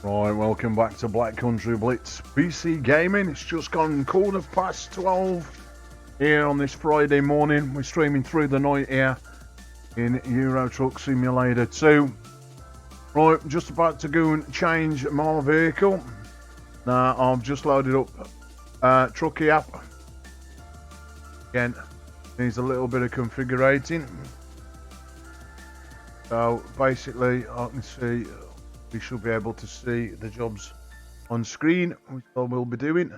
Right, welcome back to Black Country Blitz PC Gaming. It's just gone 12:15 here on this Friday morning. We're streaming through the night here in Euro Truck Simulator 2. Right, just about to go and change my vehicle. Now, I've just loaded up TrackIR app. Again, needs a little bit of configurating. So basically, I can see we should be able to see the jobs on screen, which I will be doing.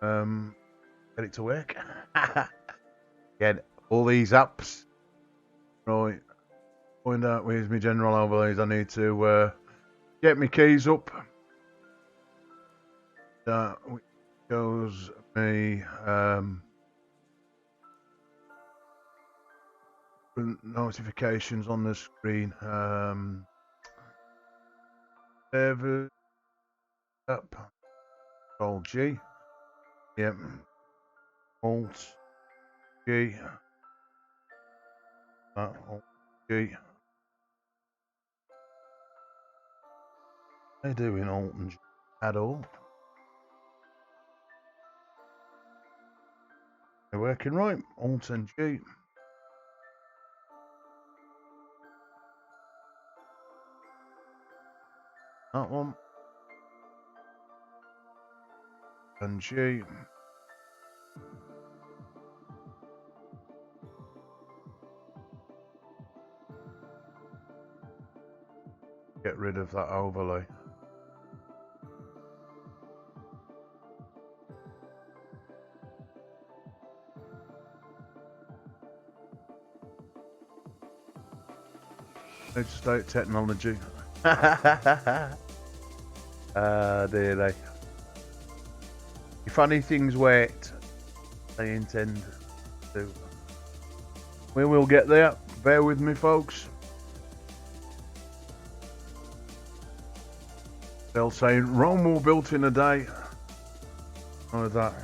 Get it to work. Again, all these apps. Right, find out where's my general overlays. I need to get my keys up. That shows me notifications on the screen. Server up. Control G. Yep. Alt G. Alt G. They're doing Alt and G at all. They're working right. Alt and G. That one. And G. Get rid of that overlay. State technology. Dear they. If anything's worked, they intend to. We will get there. Bear with me, folks. They'll say Rome was built in a day. No, that's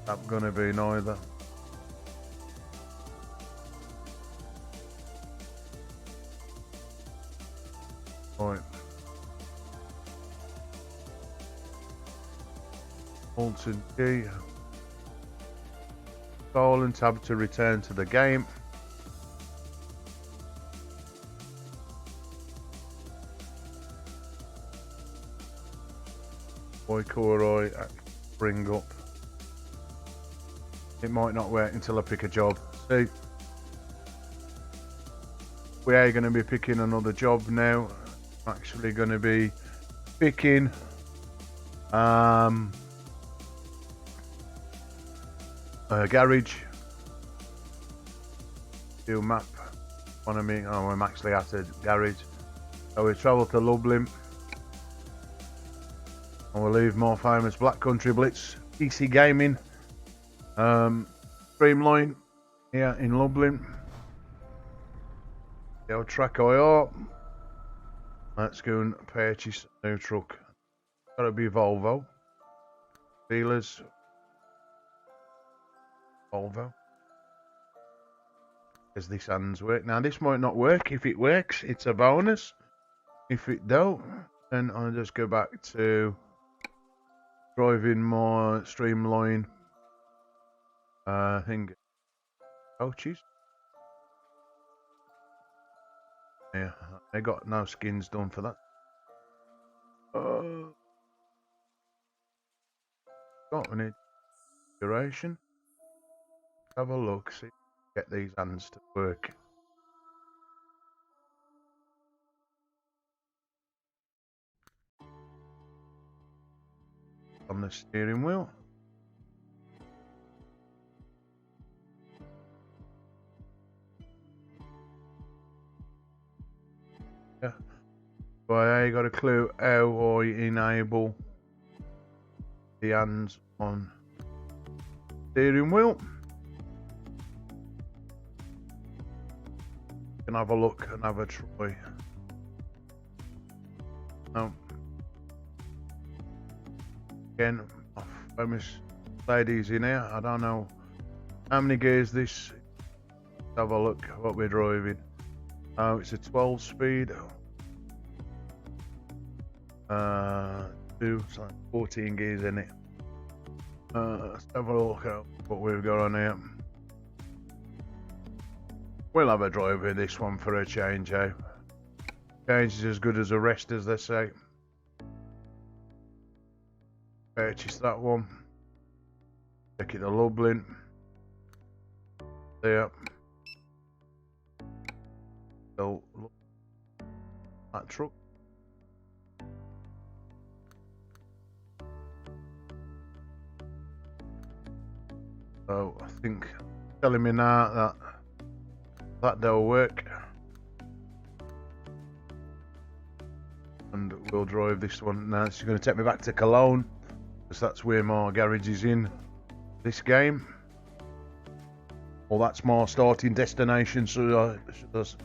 not gonna be neither. Right. Alt and G. Control and tab to return to the game. Core bring up. It might not work until I pick a job. See, we are going to be picking another job now. I'm actually going to be picking a garage. Do map. Oh, I'm actually at a garage. So we travel to Lublin. And we'll leave more famous Black Country Blitz PC Gaming streamline here in Lublin. The old TrackIR. Let's go and purchase a new truck. Gotta be Volvo. Dealers. Volvo. As this hands work. Now this might not work. If it works, it's a bonus. If it don't, then I'll just go back to driving more streamline thing. Coaches. Yeah, they got no skins done for that. Got an duration. Have a look, see, get these hands to work. On the steering wheel. Yeah. But I got a clue how I enable the hands on steering wheel. You can have a look and have a try. Now, again, famous ladies in here. I don't know how many gears this. Let's have a look what we're driving. Oh, it's a 12 speed. So 14 gears in it. Let's have a look at what we've got on here. We'll have a drive with this one for a change, eh? Change is as good as the rest, as they say. Purchase that one. Take it to Lublin. There. So, look at that truck. So, I think telling me now that they'll work. And we'll drive this one. Now, this is going to take me back to Cologne, because that's where my garage is in this game. Well, that's my starting destination, so that's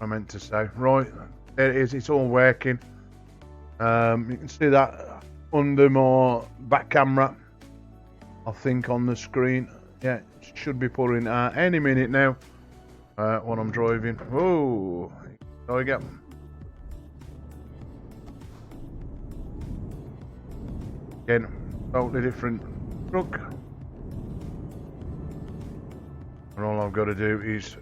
I meant to say. Right, there it is, it's all working. You can see that under my back camera, I think, on the screen. Yeah, it should be pulling any minute now when I'm driving. Oh, there we go. Again, totally different truck. And all I've got to do is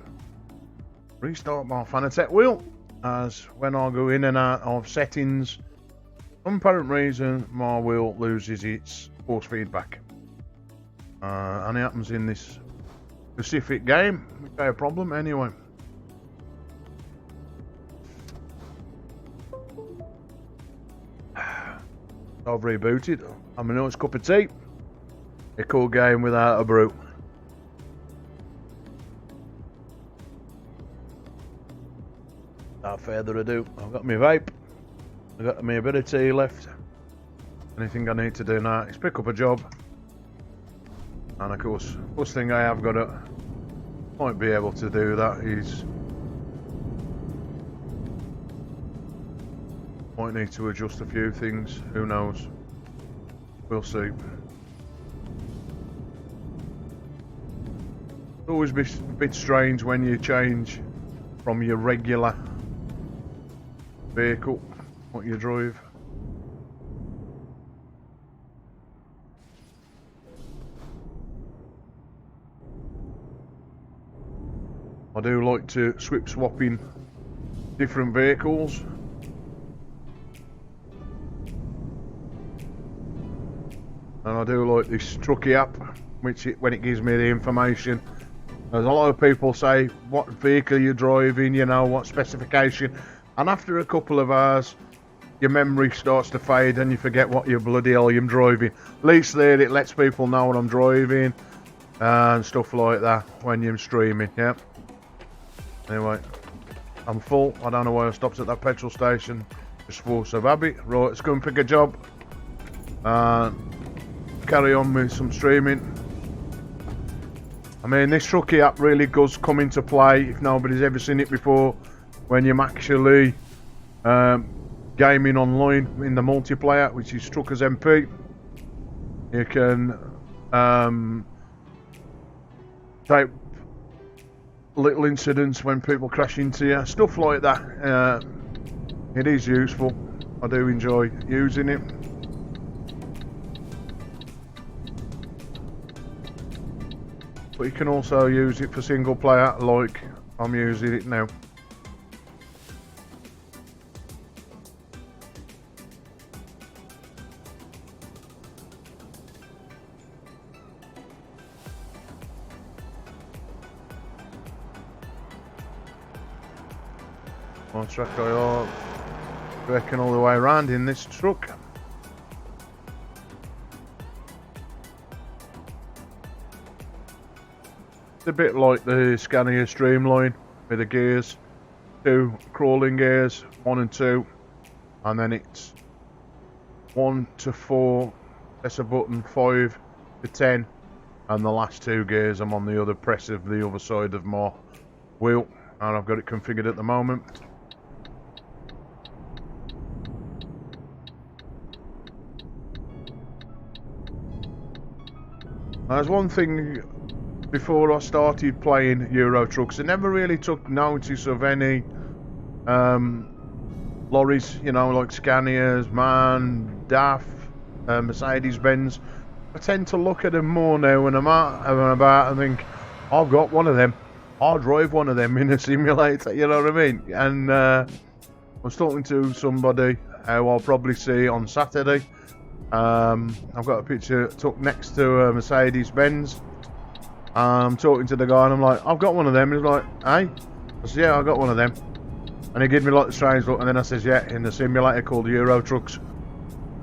restart my Fanatec wheel, as when I go in and out of settings, for some apparent reason my wheel loses its force feedback. And it happens in this specific game, which ain't a problem anyway. I've rebooted. I'm a nice cup of tea. A cool game without a brew. Without further ado, I've got my vape. I've got me a bit of tea left. Anything I need to do now is pick up a job. And of course, first thing I have got to, might be able to do that is, might need to adjust a few things, who knows, we'll see. It's always a bit strange when you change from your regular vehicle, what you drive. I do like to swap in different vehicles. And I do like this TrackIR app, which when it gives me the information. There's a lot of people say what vehicle you're driving, you know, what specification, and after a couple of hours your memory starts to fade and you forget what you bloody hell you're driving. At least there it lets people know what I'm driving and stuff like that when you're streaming. Yeah. Anyway, I'm full. I don't know why I stopped at that petrol station. Just force of habit. Right, let's go and pick a job and carry on with some streaming. I mean, this TrackIR app really does come into play if nobody's ever seen it before, when you're actually gaming online in the multiplayer, which is Truckers MP. You can type little incidents when people crash into you, stuff like that. It is useful. I do enjoy using it. But you can also use it for single player, like I'm using it now. My TrackIR working all the way around in this truck. It's a bit like the Scania Streamline with the gears, 2 crawling gears, 1 and 2, and then it's 1 to 4, press a button, 5 to 10, and the last 2 gears I'm on the other press of the other side of my wheel, and I've got it configured at the moment. There's one thing, before I started playing Euro Trucks, I never really took notice of any lorries, you know, like Scanias, MAN, DAF, Mercedes Benz. I tend to look at them more now when I'm out and about and think, I've got one of them. I'll drive one of them in a simulator, you know what I mean? And I was talking to somebody who I'll probably see on Saturday. I've got a picture took next to a Mercedes Benz. I'm talking to the guy and I'm like, I've got one of them. He's like, hey? I said, yeah, I got one of them. And he gave me like the strange look, and then I says, yeah, in the simulator called Euro Trucks.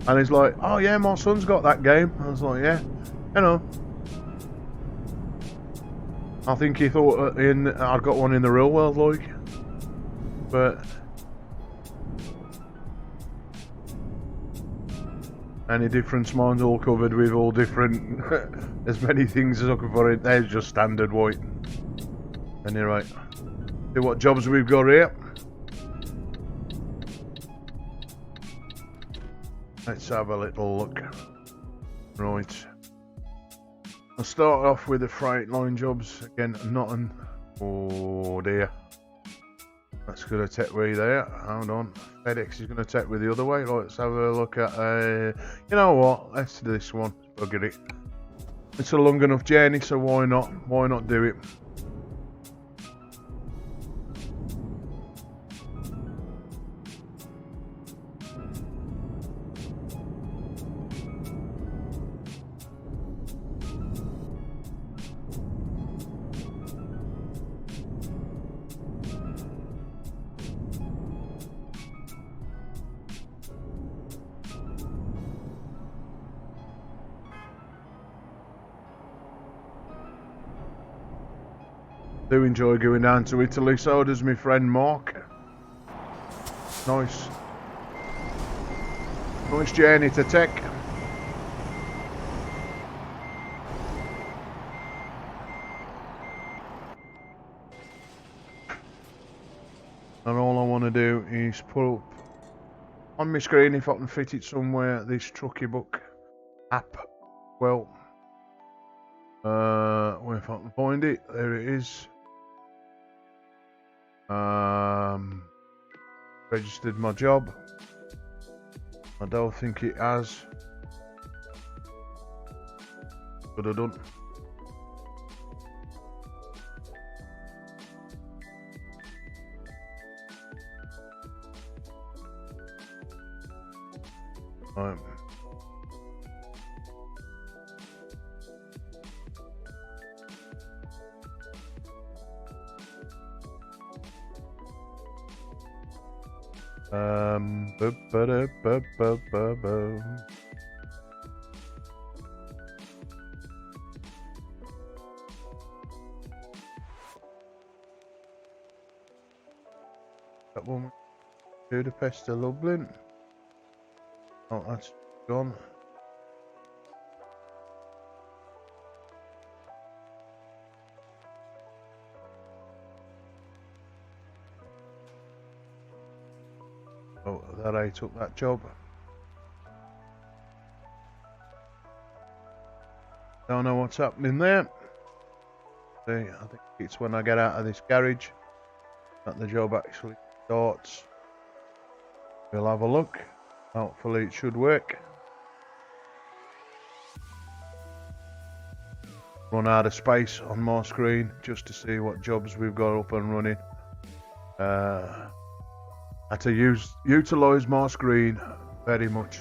And he's like, oh yeah, my son's got that game. I was like, yeah, you know. I think he thought I'd got one in the real world, like. But any difference, mine's all covered with all different, as many things as I could put in. There's just standard white. Anyway, see what jobs we've got here. Let's have a little look. Right. I'll start off with the freight line jobs. Again, nothing. Oh dear. That's going to take me there. Hold on. FedEx is going to take me the other way. Right, let's have a look at... you know what? Let's do this one. Bugger it. It's a long enough journey, so why not? Why not do it? Do enjoy going down to Italy, so does my friend Mark. Nice. Nice journey to take. And all I want to do is put up on my screen, if I can fit it somewhere, this Trucky Book app. Well, if I can find it, there it is. Registered my job. I don't think it has. Could have done. Right. That one, Budapest to Lublin. Oh, that's gone. Oh, that I took that job. Don't know what's happening there. See, I think it's when I get out of this garage that the job actually starts. We'll have a look. Hopefully it should work. Run out of space on my screen just to see what jobs we've got up and running. Had to utilise my screen very much.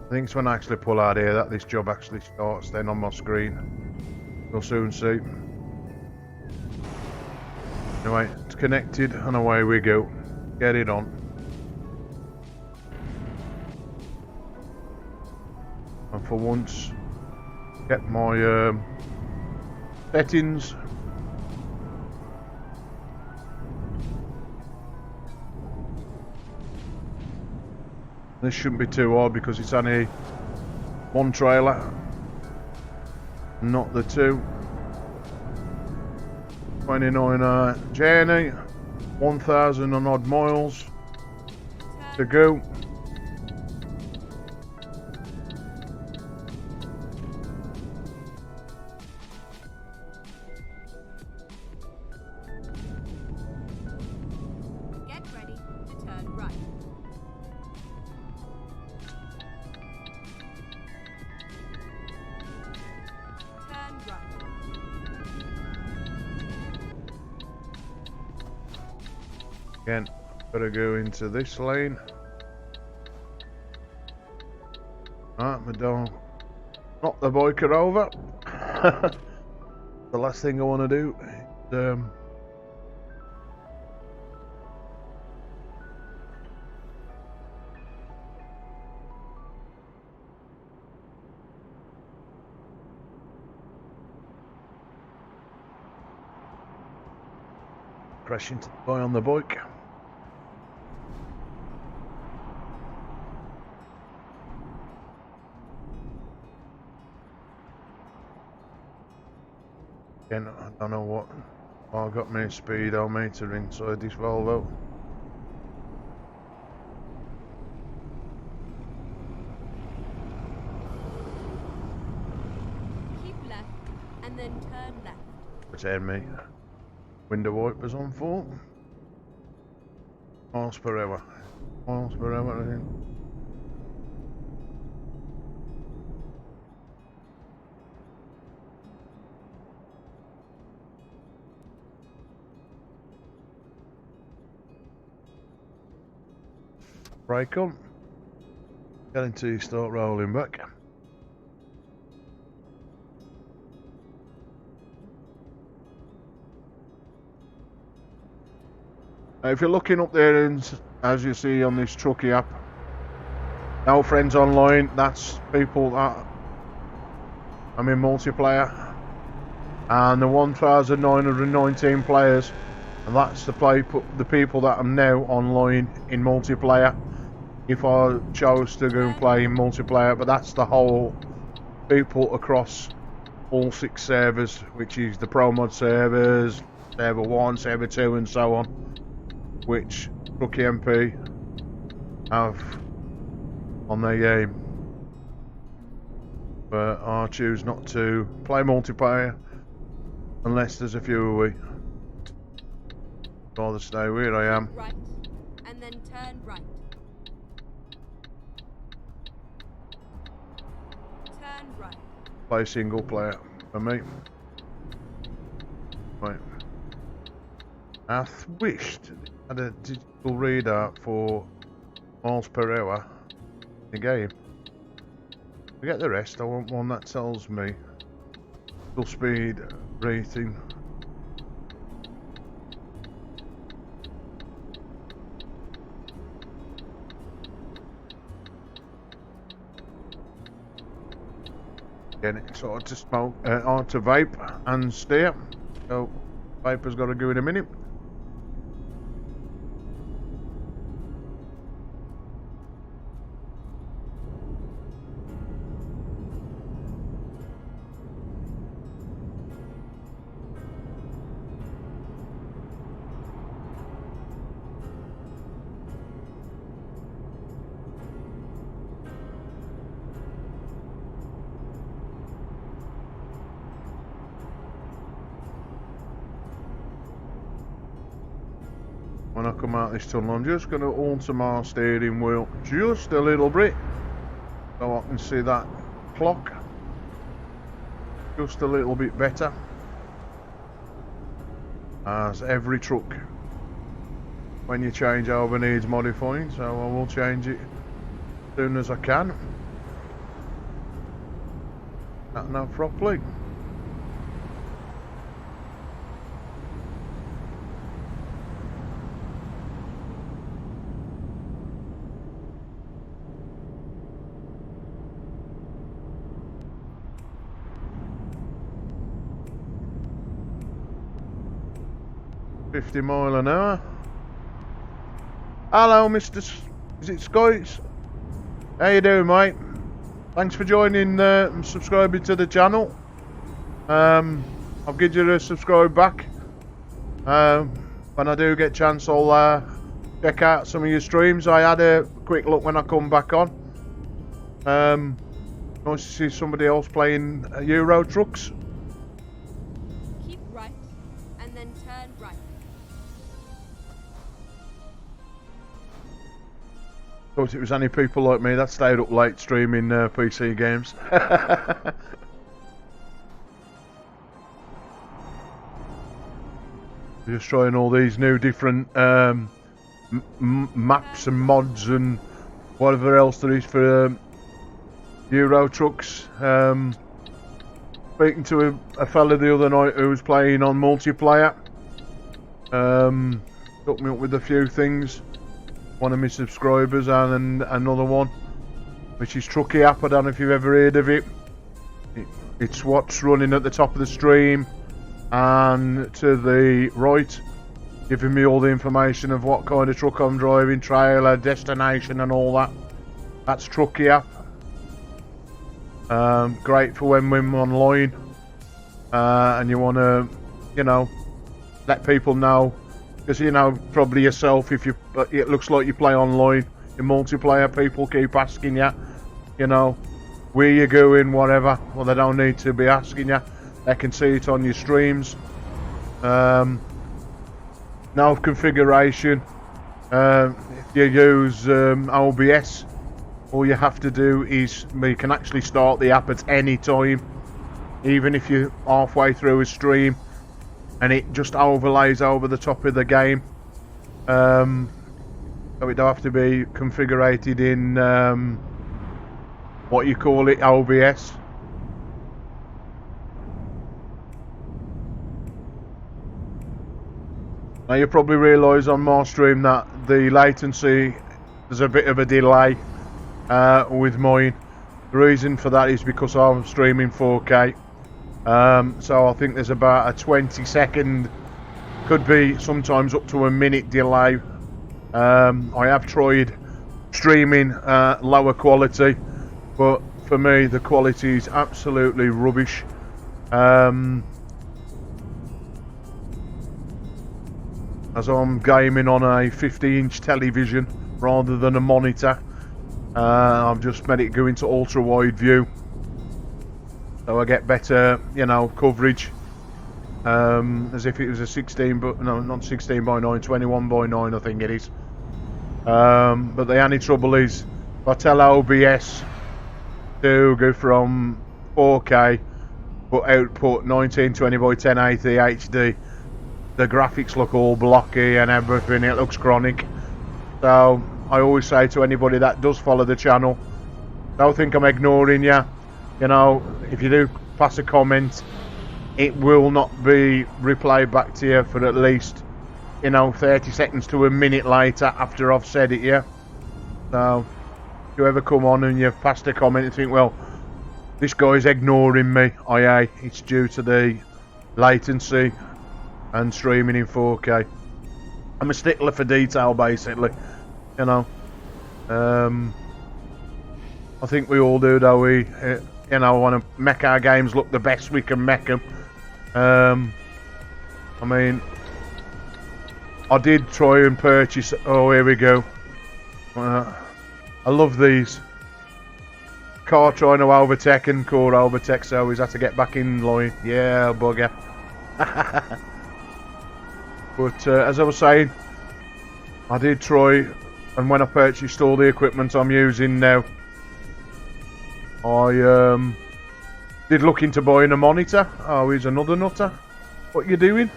I think it's when I actually pull out here that this job actually starts then on my screen. We'll soon see. Anyway, it's connected and away we go. Get it on. And for once, get my settings. This shouldn't be too hard because it's only one trailer, not the two. 29 journey, 1,000 and odd miles to go. Get ready to turn right. Again, better go into this lane. Alright, my dog. Knock the biker over. The last thing I want to do is crash into the guy on the bike. Again, I don't know what. Oh, I've got my speedometer inside this Volvo. Keep left and then turn left. Pretend me. Window wipers on full. Miles per hour. Miles per hour, I think. Brake on. Get until you start rolling back. If you're looking up there, and as you see on this Trucky app, no friends online, that's people that I'm in multiplayer, and the 1,919 players, and that's the people that I'm now online in multiplayer. If I chose to go and play in multiplayer, but that's the whole people across all 6 servers, which is the Pro Mod servers, server 1, server 2 and so on, which Rookie MP have on their game. But I choose not to play multiplayer unless there's a few away. I'd rather stay where I am. Right, and then turn right. Turn right. Play single player for me. Right. I wished I had a digital reader for miles per hour in the game. Forget the rest, I want one that tells me full speed rating. Again, it's hard to smoke, hard to vape and steer, so vapor's got to go in a minute. When I come out this tunnel, I'm just going to alter my steering wheel just a little bit so I can see that clock just a little bit better, as every truck when you change over needs modifying, so I will change it as soon as I can. That now properly. $50 miles an hour. Hello, Mr. Is it Skies? How you doing, mate? Thanks for joining and subscribing to the channel. I'll give you a subscribe back. When I do get a chance, I'll check out some of your streams. I had a quick look when I come back on. Nice to see somebody else playing Euro trucks. Keep right and then turn right. Thought it was only people like me that stayed up late streaming PC games. Just trying all these new different maps and mods and whatever else there is for Euro Trucks. Speaking to a fella the other night who was playing on multiplayer. Hooked me up with a few things. One of my subscribers and another one, which is TrackIR. I don't know if you've ever heard of it. It's what's running at the top of the stream and to the right, giving me all the information of what kind of truck I'm driving, trailer, destination and all that. That's TrackIR. Great for when we're online and you want to, you know, let people know, because you know probably yourself, if you, it looks like you play online in multiplayer, people keep asking you, you know, where you going, whatever. Well, they don't need to be asking you, they can see it on your streams. Now configuration, if you use OBS, all you have to do is, you can actually start the app at any time, even if you're halfway through a stream, and it just overlays over the top of the game. So it don't have to be configured in what you call it, OBS. Now you probably realise on my stream that the latency, there's a bit of a delay with mine. The reason for that is because I'm streaming 4K. So I think there's about a 20-second, could be sometimes up to a minute delay. I have tried streaming lower quality, but for me the quality is absolutely rubbish. As I'm gaming on a 50-inch television rather than a monitor, I've just made it go into ultra wide view, so I get better, you know, coverage, as if it was a 16, but no, not 16 by 9, 21 by 9 I think it is. But the only trouble is, if I tell OBS to go from 4K but output 1920 by 1080 HD, the graphics look all blocky and everything, it looks chronic. So I always say to anybody that does follow the channel, don't think I'm ignoring you. You know, if you do pass a comment, it will not be replayed back to you for at least, you know, 30 seconds to a minute later after I've said it, yeah. So if you ever come on and you've passed a comment and think, well, this guy's ignoring me, aye, it's due to the latency and streaming in 4K. I'm a stickler for detail, basically, you know. I think we all do, though. We, you know, want to make our games look the best we can make them. I mean, I did try and purchase, oh, here we go. I love these. Car trying to overtake and core overtake, so he's had to get back in line. Yeah, bugger. But as I was saying, I did try, and when I purchased all the equipment I'm using now, I did look into buying a monitor. Oh, here's another nutter. What you doing?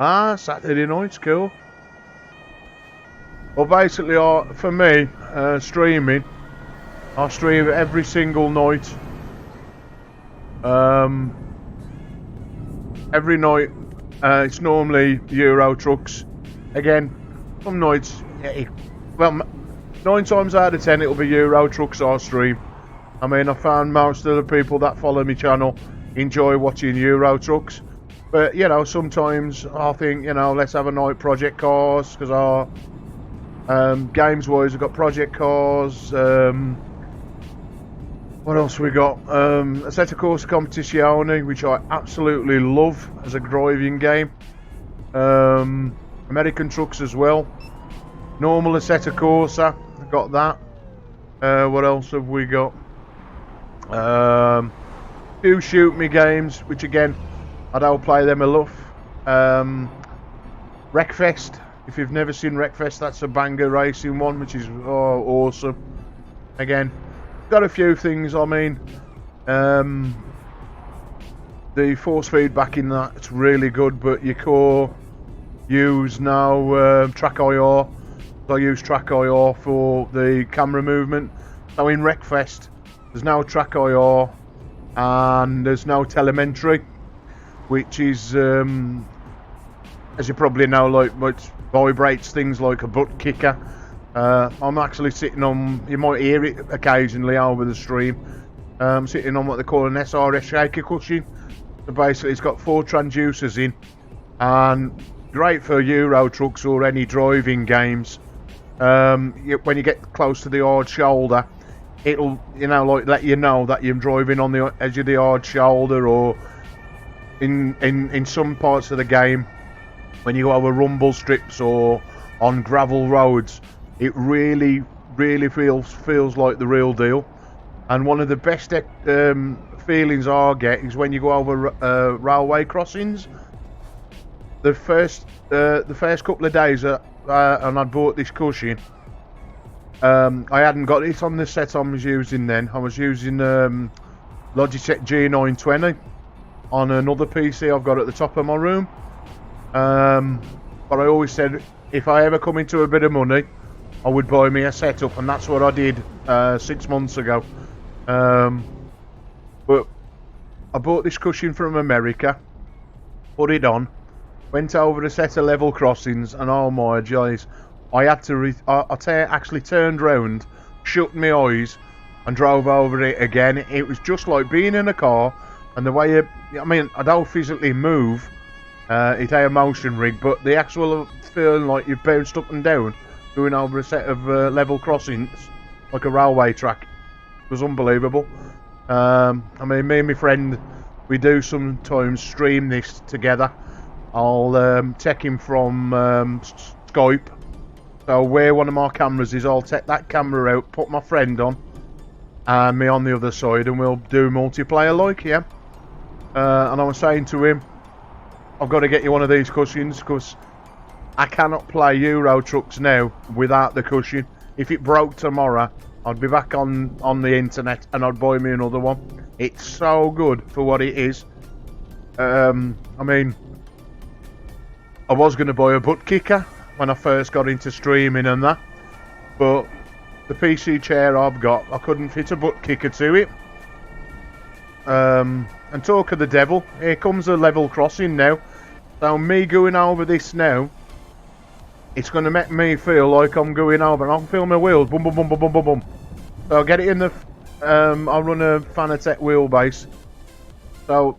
Ah, Saturday night's cool. Well, basically, for me, streaming, I stream every single night. Every night, it's normally Euro Trucks. Again, some nights, well, 9 times out of 10 it'll be Euro Trucks I stream. I mean, I found most of the people that follow my channel enjoy watching Euro Trucks. But, you know, sometimes I think, you know, let's have a night project cars, because our games wise we've got project cars. What else we got? A set of course competizione, which I absolutely love as a driving game. American trucks as well. Normal Assetto Corsa, got that. What else have we got? Few shoot me games, which again, I don't play them enough. Wreckfest, if you've never seen Wreckfest, that's a banger racing one, which is awesome. Again, got a few things. I mean, the force feedback in that's really good, but your core use now TrackIR. I use TrackIR for the camera movement. So in Wreckfest, there's now TrackIR and there's no telemetry, which is, as you probably know, like which vibrates things like a butt kicker. I'm actually sitting on, you might hear it occasionally over the stream, sitting on what they call an SRS shaker cushion. So basically it's got 4 transducers in, and great for Euro trucks or any driving games. When you get close to the hard shoulder, it'll, you know, like let you know that you're driving on the edge of the hard shoulder, or in some parts of the game when you go over rumble strips or on gravel roads, it really feels like the real deal. And one of the best feelings I get is when you go over railway crossings. The first couple of days and I'd bought this cushion, I hadn't got it on the set I was using then. I was using Logitech G920 on another PC I've got at the top of my room. But I always said if I ever come into a bit of money, I would buy me a setup, and that's what I did 6 months ago. But I bought this cushion from America, put it on, went over a set of level crossings, and oh my jeez, I had to actually turned round, shut my eyes, and drove over it again. It was just like being in a car, and the way I mean, I don't physically move, it's a motion rig, but the actual feeling like you've bounced up and down going over a set of level crossings like a railway track was unbelievable. I mean, me and my friend, we do sometimes stream this together. I'll take him from Skype. So where one of my cameras is, I'll take that camera out, put my friend on, and me on the other side, and we'll do multiplayer like, yeah. And I was saying to him, I've got to get you one of these cushions, because I cannot play Euro trucks now without the cushion. If it broke tomorrow, I'd be back on the internet and I'd buy me another one. It's so good for what it is. I mean, I was going to buy a butt kicker when I first got into streaming and that, but the PC chair I've got, I couldn't fit a butt kicker to it. And talk of the devil, here comes a level crossing now. So me going over this now, it's going to make me feel like I'm going over, and I'll feel my wheels, boom, boom, boom, boom, boom, boom, boom. So I'll get it in the, I'll run a Fanatec wheelbase. So,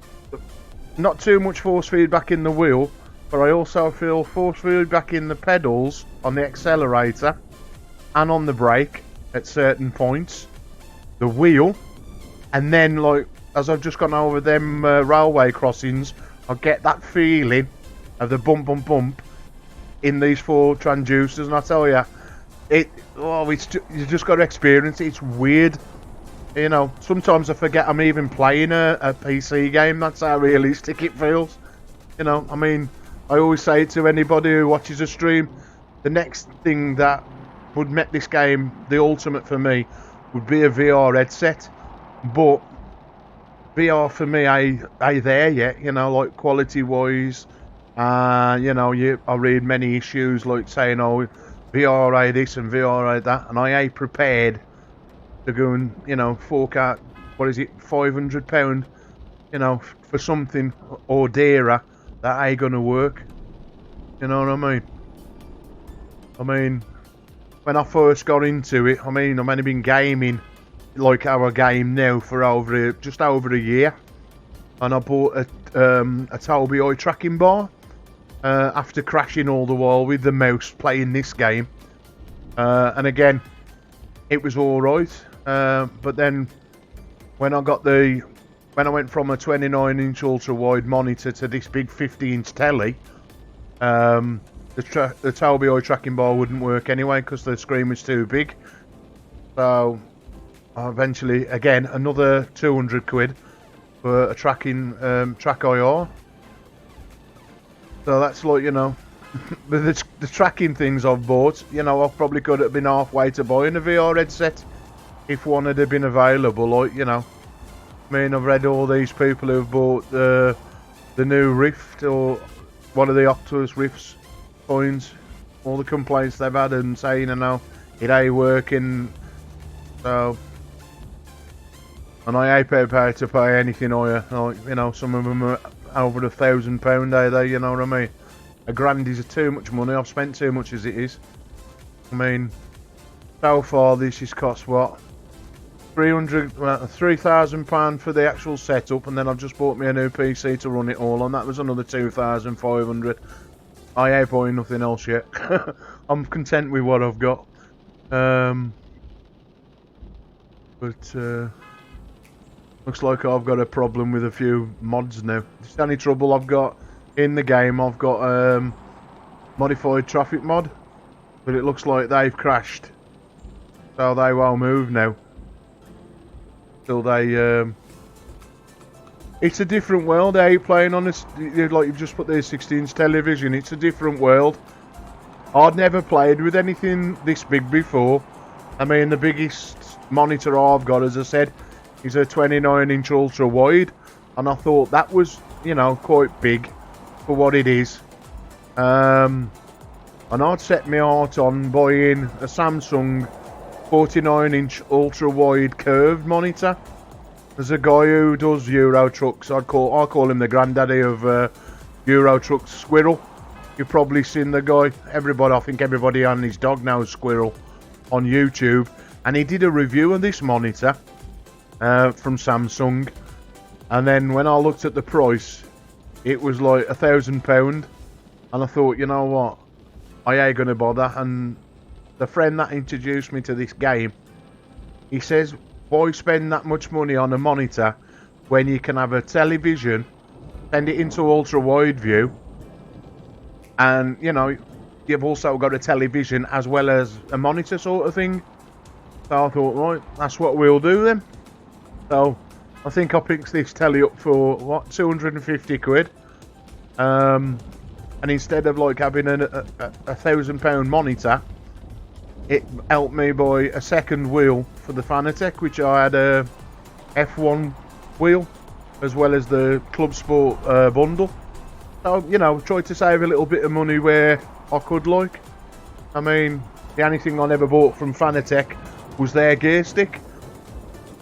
not too much force feedback in the wheel, but I also feel force feedback in the pedals, on the accelerator, and on the brake at certain points. The wheel, and then like, as I've just gone over them railway crossings, I get that feeling of the bump, bump, bump in these 4 transducers, and I tell you, you just got to experience it. It's weird, you know. Sometimes I forget I'm even playing a PC game. That's how realistic it feels, you know. I mean, I always say to anybody who watches a stream, the next thing that would make this game the ultimate for me would be a VR headset, but VR for me ain't there yet, you know, like quality wise. You know, I read many issues like saying, oh, VR this and VR that, and I ain't prepared to go and, you know, fork out, what is it, £500, you know, for something or dearer that ain't gonna work. You know what I mean? I mean, when I first got into it, I mean, I've only been gaming like our game now for just over a year, and I bought a TrackIR tracking bar. After crashing all the while with the mouse playing this game, and again, it was all right. But then when I went from a 29-inch ultra-wide monitor to this big 50-inch telly, the TrackIR tracking bar wouldn't work anyway because the screen was too big. So eventually, again, another 200 quid for a TrackIR. So that's like, you know, the tracking things I've bought, you know, I probably could have been halfway to buying a VR headset if one had been available, like, you know, I mean, I've read all these people who've bought the new Rift or one of the Octus Rifts coins, all the complaints they've had and saying, you know, it ain't working. So, and I ain't prepared to pay anything higher. Like, you know, some of them are over £1,000 they, you know what I mean? £1,000 is too much money. I've spent too much as it is. I mean, so far this has cost what? £3,000 for the actual setup, and then I've just bought me a new PC to run it all on. That was another 2,500. I ain't buying nothing else yet. I'm content with what I've got. Looks like I've got a problem with a few mods now. It's the only trouble I've got in the game. I've got modified traffic mod, but it looks like they've crashed, so they won't move now. Till they it's a different world. How you playing on this? Like you've just put the 16's television. It's a different world. I'd never played with anything this big before. I mean, the biggest monitor I've got, as I said, is a 29-inch ultra wide, and I thought that was, you know, quite big for what it is. And I'd set my heart on buying a Samsung 49-inch ultra wide curved monitor. There's a guy who does Euro trucks. I call him the granddaddy of Euro trucks, Squirrel. You've probably seen the guy. I think everybody and his dog knows Squirrel on YouTube. And he did a review of this monitor from Samsung. And then when I looked at the price, it was like £1,000. And I thought, you know what? I ain't gonna bother. And the friend that introduced me to this game, he says, why spend that much money on a monitor when you can have a television, send it into ultra wide view, and you know, you've also got a television as well as a monitor sort of thing. So I thought, right, that's what we'll do then. So I think I picked this telly up for what, 250 quid. And instead of like having a £1,000 monitor, it helped me buy a second wheel for the Fanatec, which I had a F1 wheel as well as the Club Sport bundle. So, you know, tried to save a little bit of money where I could, like. I mean, the only thing I never bought from Fanatec was their gear stick.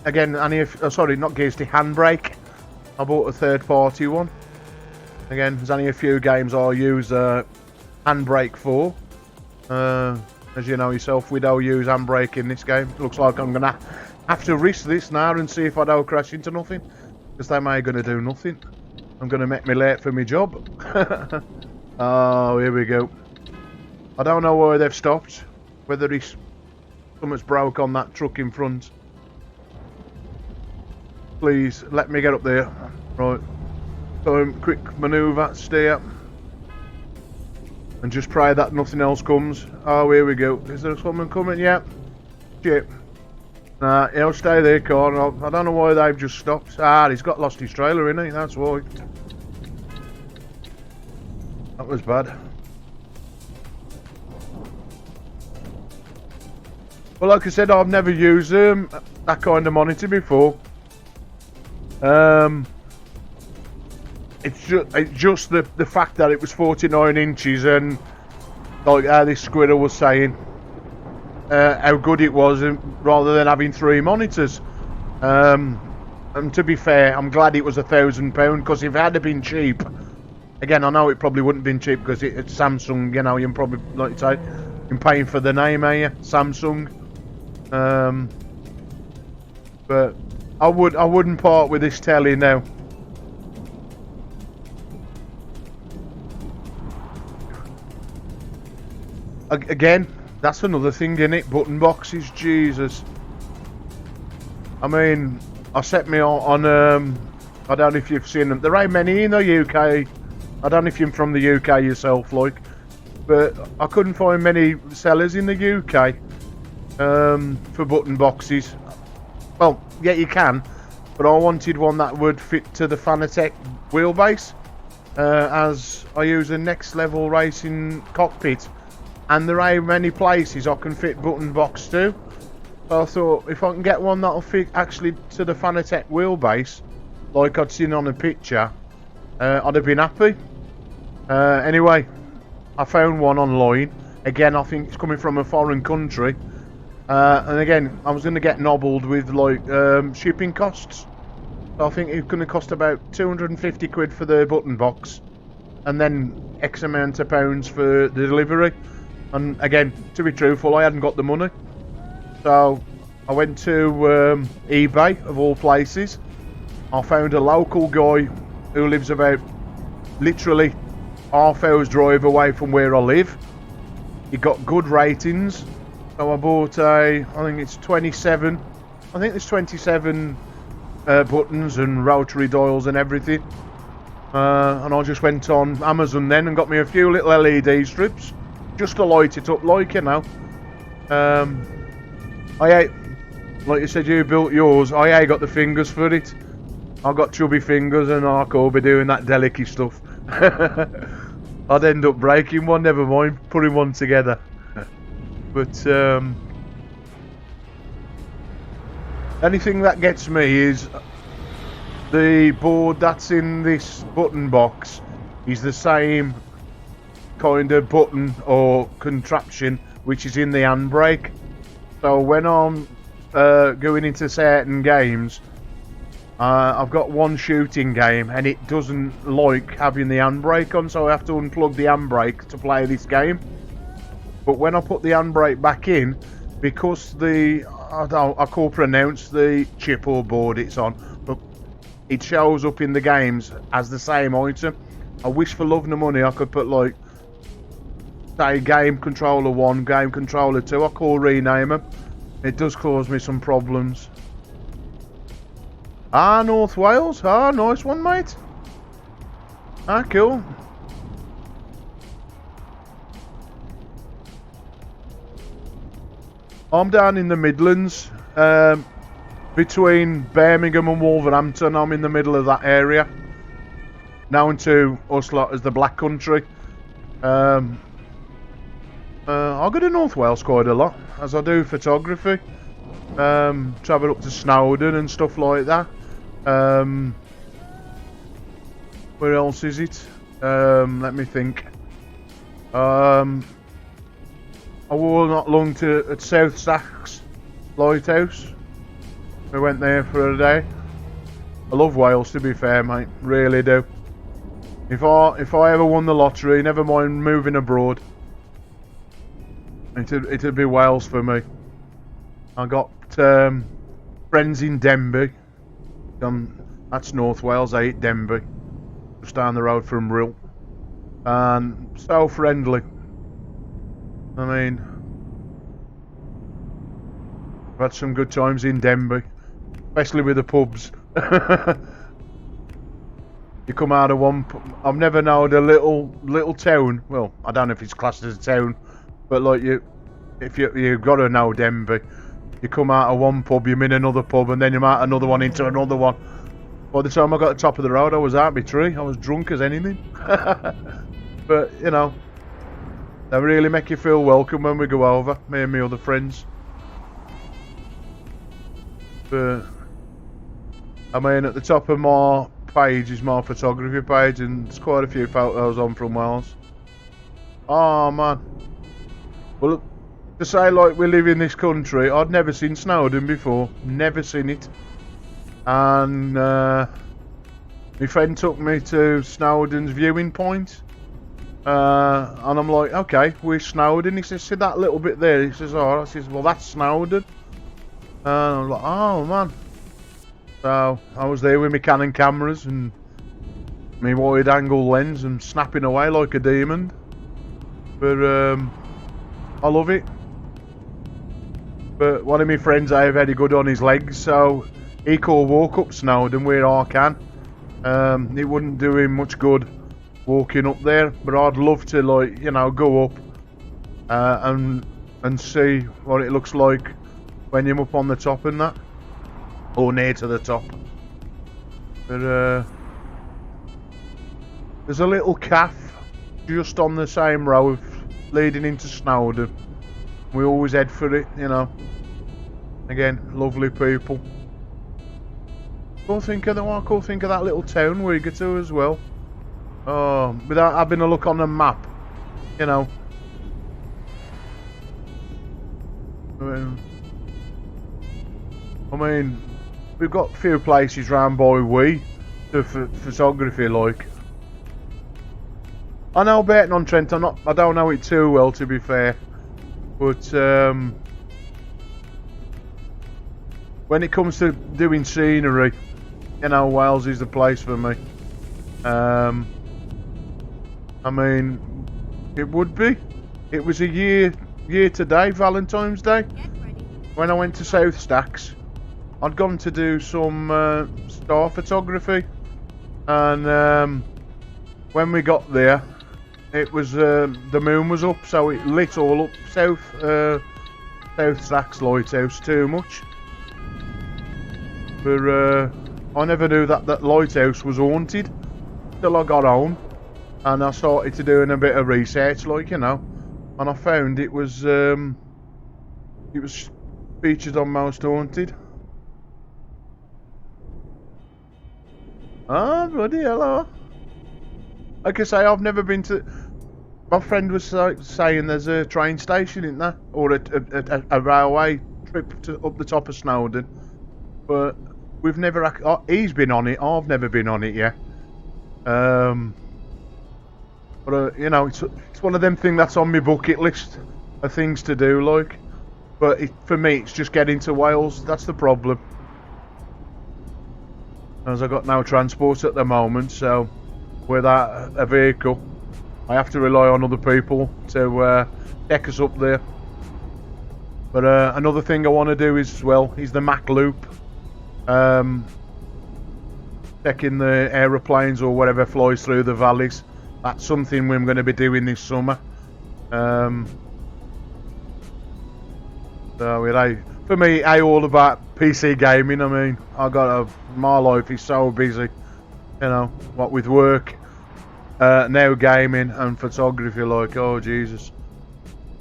Again, sorry, not gear stick, handbrake. I bought a third-party one. Again, there's only a few games I use handbrake for. As you know yourself, we don't use handbrake in this game. Looks like I'm going to have to risk this now and see if I don't crash into nothing. Because they may going to do nothing. I'm going to make me late for my job. Oh, here we go. I don't know why they've stopped. Whether something's broke on that truck in front. Please, let me get up there. Right. So, quick manoeuvre, steer. And just pray that nothing else comes. Oh, here we go. Is there someone coming? Yeah. Shit. Nah, he'll stay there, car. I don't know why they've just stopped. Ah, he's got lost his trailer, isn't he? That's why. That was bad. Well, like I said, I've never used that kind of monitor before. It's just the fact that it was 49 inches and like how this Squirrel was saying, how good it was, rather than having 3 monitors. And to be fair, I'm glad it was £1,000, because if it had been cheap, again, I know it probably wouldn't have been cheap because it's Samsung, you know, you're probably, like you say, you're paying for the name, are you? Samsung. But I wouldn't part with this telly now. Again, that's another thing, isn't it? Button boxes, Jesus. I mean, I set me on I don't know if you've seen them. There ain't many in the UK. I don't know if you're from the UK yourself, like, but I couldn't find many sellers in the UK for button boxes. Well, yeah, you can, but I wanted one that would fit to the Fanatec wheelbase, as I use a Next Level Racing cockpit. And there ain't many places I can fit button box to. So I thought if I can get one that'll fit actually to the Fanatec wheelbase, like I'd seen on the picture, I'd have been happy. Anyway, I found one online. Again, I think it's coming from a foreign country. And again, I was going to get nobbled with like shipping costs. So I think it's going to cost about 250 quid for the button box, and then X amount of pounds for the delivery. And again, to be truthful, I hadn't got the money. So I went to eBay, of all places. I found a local guy who lives about literally half hour's drive away from where I live. He got good ratings. So I bought I think it's 27. I think there's 27 buttons and rotary dials and everything. And I just went on Amazon then and got me a few little LED strips just to light it up, like, you know. Like you said, you built yours. I got the fingers for it. I got chubby fingers and I can't be doing that delicate stuff. I'd end up breaking one, never mind putting one together. But anything that gets me is the board that's in this button box is the same kind of button or contraption which is in the handbrake. So when I'm going into certain games, I've got one shooting game and it doesn't like having the handbrake on, so I have to unplug the handbrake to play this game. But when I put the handbrake back in, because I can't pronounce the chip or board it's on, but it shows up in the games as the same item. I wish for love nor money I could put, like, say game controller 1, game controller 2. I can't rename them. It does cause me some problems. Ah, North Wales. Ah, nice one, mate. Ah, cool. I'm down in the Midlands, between Birmingham and Wolverhampton. I'm in the middle of that area. Known to us lot as the Black Country. I go to North Wales quite a lot, as I do photography. Travel up to Snowdon and stuff like that. Where else is it? Let me think. I wore not long at South Stacks Lighthouse. We went there for a day. I love Wales, to be fair, mate. Really do. If I ever won the lottery, never mind moving abroad, it'd be Wales for me. I got friends in Denbigh. That's North Wales. I hate Denbigh, just down the road from Rill, and so friendly. I mean, I've had some good times in Denbigh, especially with the pubs. You come out of one, I've never known a little town. Well, I don't know if it's classed as a town, but like if you've got to know Denbigh, you come out of one pub, you're in another pub, and then you're out another one into another one. By the time I got to the top of the road, I was out my tree. I was drunk as anything. But you know, they really make you feel welcome when we go over, me and my other friends. But I mean, at the top of my page is my photography page, and there's quite a few photos on from Wales. Oh man. Well, to say like we live in this country, I'd never seen Snowdon before. Never seen it. And my friend took me to Snowdon's viewing point. And I'm like, okay, we're Snowdon. He says, see that little bit there? He says, oh, I says, well, that's Snowdon. And I'm like, oh man. So I was there with my Canon cameras and my wide angle lens and snapping away like a demon. But I love it. But one of my friends I have very good on his legs, so he could walk up Snowdon where I can. It wouldn't do him much good walking up there, but I'd love to, like, you know, go up and see what it looks like when you're up on the top and that, or near to the top. But there's a little cafe just on the same road leading into Snowdon. We always head for it, you know. Again, lovely people. Cool think of that little town we go to as well. Oh, without having a look on the map, you know. I mean, we've got a few places round by for photography, like. I know betting on Trent. I don't know it too well, to be fair. But when it comes to doing scenery, you know, Wales is the place for me. I mean, it would be. It was a year today, Valentine's Day, when I went to South Stacks. I'd gone to do some star photography, and when we got there, it was the moon was up, so it lit all up South Stacks lighthouse too much. But I never knew that lighthouse was haunted till I got home, and I started to doing a bit of research, like, you know, and I found it was featured on Most Haunted. Ah, bloody hello. Like I say, I've never been to. My friend was saying there's a train station, isn't there, or a railway trip up the top of Snowdon, but we've never. He's been on it. I've never been on it yet. But you know, it's one of them things that's on my bucket list of things to do, like. But for me, it's just getting to Wales. That's the problem. As I got no transport at the moment, so without a vehicle, I have to rely on other people to take us up there. But another thing I want to do is the Mac Loop. Checking the aeroplanes or whatever flies through the valleys. That's something we're going to be doing this summer. So for me, all about PC gaming. I mean, my life is so busy, you know, what with work, now gaming and photography. Like, oh Jesus,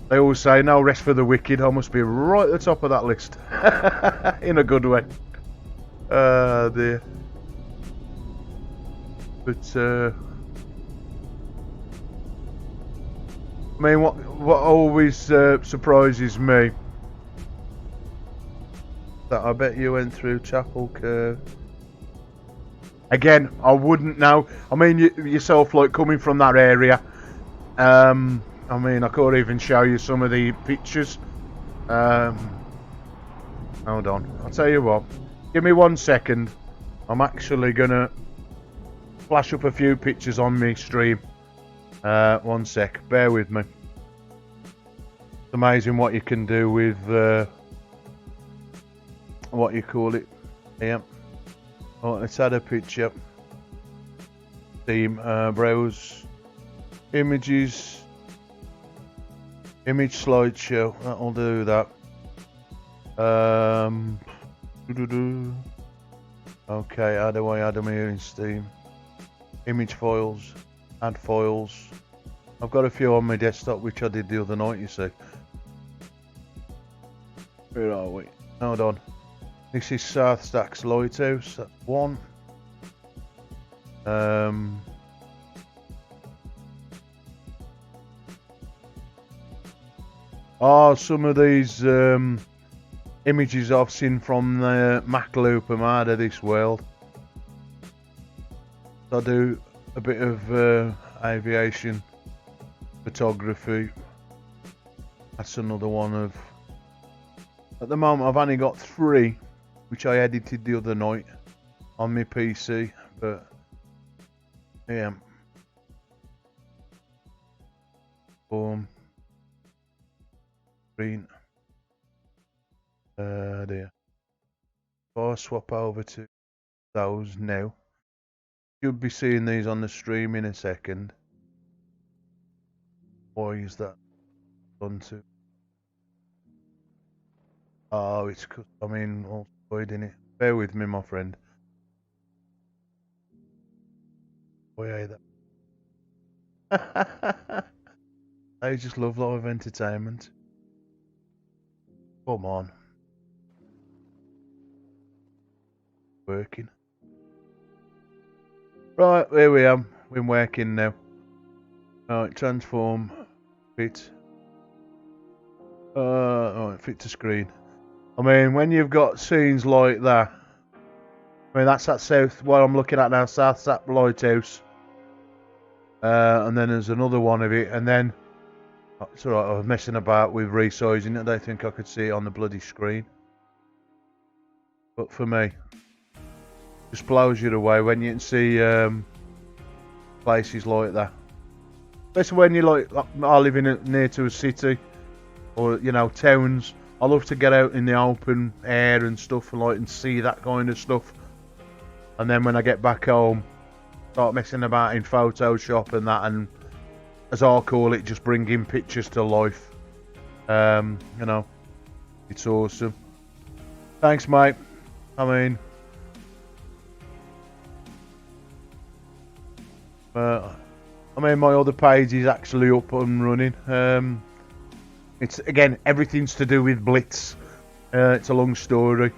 they always say no rest for the wicked. I must be right at the top of that list, in a good way. Dear. But I mean, what always surprises me. That I bet you went through Chapel Curve. Again, I wouldn't know. I mean, yourself, like, coming from that area. I mean, I could even show you some of the pictures. Hold on. I'll tell you what. Give me 1 second. I'm actually gonna flash up a few pictures on my stream. 1 sec. Bear with me. It's amazing what you can do with what you call it. Yeah. Oh, let's add a picture. Team, browse images, image slideshow. That'll do that. Okay, how do I add them here in Steam? Image files, add files. I've got a few on my desktop which I did the other night, you see. Where are we? Hold on. This is South Stacks Lighthouse, that's one. Some of these images I've seen from the Mac Loop are out of this world. I do a bit of aviation photography. That's another one of. At the moment, I've only got 3, which I edited the other night on my PC. But yeah, boom, green. There. If I swap over to those now, you'll be seeing these on the stream in a second. Why is that done to? Oh, it's because I'm in all in it. Bear with me, my friend. Why are that? I just love live entertainment. Come on. working. Right, here we are. We're working now. Right, transform, fit. Right, fit to screen. I mean, when you've got scenes like that, I mean, that's that south, what I'm looking at now, South Sap Lighthouse. And then there's another one of it, and then, it's alright, I was messing about with resizing it. I don't think I could see it on the bloody screen. But for me, just blows you away when you can see places like that. Especially when you like I live near to a city, or you know, towns. I love to get out in the open air and stuff, and see that kind of stuff. And then when I get back home, start messing about in Photoshop and that, and as I call it, just bringing pictures to life. You know, it's awesome. Thanks, mate. I mean, my other page is actually up and running. It's again, everything's to do with Blitz. It's a long story.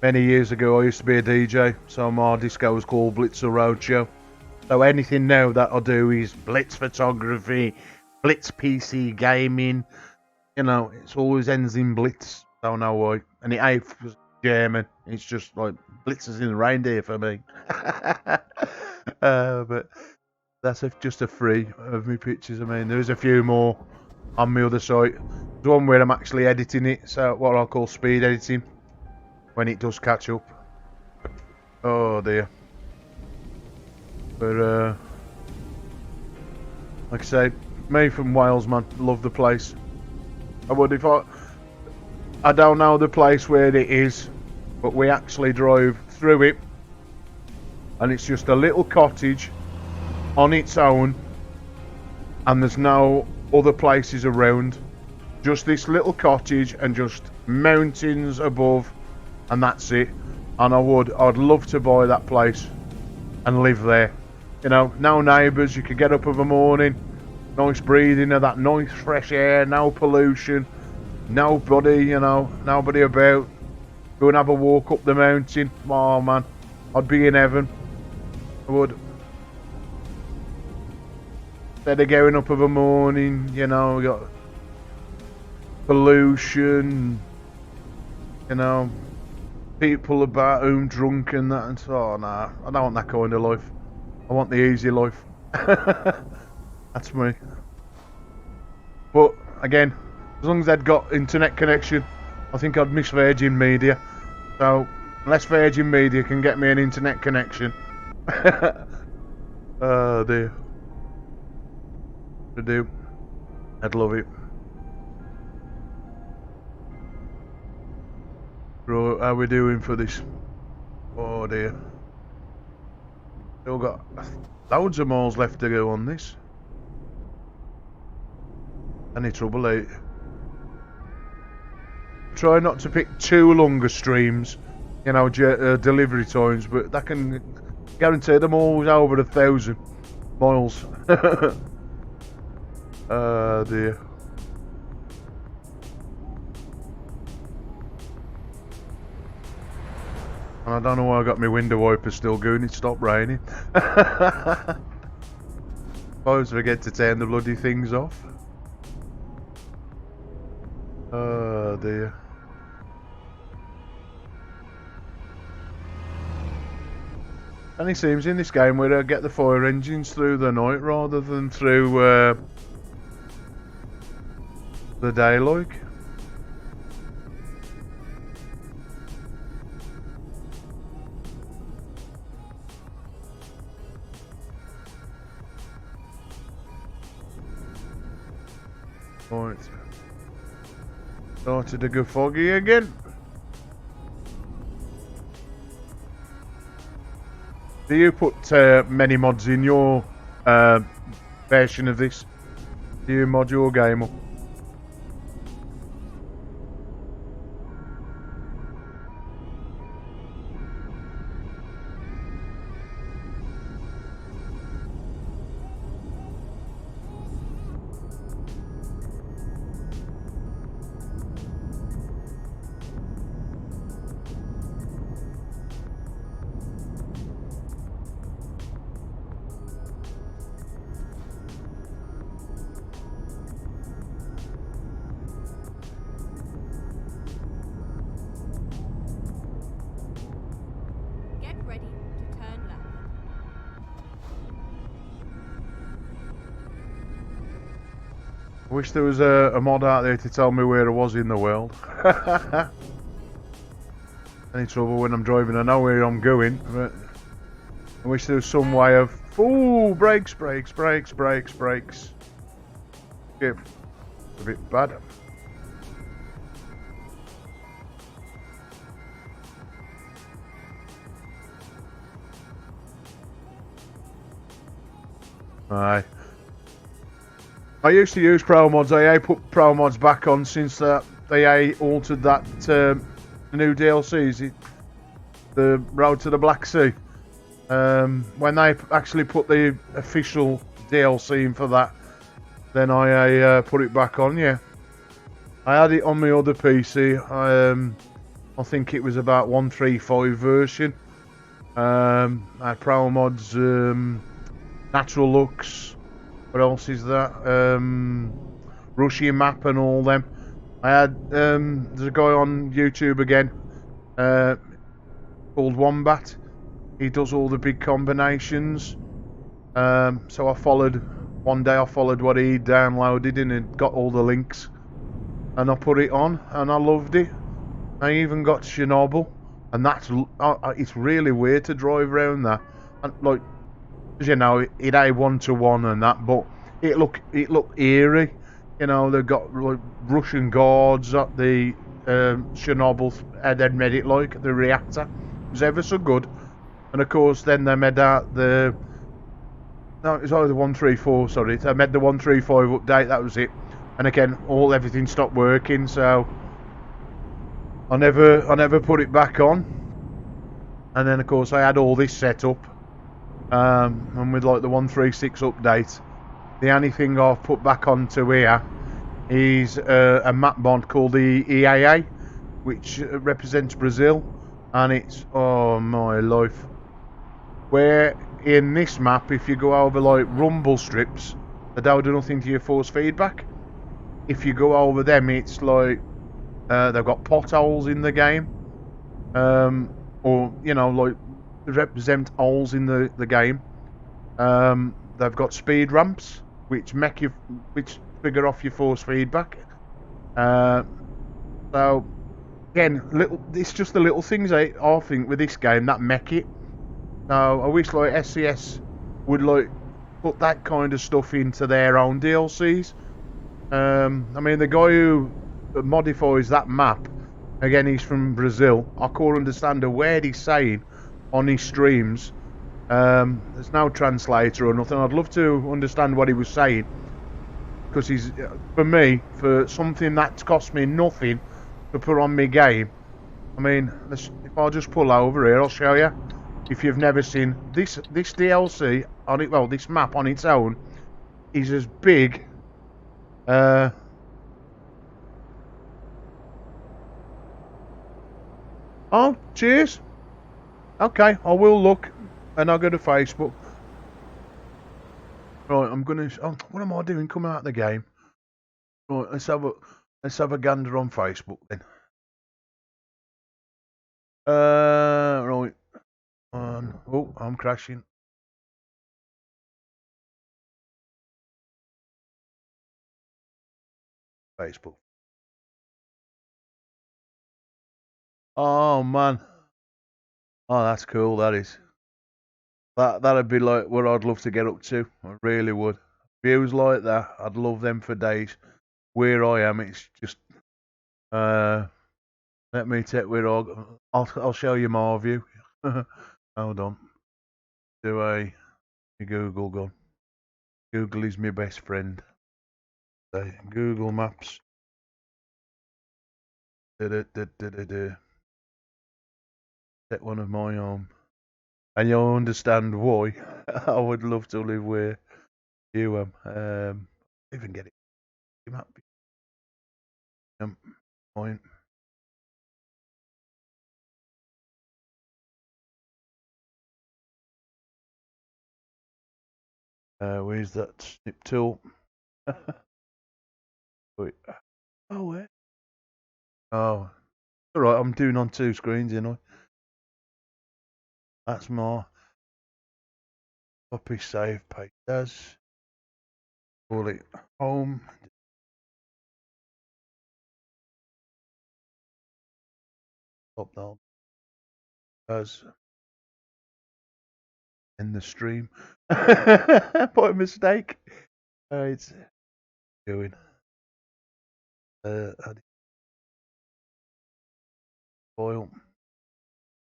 Many years ago, I used to be a DJ, so my disco was called Blitz Roadshow. So anything now that I do is Blitz photography, Blitz PC gaming. You know, it always ends in Blitz. Don't know why. And it ain't German. It's just like Blitz is in the reindeer for me. But that's just a free of me pictures. I mean, there's a few more on my other site. There's one where I'm actually editing it, so what I call speed editing, when it does catch up. Oh dear. But like I say, me from Wales, man, love the place. I would if I don't know the place where it is, but we actually drove through it, and it's just a little cottage on its own, and there's no other places around. Just this little cottage and just mountains above, and that's it. And I'd love to buy that place and live there. You know, no neighbours, you could get up of a morning, nice breathing of that nice fresh air, no pollution, nobody, you know, nobody about. Go and have a walk up the mountain. Oh man, I'd be in heaven. I would. Instead of going up of a morning, you know, got pollution, you know, people about home drunk and that, and so, oh nah, I don't want that kind of life. I want the easy life. That's me. But again, as long as I'd got internet connection, I think I'd miss Virgin Media. So unless Virgin Media can get me an internet connection, oh dear, to do, I'd love it. Right, how we doing for this? Oh dear. Still got loads of miles left to go on this. Any trouble, eh? Try not to pick too longer streams, you know, delivery times, but that can guarantee them always over 1,000 miles. Oh dear. And I don't know why I got my window wiper still going, it stopped raining. I always forget to turn the bloody things off. Oh dear. And it seems in this game where I get the fire engines through the night rather than through the day, like. Right. Started to go foggy again. Do you put many mods in your version of this? Do you mod your game up? I wish there was a mod out there to tell me where I was in the world. Any trouble when I'm driving, I know where I'm going, but I wish there was some way of... Ooh, brakes. Yep, a bit bad. Aye. I used to use Pro Mods. I put Pro Mods back on since they altered that new DLCs, the Road to the Black Sea. When they actually put the official DLC in for that, then I put it back on. Yeah, I had it on my other PC. I think it was about 1.35 version. I had Pro Mods, Natural Looks. What else is that? Rushy Map and all them. I had there's a guy on YouTube again called Wombat. He does all the big combinations. So I followed one day. I followed what he downloaded and it got all the links, and I put it on, and I loved it. I even got Chernobyl, and that's it's really weird to drive around that, and like, you know, it ain't 1-to-1 and that, but it looked eerie. You know, they've got like Russian guards at the Chernobyl, and they made it like the reactor. It was ever so good, and of course then they made out the. No, it was either 134. Sorry, they made the 135 update. That was it, and again, everything stopped working. So I never put it back on. And then of course I had all this set up, and with like the 136 update, the only thing I've put back onto here is a map mod called the EAA, which represents Brazil, and it's, oh my life, where in this map, if you go over like rumble strips, they don't do nothing to your force feedback. If you go over them, it's like they've got potholes in the game, or you know, like represent holes in the game. They've got speed ramps which trigger off your force feedback. So again, it's just the little things I think with this game that make it. So I wish like SCS would like put that kind of stuff into their own DLCs. I mean, the guy who modifies that map, again, he's from Brazil. I can't understand a word he's saying on his streams. There's no translator or nothing. I'd love to understand what he was saying, because he's, for me, for something that's cost me nothing to put on my game. I mean, if I just pull over here, I'll show you. If you've never seen this DLC on it, well, this map on its own is as big. Oh, cheers. Okay, I will look, and I'll go to Facebook. Right, I'm gonna. Oh, what am I doing? Come out of the game. Right, let's have a gander on Facebook then. Right. Oh, I'm crashing. Facebook. Oh man. Oh, that's cool. That is. That'd be like what I'd love to get up to. I really would. Views like that, I'd love them for days. Where I am, it's just. Let me take where I'll show you my view. Hold on. Do a Google gone. Google is my best friend. So Google Maps. Set one of my own. And you'll understand why I would love to live where you am. Even get it. Map. Point. Where's that snip tool? Wait. Oh, where? Oh, alright, I'm doing on two screens, you know. That's my copy save page. Does call it home. Stop now. Does end the stream. By mistake. It's doing. Foil.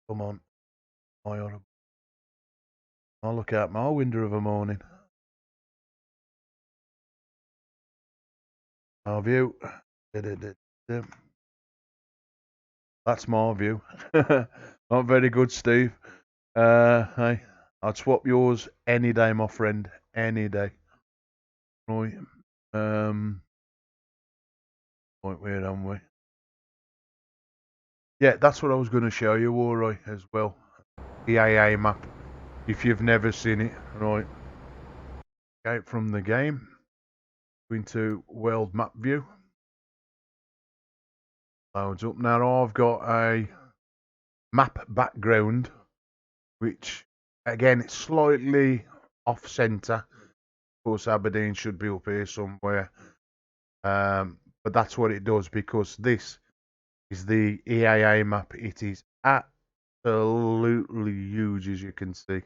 Come on. My horrible. I'll look out my window of a morning. Our view. That's my view. Not very good, Steve. Hey, I'd swap yours any day, my friend. Any day. Right. Right, where am we? Yeah, that's what I was going to show you, alright, as well. The AA map. If you've never seen it, right. Out from the game. Go into world map view. Loads up. Now I've got a map background, which again it's slightly off centre. Of course, Aberdeen should be up here somewhere, but that's what it does because this is the EAA map. It is absolutely huge, as you can see.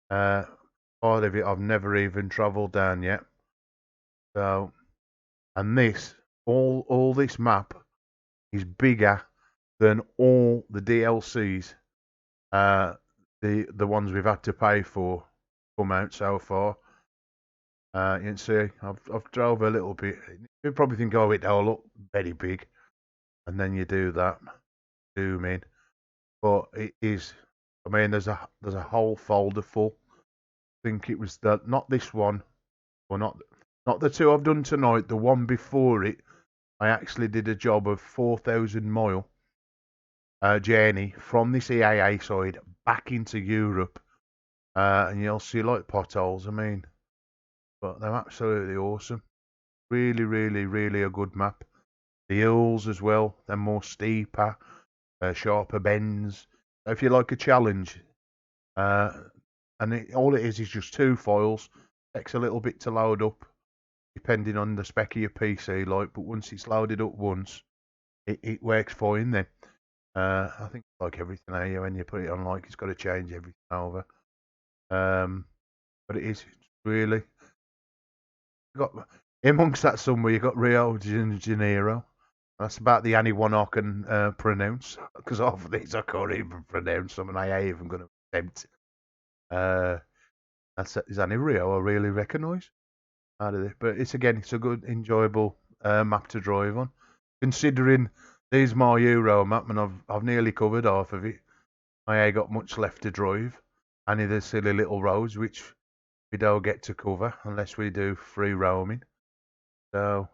Part of it I've never even travelled down yet. So, and this all this map is bigger than all the DLCs, the ones we've had to pay for come out so far. You can see I've drove a little bit. You probably think, oh, it all look very big, and then you do that, zoom in, but it is. I mean, there's a whole folder full. I think it was not this one, or not the two I've done tonight. The one before it, I actually did a job of 4,000 mile journey from this EAA side back into Europe, and you'll see like potholes. I mean, but they're absolutely awesome. Really, really, really a good map. The hills as well, they're more steeper, sharper bends. So if you like a challenge, and all it is just 2 files. Takes a little bit to load up, depending on the spec of your PC, like. But once it's loaded up once, it works fine then. I think like everything here, when you put it on, like it's got to change everything over. But it is really got amongst that somewhere you got Rio de Janeiro. That's about the only one I can pronounce because half of these I can't even pronounce them, and I ain't even going to attempt. Is only Rio I really recognise out of it. But it's a good, enjoyable map to drive on. Considering there's my Euro map, and I've nearly covered half of it. I ain't got much left to drive. Only the silly little roads which we don't get to cover unless we do free roaming. So,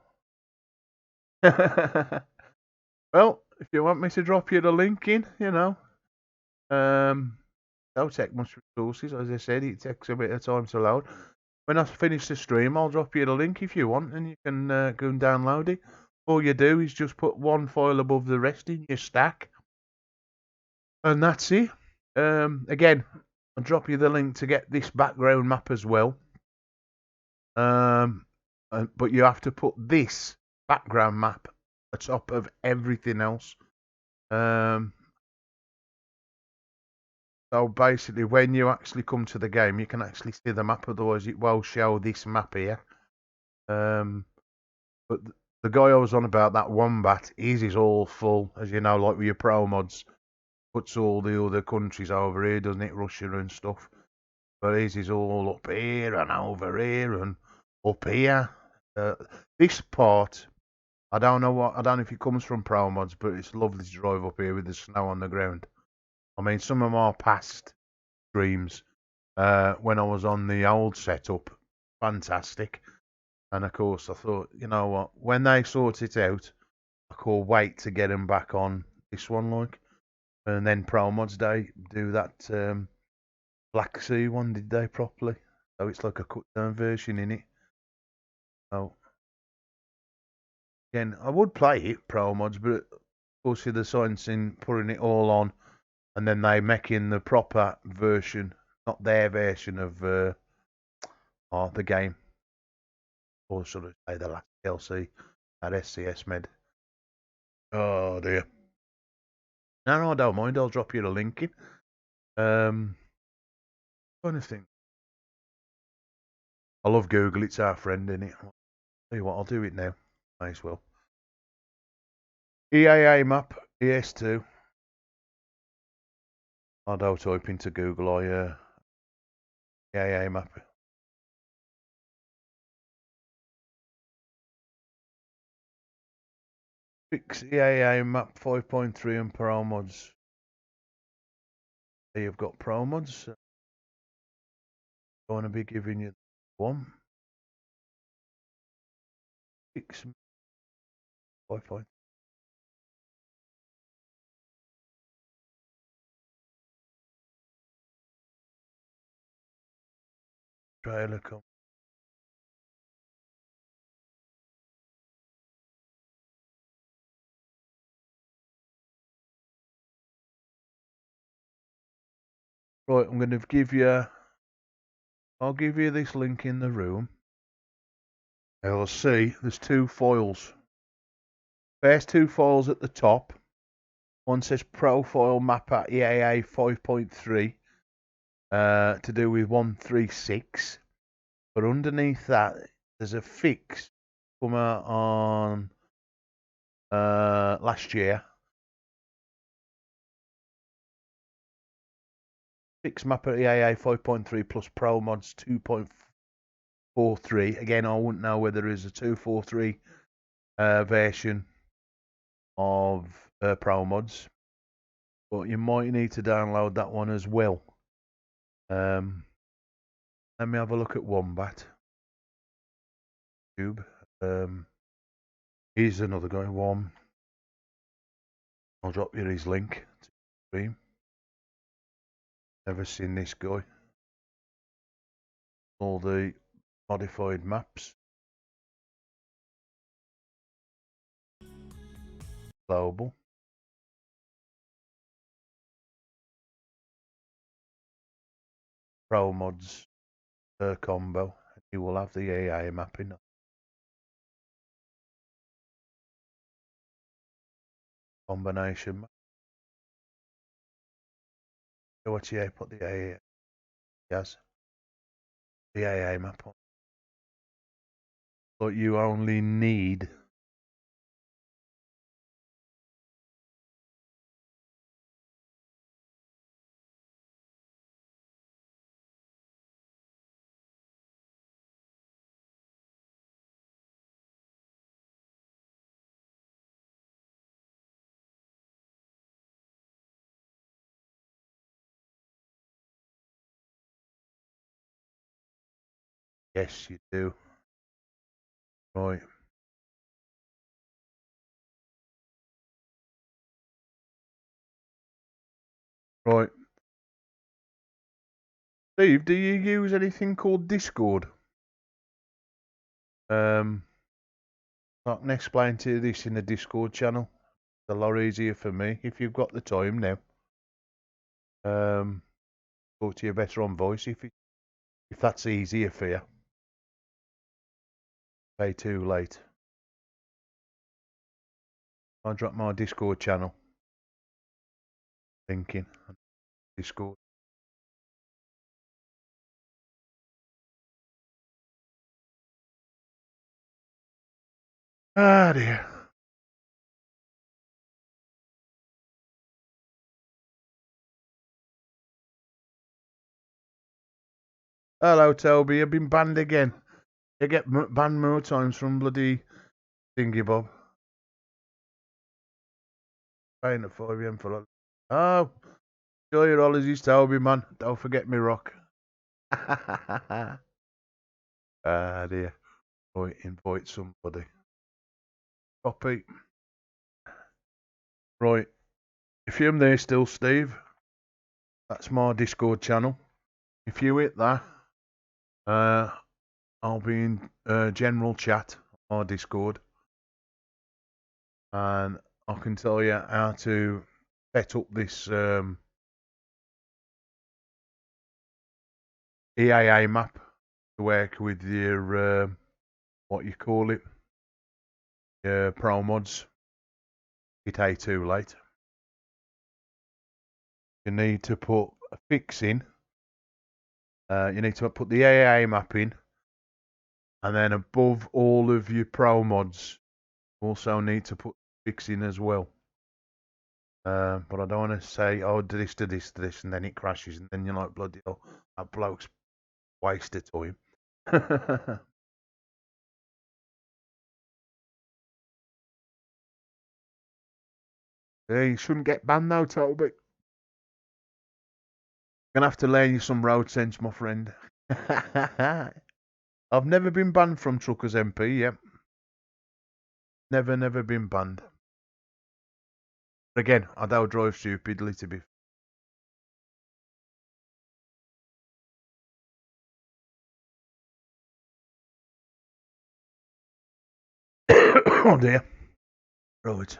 well, if you want me to drop you the link in, don't take much resources. As I said, it takes a bit of time to load. When I finish the stream, I'll drop you the link if you want, and you can go and download it. All you do is just put one file above the rest in your stack, and that's it. Again, I'll drop you the link to get this background map as well. But you have to put this background map atop of everything else. So basically, when you actually come to the game, you can actually see the map. Otherwise, it will show this map here. But the guy I was on about, that Wombat, his is all full, as you know, like with your pro mods. Puts all the other countries over here, doesn't it? Russia and stuff. But his is all up here and over here and up here. This part, I don't know if it comes from pro mods, but it's lovely to drive up here with the snow on the ground. I mean, some of my past streams, when I was on the old setup, fantastic. And of course, I thought, you know what, when they sort it out, I can't wait to get them back on this one, like. And then Pro Mods Day do that Black Sea one, did they properly? So it's like a cut down version in it. Oh, again, I would play it Pro Mods, but of course, the science in putting it all on, and then they making the proper version, not their version of the game, or should I say the last DLC at SCS Med. Oh dear. No, I don't mind. I'll drop you the link in. Trying to think. I love Google. It's our friend, isn't it? Tell you what, I'll do it now. May as well. EAA map, ES2. I don't type into Google. EAA map. Fix EAA map 5.3 and Pro mods. You've got Pro mods. I'm going to be giving you one. Fix 5.3. Trailer come. Right, I'm going to give you. I'll give you this link in the room. You'll see there's two files. First two files at the top. One says Profile Mapper EAA 5.3 to do with 136. But underneath that, there's a fix come out on last year. Fix Mapper EAA 5.3 plus Pro Mods 2.43. Again, I wouldn't know whether there is a 2.43 version of Pro Mods, but you might need to download that one as well. Let me have a look at Wombat. Tube. Here's another guy. I'll drop you his link to the stream. Never seen this guy. All the modified maps. Global. Pro mods combo. You will have the AI mapping. Combination. So what's the put the AA? Yes. The AA map on. But you only need yes, you do. Right. Right. Steve, do you use anything called Discord? I can explain to you this in the Discord channel. It's a lot easier for me if you've got the time now. Talk to you better on voice if that's easier for you. Way too late. I'll drop my Discord channel. Thinking Discord. Ah dear. Hello Toby, you've been banned again. You get banned more times from bloody thingy bob. Paying at 5 AM for that. Oh, enjoy your holidays, Toby, man. Don't forget me rock. Ah dear. Right, invite somebody. Copy. Right. If you're there still, Steve, that's my Discord channel. If you hit that, I'll be in general chat on our Discord. And I can tell you how to set up this EAA map to work with your, what you call it, your Pro mods. It ain't too late. you need to put a fix in. You need to put the AA map in. And then above all of your pro mods, you also need to put fix in as well. But I don't want to say, oh, do this, and then it crashes, and then you're like, bloody hell, that bloke's wasted time. Yeah, you shouldn't get banned though, Toby. Gonna have to learn you some road sense, my friend. I've never been banned from Truckers MP, yep. Never been banned. But again, I don't drive stupidly to be. Oh dear. Right.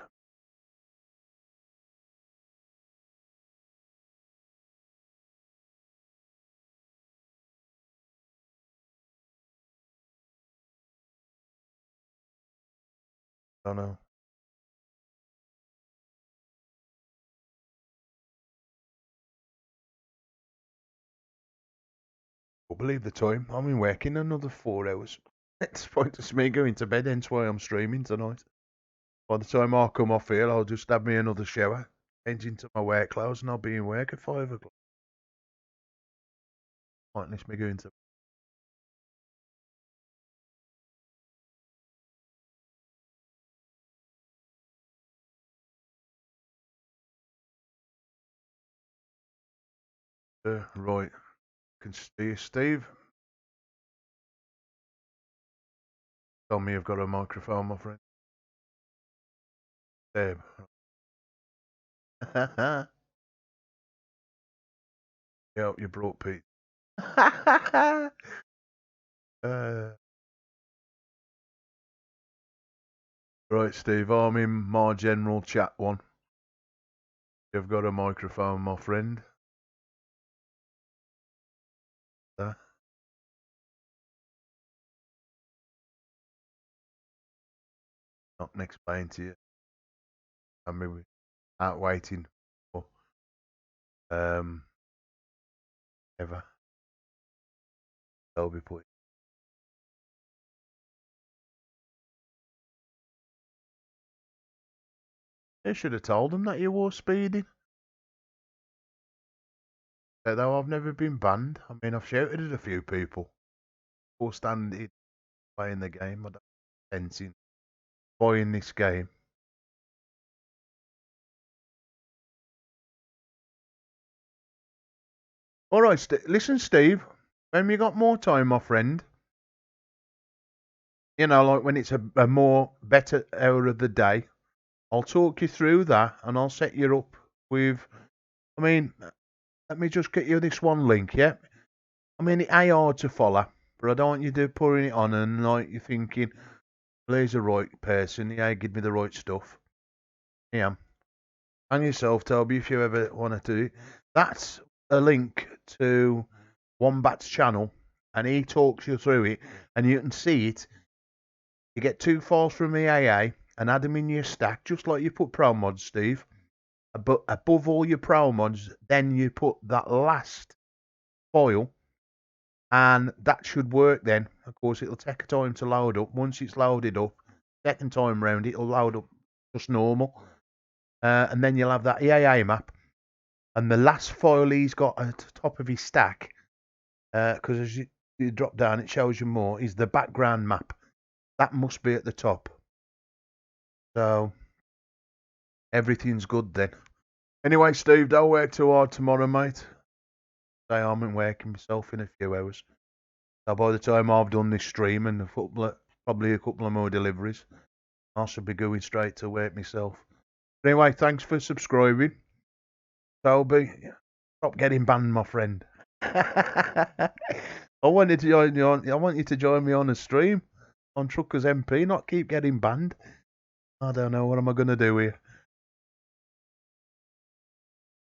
I know. But believe the time, I'm in working another 4 hours. It's pointless me going to bed, hence why I'm streaming tonight. By the time I come off here, I'll just have me another shower, change into my work clothes, and I'll be in work at 5 o'clock. Pointless me going to. Right. Can see you, Steve. Tell me you've got a microphone, my friend. Dave. Yep, you brought Pete. Right, Steve, I'm in my general chat one. You've got a microphone, my friend. Not explain to you. I mean, we're out waiting for ever. They'll be put. They should have told them that you were speeding. Though I've never been banned. I mean, I've shouted at a few people. Or standing playing the game. I don't sense in buying this game. All right, listen, Steve. When we got more time, my friend, you know, like when it's a more better hour of the day, I'll talk you through that and I'll set you up with. I mean, let me just get you this one link, yeah? I mean, it ain't hard to follow, but I don't want you to putting it on and like you're thinking, well, he's the right person, he ain't give me the right stuff. Yeah. And yourself, Toby, if you ever want to do it. That's a link to Wombat's channel, and he talks you through it, and you can see it. You get 2 files from the AA and add them in your stack, just like you put pro mods, Steve. But above all your pro mods, then you put that last file, and that should work then. Of course, it'll take a time to load up. Once it's loaded up, second time round, it'll load up just normal. And then you'll have that EAA map. And the last file he's got at the top of his stack, because as you drop down, it shows you more, is the background map. That must be at the top. So, everything's good then. Anyway, Steve, don't work too hard tomorrow, mate. Say I'm working myself in a few hours. So by the time I've done this stream and probably a couple of more deliveries, I should be going straight to work myself. But anyway, thanks for subscribing. Toby, stop getting banned, my friend. I want you to join me on a stream on Truckers MP, not keep getting banned. I don't know, what am I going to do here?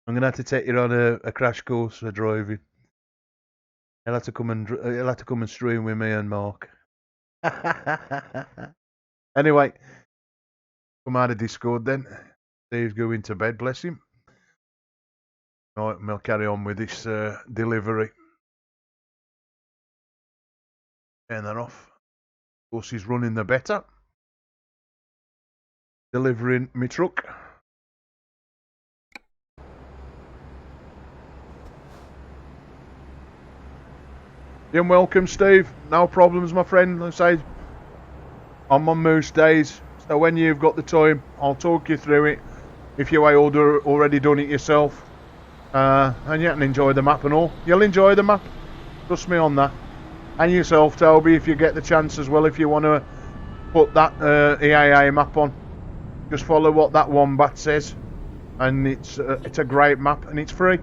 I'm going to have to take you on a crash course for driving. You'll have to come and stream with me and Mark. Anyway, come out of Discord then. Steve's going to bed, bless him. Right, we'll carry on with this delivery. Turn that off. Of course, he's running the better. Delivering my truck. You're welcome, Steve. No problems, my friend. I say, I'm on Moose days, so when you've got the time, I'll talk you through it. If you ain't already done it yourself, and you can enjoy the map and all. You'll enjoy the map. Trust me on that. And yourself, Toby, if you get the chance as well, if you want to put that EAA map on. Just follow what that wombat says, and it's a great map, and it's free.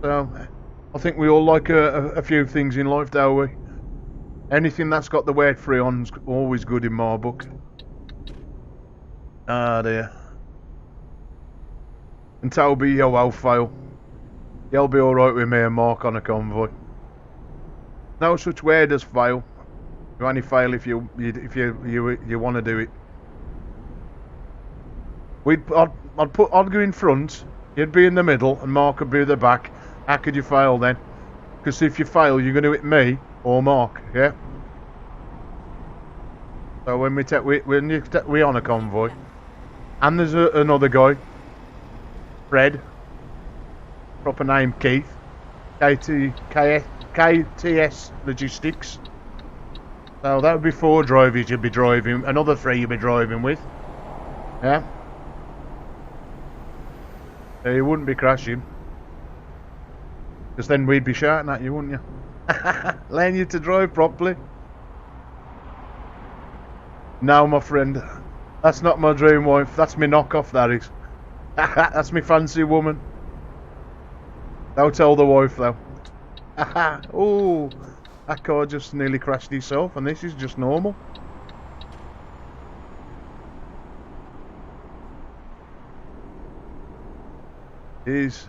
So, I think we all like a few things in life, don't we? Anything that's got the word free on is always good in my book. Ah, dear. And Toby, you won't fail. You'll be alright with me and Mark on a convoy. No such word as fail. You only fail if you want to do it. I'd go in front, you'd be in the middle, and Mark would be at the back. How could you fail then? Because if you fail, you're going to hit me or Mark, yeah? So when we on a convoy, and there's another guy, Fred, proper name Keith, KTS Logistics. So that would be 4 drivers you'd be driving, another 3 you'd be driving with, yeah? So you wouldn't be crashing. Because then we'd be shouting at you, wouldn't you? Letting you to drive properly. No, my friend. That's not my dream wife. That's me knockoff, that is. That's me fancy woman. Don't tell the wife, though. Oh, that car just nearly crashed itself, and this is just normal. Is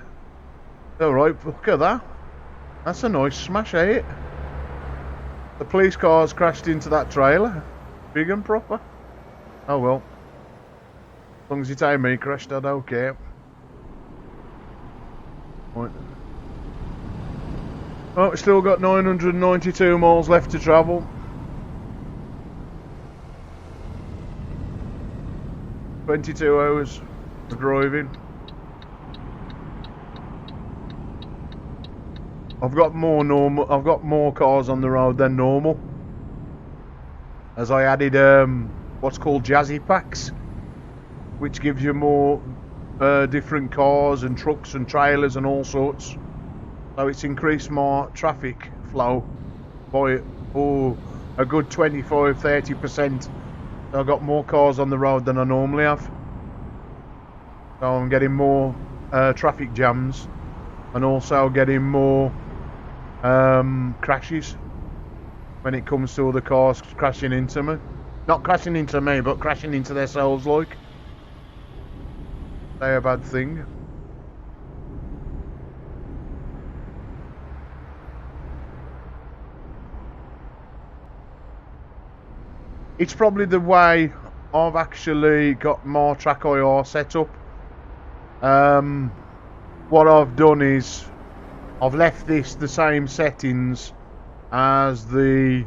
alright, look at that. That's a nice smash, eh? The police car's crashed into that trailer. Big and proper. Oh well. As long as it ain't me crashed, I don't care. Right. Oh, we've still got 992 miles left to travel. 22 hours of driving. I've got more cars on the road than normal, as I added what's called Jazzy Packs, which gives you more different cars and trucks and trailers and all sorts. So it's increased my traffic flow by a good 25-30%. So I've got more cars on the road than I normally have. So I'm getting more traffic jams, and also getting more crashes when it comes to other cars crashing into me. Not crashing into me, but crashing into themselves, like. They're a bad thing. It's probably the way I've actually got my TrackIR set up. What I've done is I've left this the same settings as the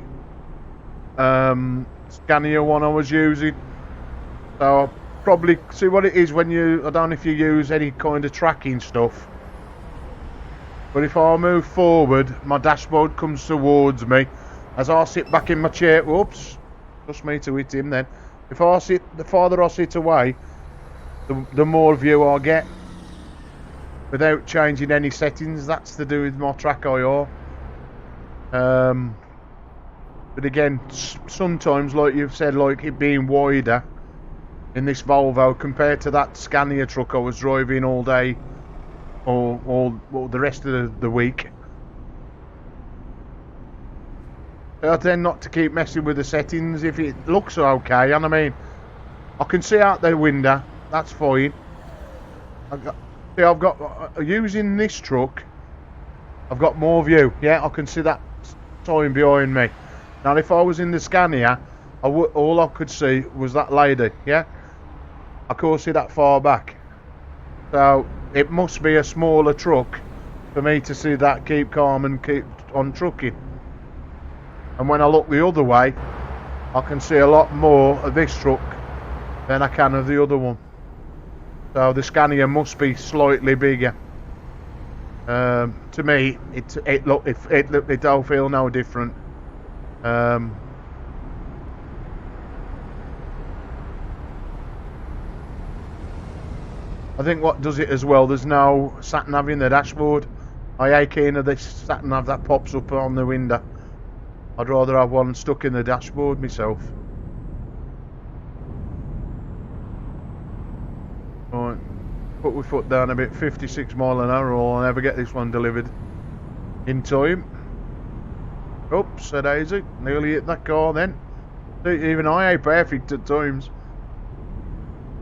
Scania one I was using. So I'll probably see what it is when you, I don't know if you use any kind of tracking stuff, but if I move forward, my dashboard comes towards me. As I sit back in my chair, whoops, just me to hit him then. If I sit, the farther I sit away, the more view I get, without changing any settings. That's to do with my TrackIR. But again, sometimes, like you've said, like it being wider in this Volvo compared to that Scania truck I was driving all day, or the rest of the week, I tend not to keep messing with the settings if it looks okay. And I mean, I can see out the window, that's fine. I've got using this truck, I've got more view. Yeah, I can see that sign behind me. Now, if I was in the Scania, all I could see was that lady. Yeah, I couldn't see that far back. So it must be a smaller truck for me to see that keep calm and keep on trucking. And when I look the other way, I can see a lot more of this truck than I can of the other one. So the Scania must be slightly bigger. To me, it don't feel no different. I think what does it as well, there's no sat nav in the dashboard. I hate keen of this sat nav that pops up on the window. I'd rather have one stuck in the dashboard myself. Right, put my foot down a bit, 56 mile an hour, or I'll never get this one delivered in time. Oops, said Daisy, nearly hit that car then. Even I ain't perfect at times.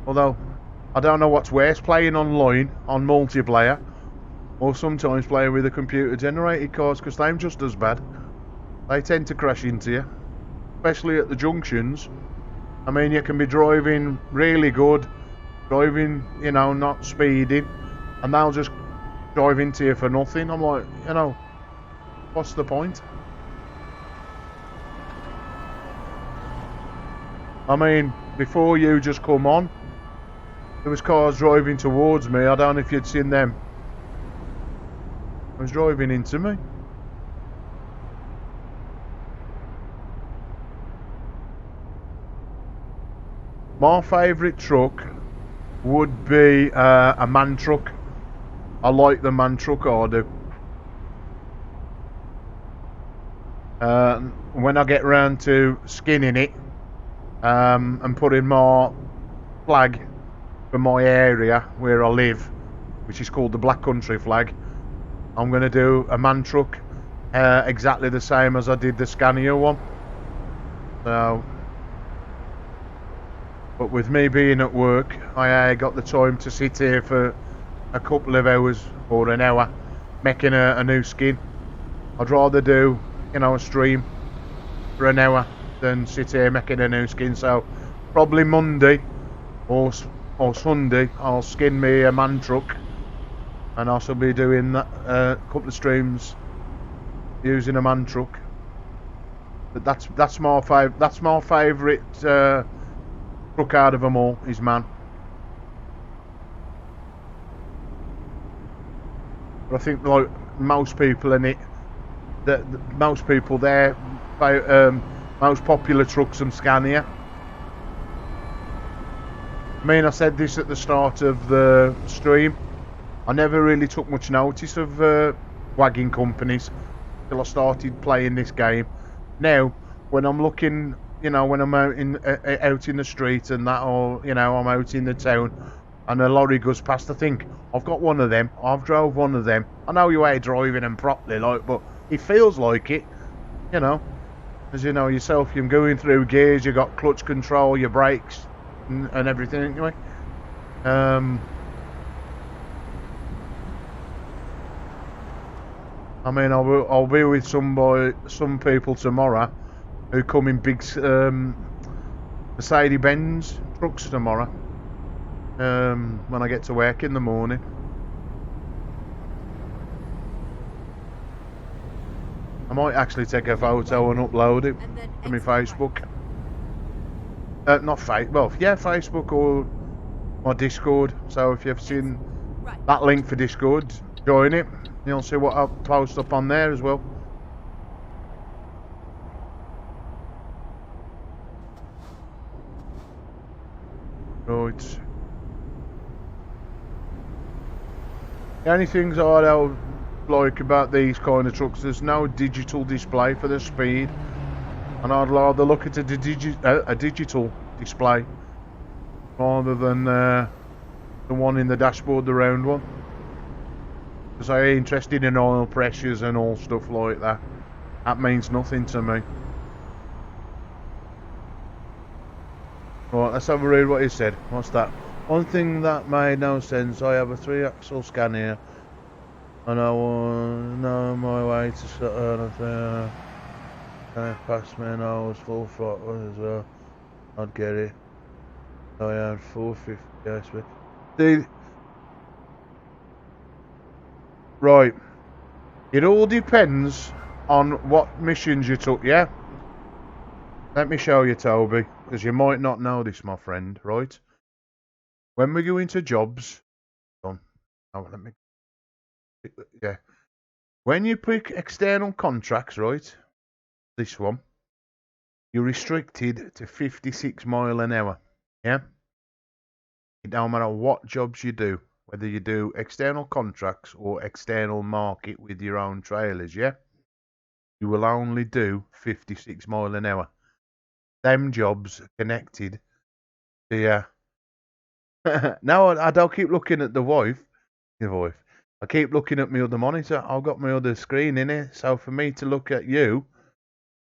Although, I don't know what's worse, playing online, on multiplayer, or sometimes playing with a computer generated cars, because they're just as bad. They tend to crash into you, especially at the junctions. I mean, you can be driving really good, driving, you know, not speeding, and they'll just drive into you for nothing. I'm like, you know, what's the point? I mean, before you just come on, there was cars driving towards me. I don't know if you'd seen them. It was driving into me. My favourite truck would be a man truck. I like the man truck, I do. When I get round to skinning it and putting my flag for my area where I live, which is called the Black Country flag, I'm going to do a man truck exactly the same as I did the Scania one. So, but with me being at work, I got the time to sit here for a couple of hours or an hour making a new skin. I'd rather do, you know, a stream for an hour than sit here making a new skin. So probably Monday or Sunday I'll skin me a man truck, and I'll be doing that, a couple of streams using a man truck. But that's my favourite truck out of them all, is man. But I think like most people in it, most people there, most popular trucks and Scania. I mean, I said this at the start of the stream, I never really took much notice of wagon companies till I started playing this game. Now, when I'm looking, you know, when I'm out in the street and that, or, you know, I'm out in the town and a lorry goes past, I think, I've got one of them, I've drove one of them. I know you ain't driving them properly, like, but it feels like it, you know. As you know yourself, you're going through gears, you got clutch control, your brakes and everything anyway. I mean, I'll be with some people tomorrow who come in big Mercedes-Benz trucks tomorrow. When I get to work in the morning. I might actually take a photo and upload it to my Facebook. Not Facebook or my Discord. So if you've seen that link for Discord, join it. You'll see what I'll post up on there as well. Right. The only things I don't like about these kind of trucks, there's no digital display for the speed, and I'd rather look at a digital display rather than the one in the dashboard, the round one, because I'm interested in oil pressures and all stuff like that. That means nothing to me. Right, let's have a read what he said. What's that? One thing that made no sense, I have a 3-axle Scania and I want to know my way to Saturn. Past me and I was full throttle as well. I'd get it. I had 450 HP. See, Right. It all depends on what missions you took, yeah? Let me show you, Toby, because you might not know this, my friend, right? When we go into jobs, oh, let me, yeah. When you pick external contracts, right? This one, you're restricted to 56 mile an hour, yeah? It don't matter what jobs you do, whether you do external contracts or external market with your own trailers, yeah? You will only do 56 mile an hour. Them jobs are connected to your... Now I don't keep looking at the wife. Your wife. I keep looking at my other monitor. I've got my other screen in here. So for me to look at you,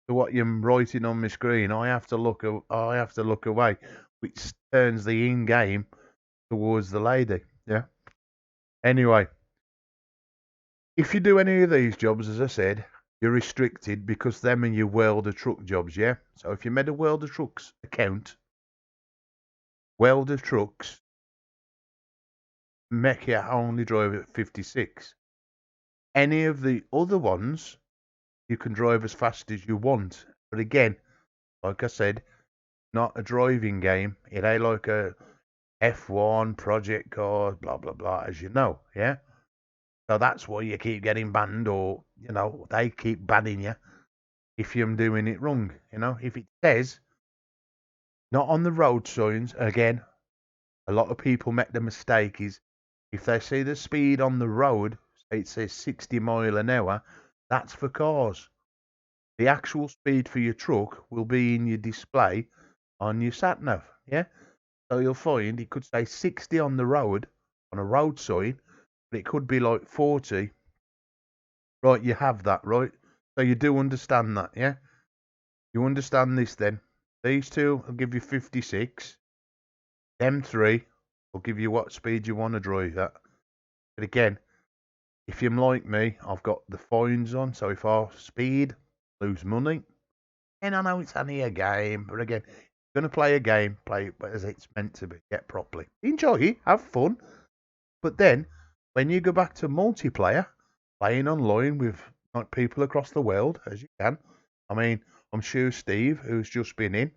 to what you're writing on my screen, I have to look away, which turns the in-game towards the lady. Yeah. Anyway, if you do any of these jobs, as I said, you're restricted because them are your World of Truck jobs, yeah? So if you made a World of Trucks account, World of Trucks make you only drive at 56. Any of the other ones, you can drive as fast as you want. But again, like I said, not a driving game. It ain't like a F1 project car, blah, blah, blah, as you know, yeah? So that's why you keep getting banned, or, you know, they keep banning you if you're doing it wrong, you know? If it says, not on the road signs, again, a lot of people make the mistake is, if they see the speed on the road, say it says 60 mile an hour, that's for cars. The actual speed for your truck will be in your display on your sat nav, yeah? So you'll find it could say 60 on the road, on a road sign, but it could be like 40. Right, you have that, right? So you do understand that, yeah? You understand this then? These two will give you 56. Them three will give you what speed you want to drive at. But again, if you're like me, I've got the fines on, so if I speed, lose money. And I know it's only a game, but again, if you're going to play a game, play it as it's meant to be, get properly. Enjoy it, have fun. But then, when you go back to multiplayer, playing online with like people across the world, as you can. I mean, I'm sure Steve, who's just been in,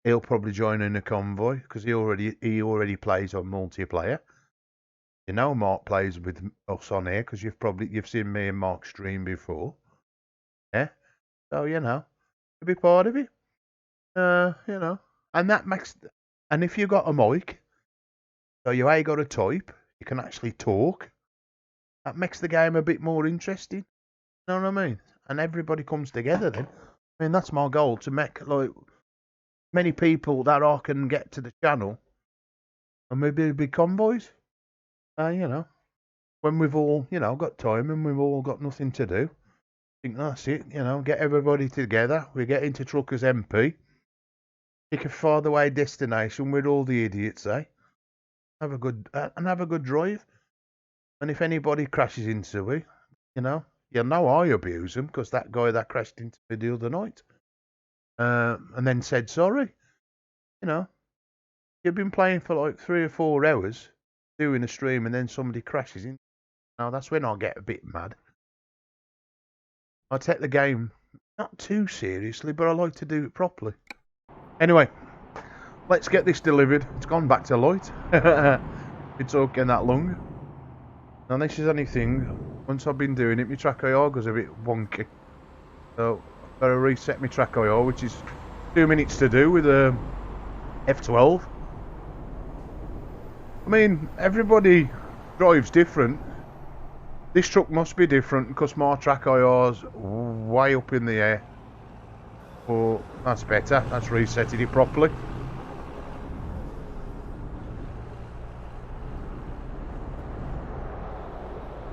he'll probably join in a convoy because he already plays on multiplayer. You know, Mark plays with us on here because you've seen me and Mark stream before. Yeah, so you know, to be part of it. You know, and that makes, and if you got a mic, so you ain't got to type, you can actually talk. That makes the game a bit more interesting. You know what I mean? And everybody comes together then. I mean, that's my goal, to make like many people that I can get to the channel, and maybe big convoys. You know, when we've all, you know, got time and we've all got nothing to do. I think that's it. You know, get everybody together. We get into Truckers MP. Pick a farther away destination with all the idiots, eh? Have a good drive. And if anybody crashes into me, you know I abuse them, because that guy that crashed into me the other night, and then said sorry. You know, you've been playing for like 3 or 4 hours, doing a stream, and then somebody crashes in. Now that's when I get a bit mad. I take the game not too seriously, but I like to do it properly. Anyway, let's get this delivered. It's gone back to light. Been talking that long. Now this is anything, once I've been doing it, my TrackIR goes a bit wonky. So I've got to reset my TrackIR, which is 2 minutes to do with a F12. I mean, everybody drives different. This truck must be different because my TrackIR's way up in the air. Oh, that's better. That's resetting it properly.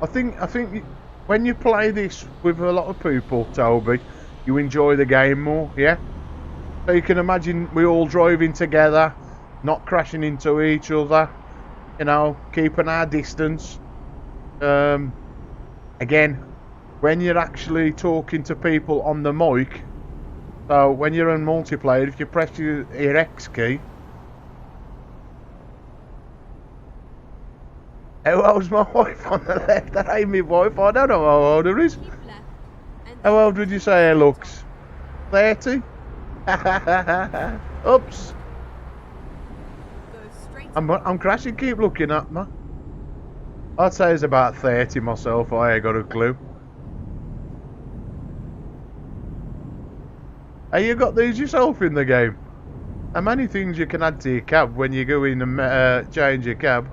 I think when you play this with a lot of people, Toby, you enjoy the game more, yeah? So you can imagine we all driving together, not crashing into each other, you know, keeping our distance. Again, when you're actually talking to people on the mic, so when you're in multiplayer, if you press your X key, How old's my wife on the left? That ain't my wife. I don't know how old her is. Keep left. And How then old would you say her looks? 30? Oops. go straight. I'm crashing. Keep looking at me. I'd say it's about 30 myself. I ain't got a clue. Hey, you got these yourself in the game? How many things you can add to your cab when you go in and change your cab?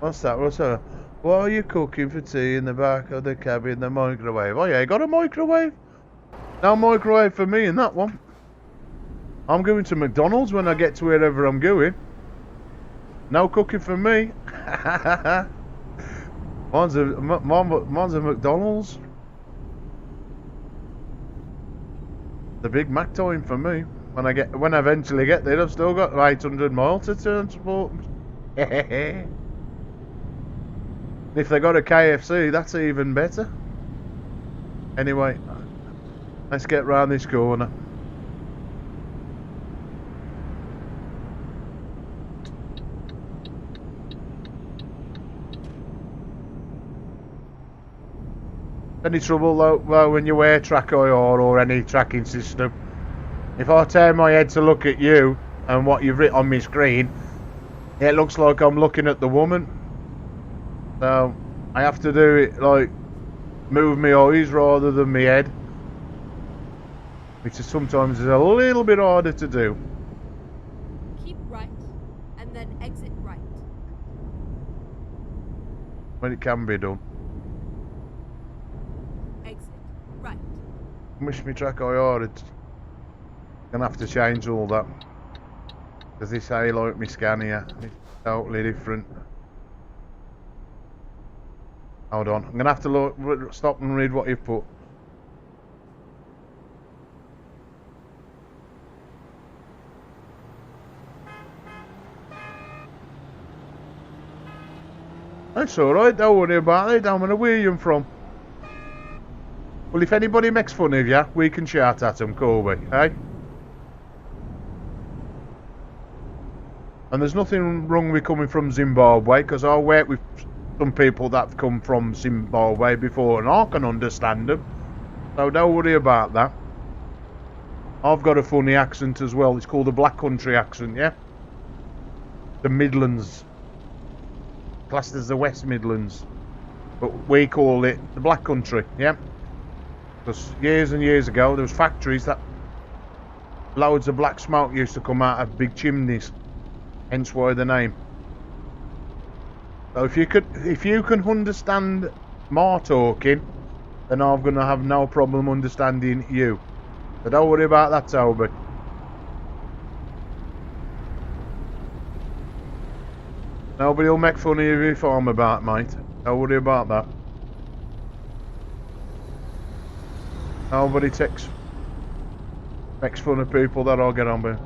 What's that? What's that? What are you cooking for tea in the back of the cab in the microwave? Oh yeah, you got a microwave? No microwave for me in that one. I'm going to McDonald's when I get to wherever I'm going. No cooking for me. mine's a McDonald's. The Big Mac time for me. When I eventually get there, I've still got 800 miles to transport. If they got a KFC, that's even better. Anyway, let's get round this corner. Any trouble though when you wear TrackIR or any tracking system? If I turn my head to look at you and what you've written on my screen, it looks like I'm looking at the woman. So I have to do it like move my eyes rather than my head, which is sometimes a little bit harder to do. Keep right. And then exit right. When it can be done. Exit right. Wish me TrackIR, it's gonna have to change all that. Because this how you like me scan here, it's totally different. Hold on, I'm gonna have to stop and read what you've put. That's alright, don't worry about it, don't know where you're from. Well, if anybody makes fun of you, we can shout at them, can't we, eh? And there's nothing wrong with coming from Zimbabwe, because I work with some people that have come from Zimbabwe before, and I can understand them. So don't worry about that. I've got a funny accent as well. It's called a Black Country accent, yeah? The Midlands. Classed as the West Midlands. But we call it the Black Country, yeah? Because years and years ago, there was factories that loads of black smoke used to come out of big chimneys. Hence why the name. So if you can understand my talking, then I'm gonna have no problem understanding you. So don't worry about that, Toby. Nobody will make fun of you if I'm about, mate. Don't worry about that. Nobody makes fun of people that I'll get on with.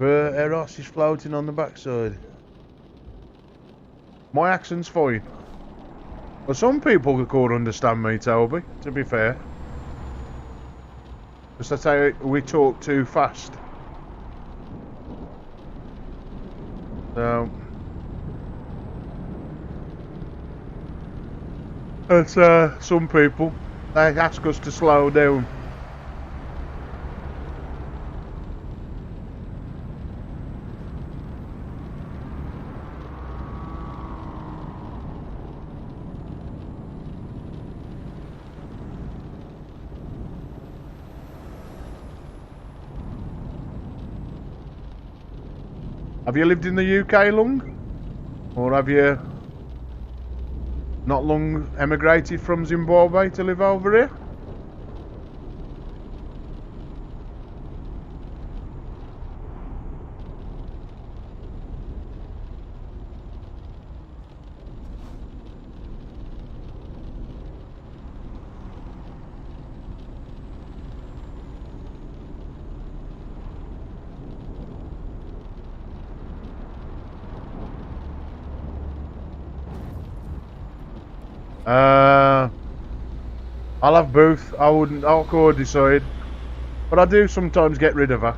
Eros is floating on the backside. My accent's fine. Well, some people could understand me, Toby, to be fair. Because that's how we talk too fast. So that's some people, they ask us to slow down. Have you lived in the UK long? Or have you not long emigrated from Zimbabwe to live over here? I'll have both. I'll go decide. But I do sometimes get rid of her.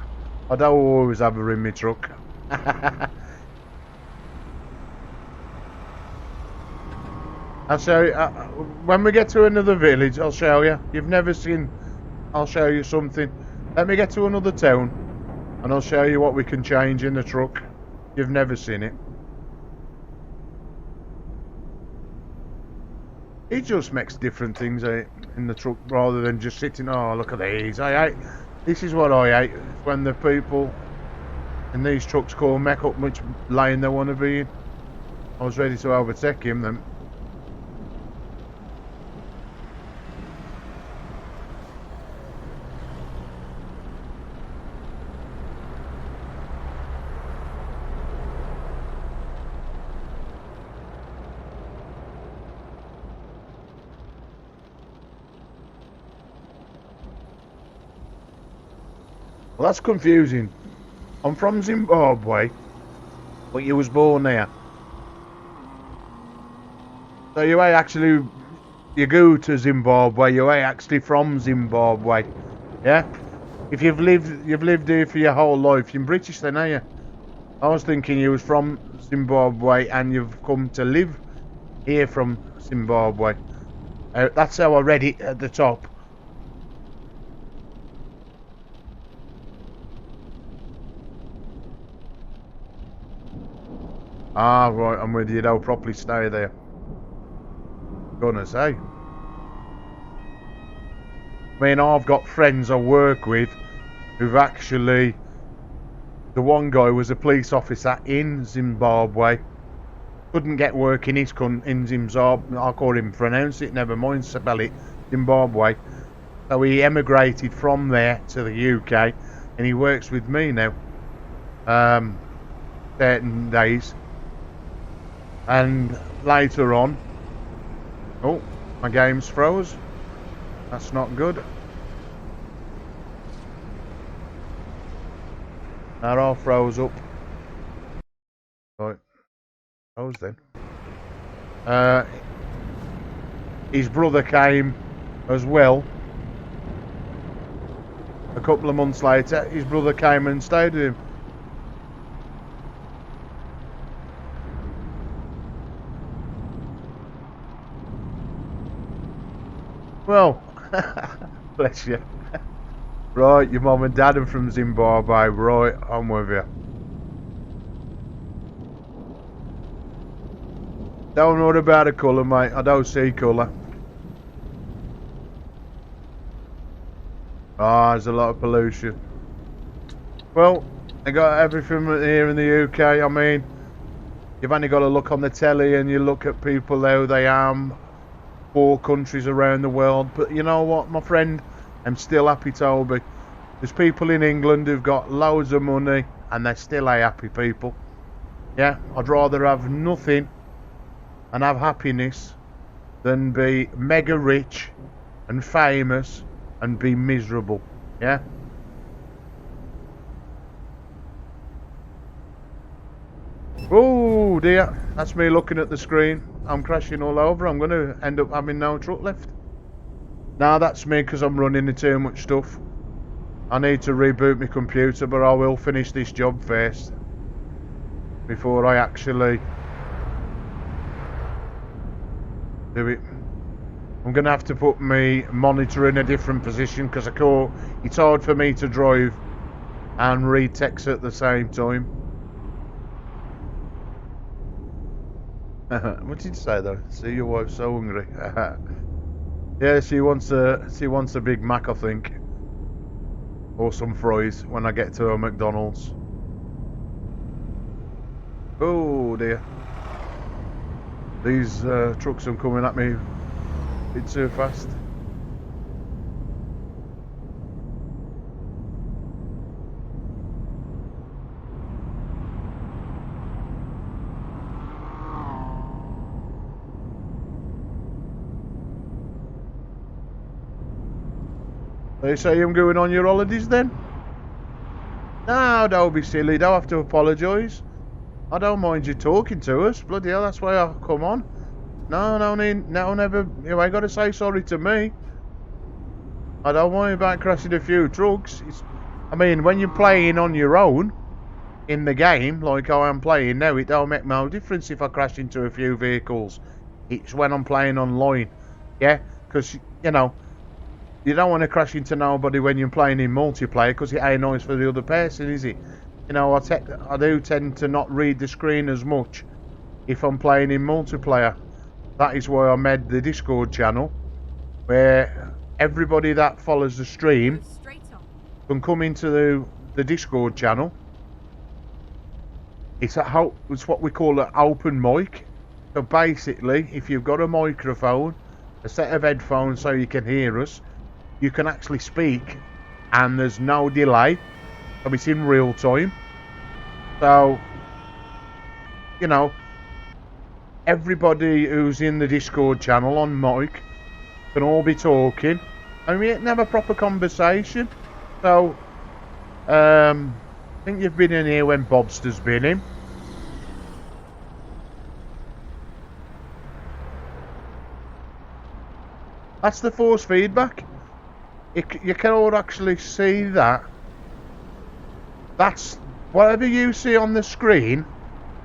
I don't always have her in my truck. I'll show you. When we get to another village, I'll show you. You've never seen... I'll show you something. Let me get to another town, and I'll show you what we can change in the truck. You've never seen it. He just makes different things in the truck rather than just sitting, oh, look at these. I hate... This is what I hate. When the people in these trucks make up which lane they want to be in. I was ready to overtake him then. Well, that's confusing. I'm from Zimbabwe, but you was born there. So you ain't actually... You go to Zimbabwe, you ain't actually from Zimbabwe. Yeah? If you've lived here for your whole life, you're British then, are you? I was thinking you was from Zimbabwe and you've come to live here from Zimbabwe. That's how I read it at the top. Ah, right, I'm with you. They'll properly stay there. Gonna say. I mean, I've got friends I work with who've actually... The one guy was a police officer in Zimbabwe. Couldn't get work in his in Zimbabwe. I can't even pronounce it, never mind spell it. Zimbabwe. So he emigrated from there to the UK, and he works with me now. Certain days. And later on... Oh, my game's froze. That's not good. That all froze up. Right. Froze then. His brother came as well. A couple of months later, his brother came and stayed with him. Well, bless you. Right, your mum and dad are from Zimbabwe. Right, I'm with you. Don't know about the colour, mate. I don't see colour. Ah, there's a lot of pollution. Well, they got everything here in the UK. I mean, you've only got to look on the telly and you look at people how they are. 4 countries around the world. But you know what, my friend? I'm still happy, Toby. There's people in England who've got loads of money and they're still happy people. Yeah, I'd rather have nothing and have happiness than be mega rich and famous and be miserable. Yeah? Oh dear, that's me looking at the screen. I'm crashing all over. I'm going to end up having no truck left. Now that's me because I'm running into too much stuff. I need to reboot my computer, but I will finish this job first before I actually do it. I'm going to have to put my monitor in a different position because it's hard for me to drive and read text at the same time. What did you say though? See, your wife's so hungry. Yeah, she wants a Big Mac, I think, or some fries when I get to a McDonald's. Oh dear, these trucks are coming at me a bit too fast. They say I'm going on your holidays then? No, don't be silly, don't have to apologise. I don't mind you talking to us. Bloody hell, that's why I come on. No, never. You ain't got to say sorry to me. I don't worry about crashing a few trucks. I mean, when you're playing on your own in the game, like how I'm playing now, it don't make no difference if I crash into a few vehicles. It's when I'm playing online, yeah? Because, you know, you don't want to crash into nobody when you're playing in multiplayer because it ain't nice for the other person, is it? You know, I do tend to not read the screen as much if I'm playing in multiplayer. That is why I made the Discord channel where everybody that follows the stream Go straight on. can come into the Discord channel. It's what we call an open mic. So basically, if you've got a microphone, a set of headphones so you can hear us, you can actually speak and there's no delay. So it's in real time. So, you know, everybody who's in the Discord channel on mic can all be talking and we can have a proper conversation. So, I think you've been in here when Bobster's been in. That's the force feedback. You can all actually see that. That's whatever you see on the screen.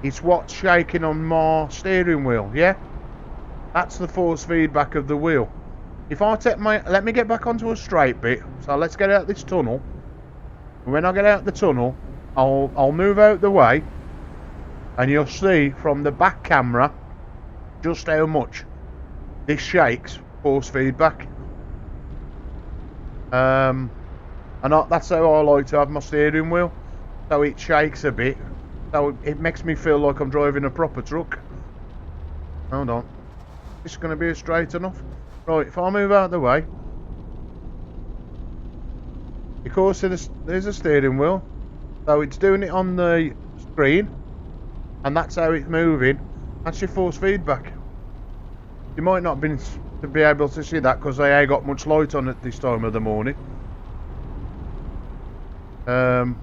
It's what's shaking on my steering wheel. Yeah, that's the force feedback of the wheel. If I take let me get back onto a straight bit. So let's get out this tunnel. When I get out the tunnel, I'll move out the way, and you'll see from the back camera just how much this shakes force feedback. And that's how I like to have my steering wheel, so it shakes a bit, so it makes me feel like I'm driving a proper truck. Hold on, this is going to be straight enough. Right, if I move out of the way, of course there's a steering wheel, so it's doing it on the screen, and that's how it's moving. That's your force feedback. You might not be able to see that because they ain't got much light on at this time of the morning. But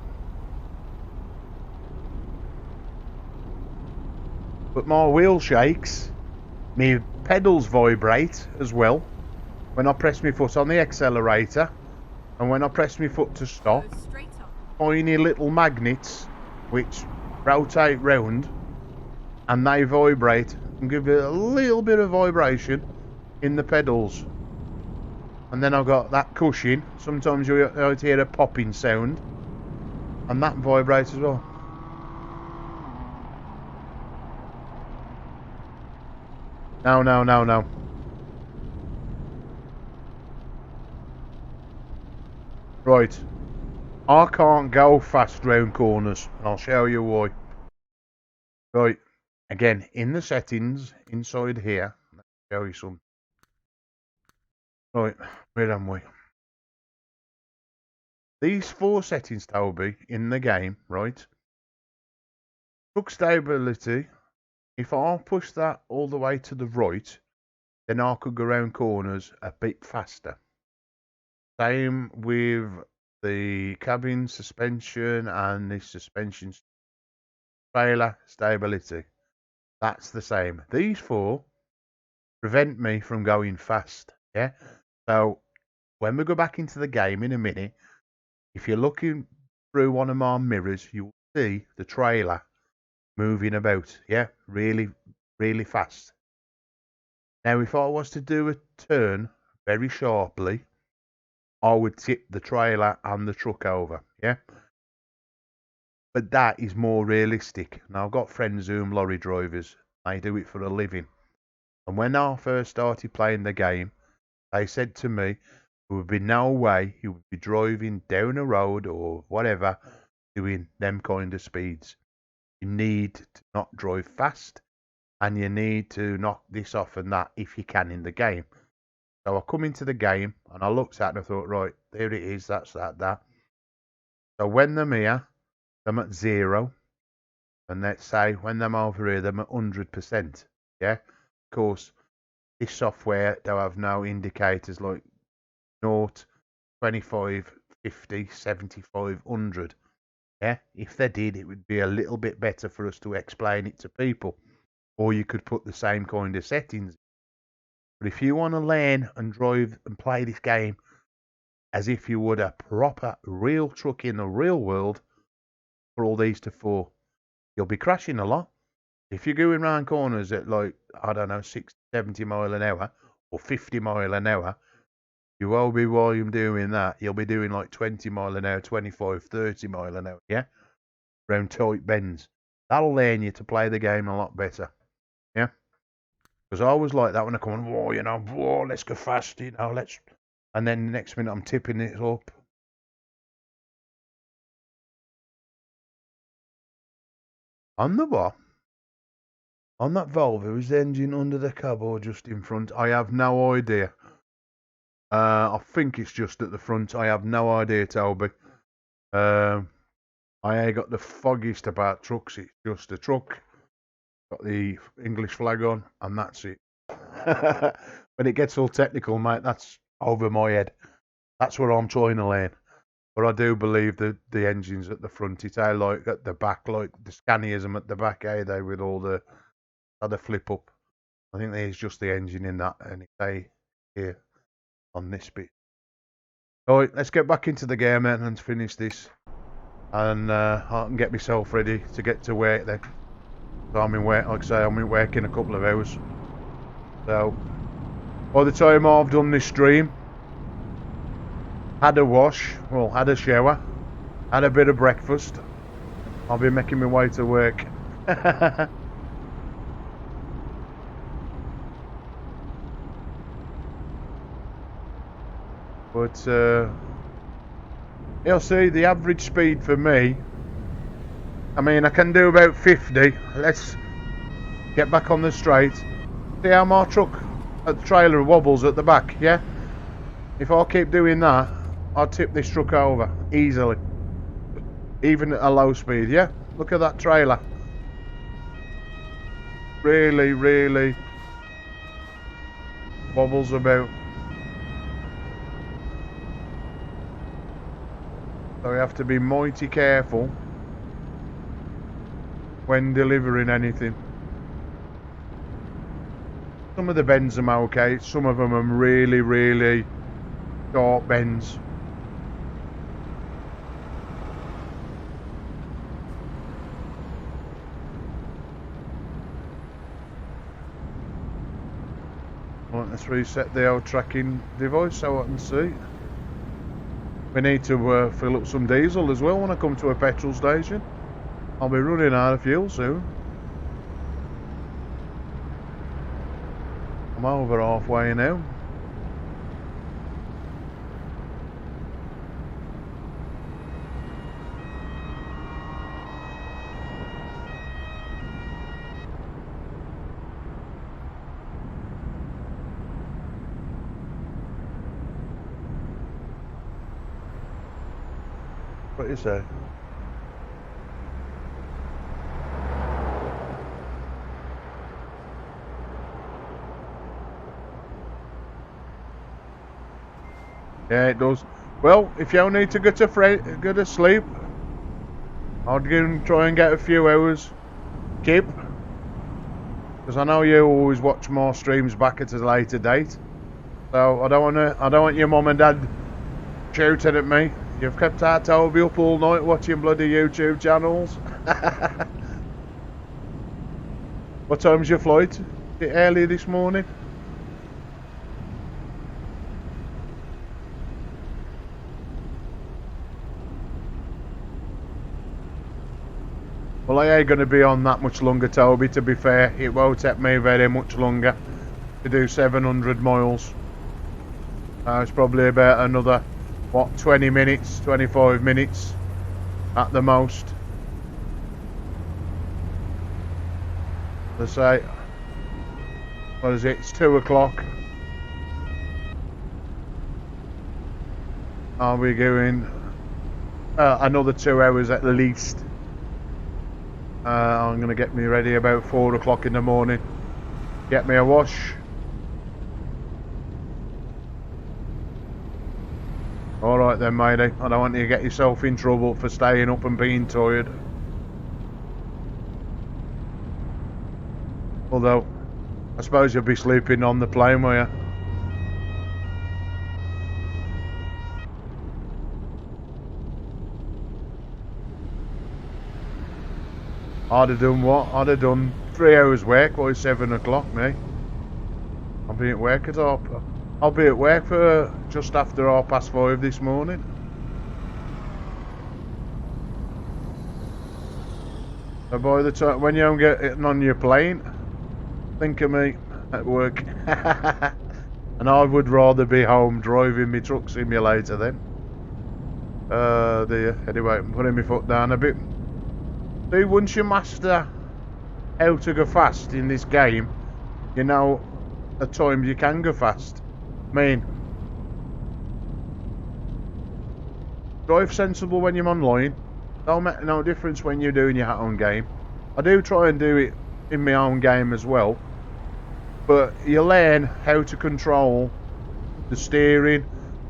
my wheel shakes, my pedals vibrate as well when I press my foot on the accelerator, and when I press my foot to stop, Go straight on. tiny little magnets which rotate round and they vibrate and give it a little bit of vibration in the pedals. And then I've got that cushion. Sometimes you hear a popping sound, and that vibrates as well. No. Right. I can't go fast round corners, and I'll show you why. Right. Again, in the settings, inside here, let's show you some. Right, where am we? These 4 settings, Toby, in the game, right? Truck stability, if I push that all the way to the right, then I could go around corners a bit faster. Same with the cabin suspension and the suspension trailer stability. That's the same. These 4 prevent me from going fast. Yeah. So when we go back into the game in a minute, if you're looking through one of my mirrors, you'll see the trailer moving about. Yeah, really, really fast. Now, if I was to do a turn very sharply, I would tip the trailer and the truck over. Yeah. But that is more realistic. Now, I've got friends who are lorry drivers. They do it for a living. And when I first started playing the game, they said to me, there would be no way you would be driving down a road or whatever doing them kind of speeds. You need to not drive fast, and you need to knock this off and that if you can in the game. So I come into the game and I looked at it and I thought, right, there it is, that's that. So when they're here, I'm at 0. And let's say when I'm over here, I'm at 100%. Yeah? Of course, this software, they'll have no indicators like 0, 25, 50, 75, 100. Yeah? If they did, it would be a little bit better for us to explain it to people. Or you could put the same kind of settings. But if you want to learn and drive and play this game as if you would a proper real truck in the real world for all these to fall. You'll be crashing a lot. If you're going round corners at like, I don't know, 60, 70 mile an hour or 50 mile an hour, you will be, while you're doing that, you'll be doing like 20 mile an hour, 25, 30 mile an hour, yeah? Round tight bends. That'll learn you to play the game a lot better, yeah? Because I always like that when I come on, whoa, you know, whoa, let's go fast, you know, let's... And then the next minute I'm tipping it up. On the what? On that Volvo, is the engine under the cab or just in front? I have no idea. I think it's just at the front. I have no idea, Toby. I ain't got the foggiest about trucks. It's just a truck. Got the English flag on, and that's it. When it gets all technical, mate, that's over my head. That's what I'm trying to learn. But I do believe that the engine's at the front. It's how, like, at the back, like the Scaniasm at the back, they with all the flip up. I think there's just the engine in that, and it's here on this bit. Alright, let's get back into the game then and finish this. And I can get myself ready to get to work then. So I'm in work, like I say, I'm in work in a couple of hours. So, by the time I've done this stream, had a wash, well, had a shower, had a bit of breakfast, I'll be making my way to work. But, you'll see the average speed for me, I mean, I can do about 50. Let's get back on the straight. See how my truck at the trailer wobbles at the back, yeah? If I keep doing that, I'll tip this truck over easily. Even at a low speed, yeah? Look at that trailer. Really, really wobbles about. So we have to be mighty careful when delivering anything. Some of the bends are okay, some of them are really, really sharp bends. Right, let's reset the old tracking device so I can see. We need to fill up some diesel as well when I come to a petrol station. I'll be running out of fuel soon. I'm over halfway now. What do you say? Yeah, it does. Well, if you need to go to sleep, I'd try and get a few hours keep, because I know you always watch more streams back at a later date. So I don't want your mum and dad shouting at me. You've kept our Toby up all night watching bloody YouTube channels. What time's your flight? Is it early this morning? Well, I ain't going to be on that much longer, Toby, to be fair. It won't take me very much longer to do 700 miles. It's probably about another, what, 20 minutes, 25 minutes at the most. Let's say, what is it? It's 2 o'clock. I'll be going another 2 hours at least. I'm going to get me ready about 4 o'clock in the morning. Get me a wash. Alright then, matey. I don't want you to get yourself in trouble for staying up and being tired. Although, I suppose you'll be sleeping on the plane, will you? I'd have done what? I'd have done 3 hours work by 7 o'clock, me. I'll be at work at I'll be at work for just after 5:30 this morning. So by the time when you get getting on your plane, think of me at work. And I would rather be home driving my truck simulator then. Dear. Anyway, I'm putting my foot down a bit. See, once you master how to go fast in this game, you know at times you can go fast. I mean, drive sensible when you're online. Don't make no difference when you're doing your own game. I do try and do it in my own game as well, but you learn how to control the steering,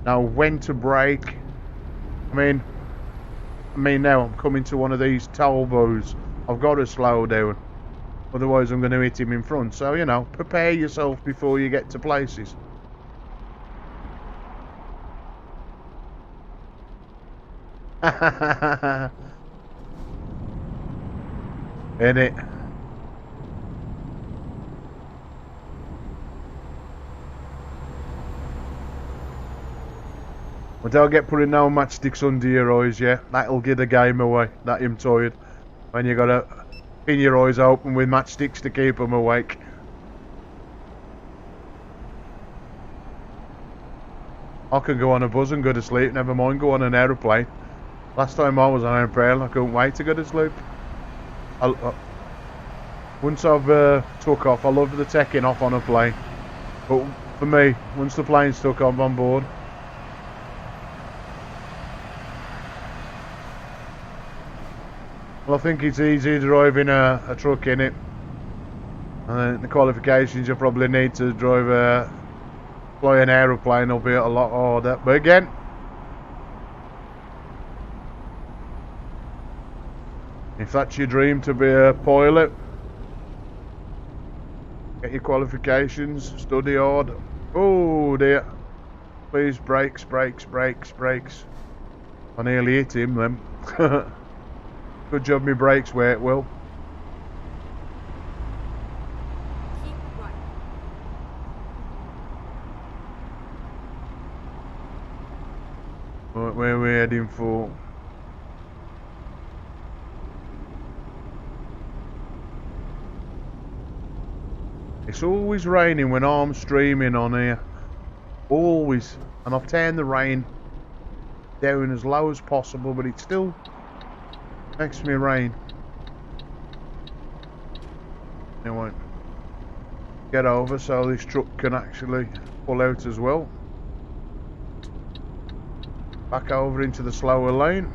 now when to brake. I mean now I'm coming to one of these toll booths. I've got to slow down, otherwise I'm going to hit him in front. So, you know, prepare yourself before you get to places. In it. But don't get putting no matchsticks under your eyes, yeah? That'll give the game away. That him tired. When you gotta pin your eyes open with matchsticks to keep them awake. I can go on a bus and go to sleep, never mind go on an aeroplane. Last time I was on an airplane, I couldn't wait to go to sleep. Once I've took off, I love the taking off on a plane. But for me, once the plane's took off on board, well, I think it's easy driving a truck in it. The qualifications you probably need to fly an aeroplane will be a lot harder. But again, if that's your dream to be a pilot, get your qualifications, study hard. Oh dear. Please, brakes. I nearly hit him then. Good job my brakes work well. Keep right. Right, where we're heading for? It's always raining when I'm streaming on here. Always. And I've turned the rain down as low as possible, but it still makes me rain. I won't get over so this truck can actually pull out as well. Back over into the slower lane.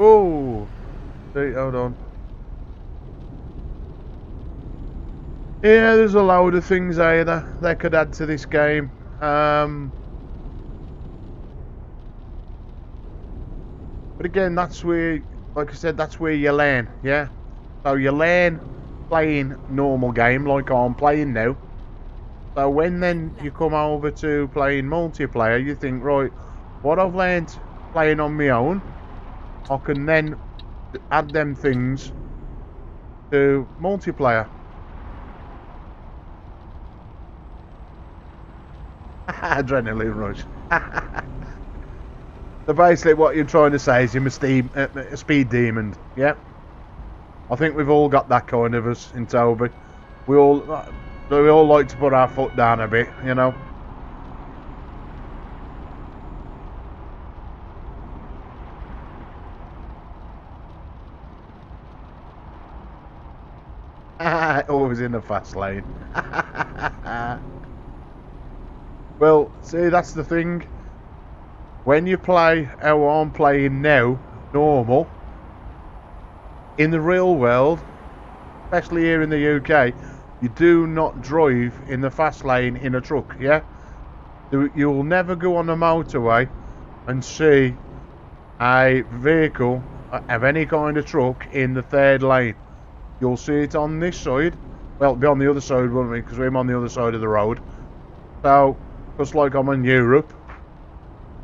Oh, hold on. Yeah, there's a load of things either they could add to this game. But again, that's where, like I said, that's where you learn, yeah? So you learn playing normal game like I'm playing now. So when then you come over to playing multiplayer, you think, right, what I've learned playing on my own, I can then add them things to multiplayer. Adrenaline rush. So basically what you're trying to say is you're a speed demon, yeah? I think we've all got that kind of us in Toby. We all like to put our foot down a bit, you know? Always in the fast lane. Well, see, that's the thing. When you play how I'm playing now, normal, in the real world, especially here in the UK, you do not drive in the fast lane in a truck, yeah? You'll never go on the motorway and see a vehicle of any kind of truck in the third lane. You'll see it on this side. Well, it'll be on the other side, won't we? Because we're on the other side of the road. So, just like I'm in Europe,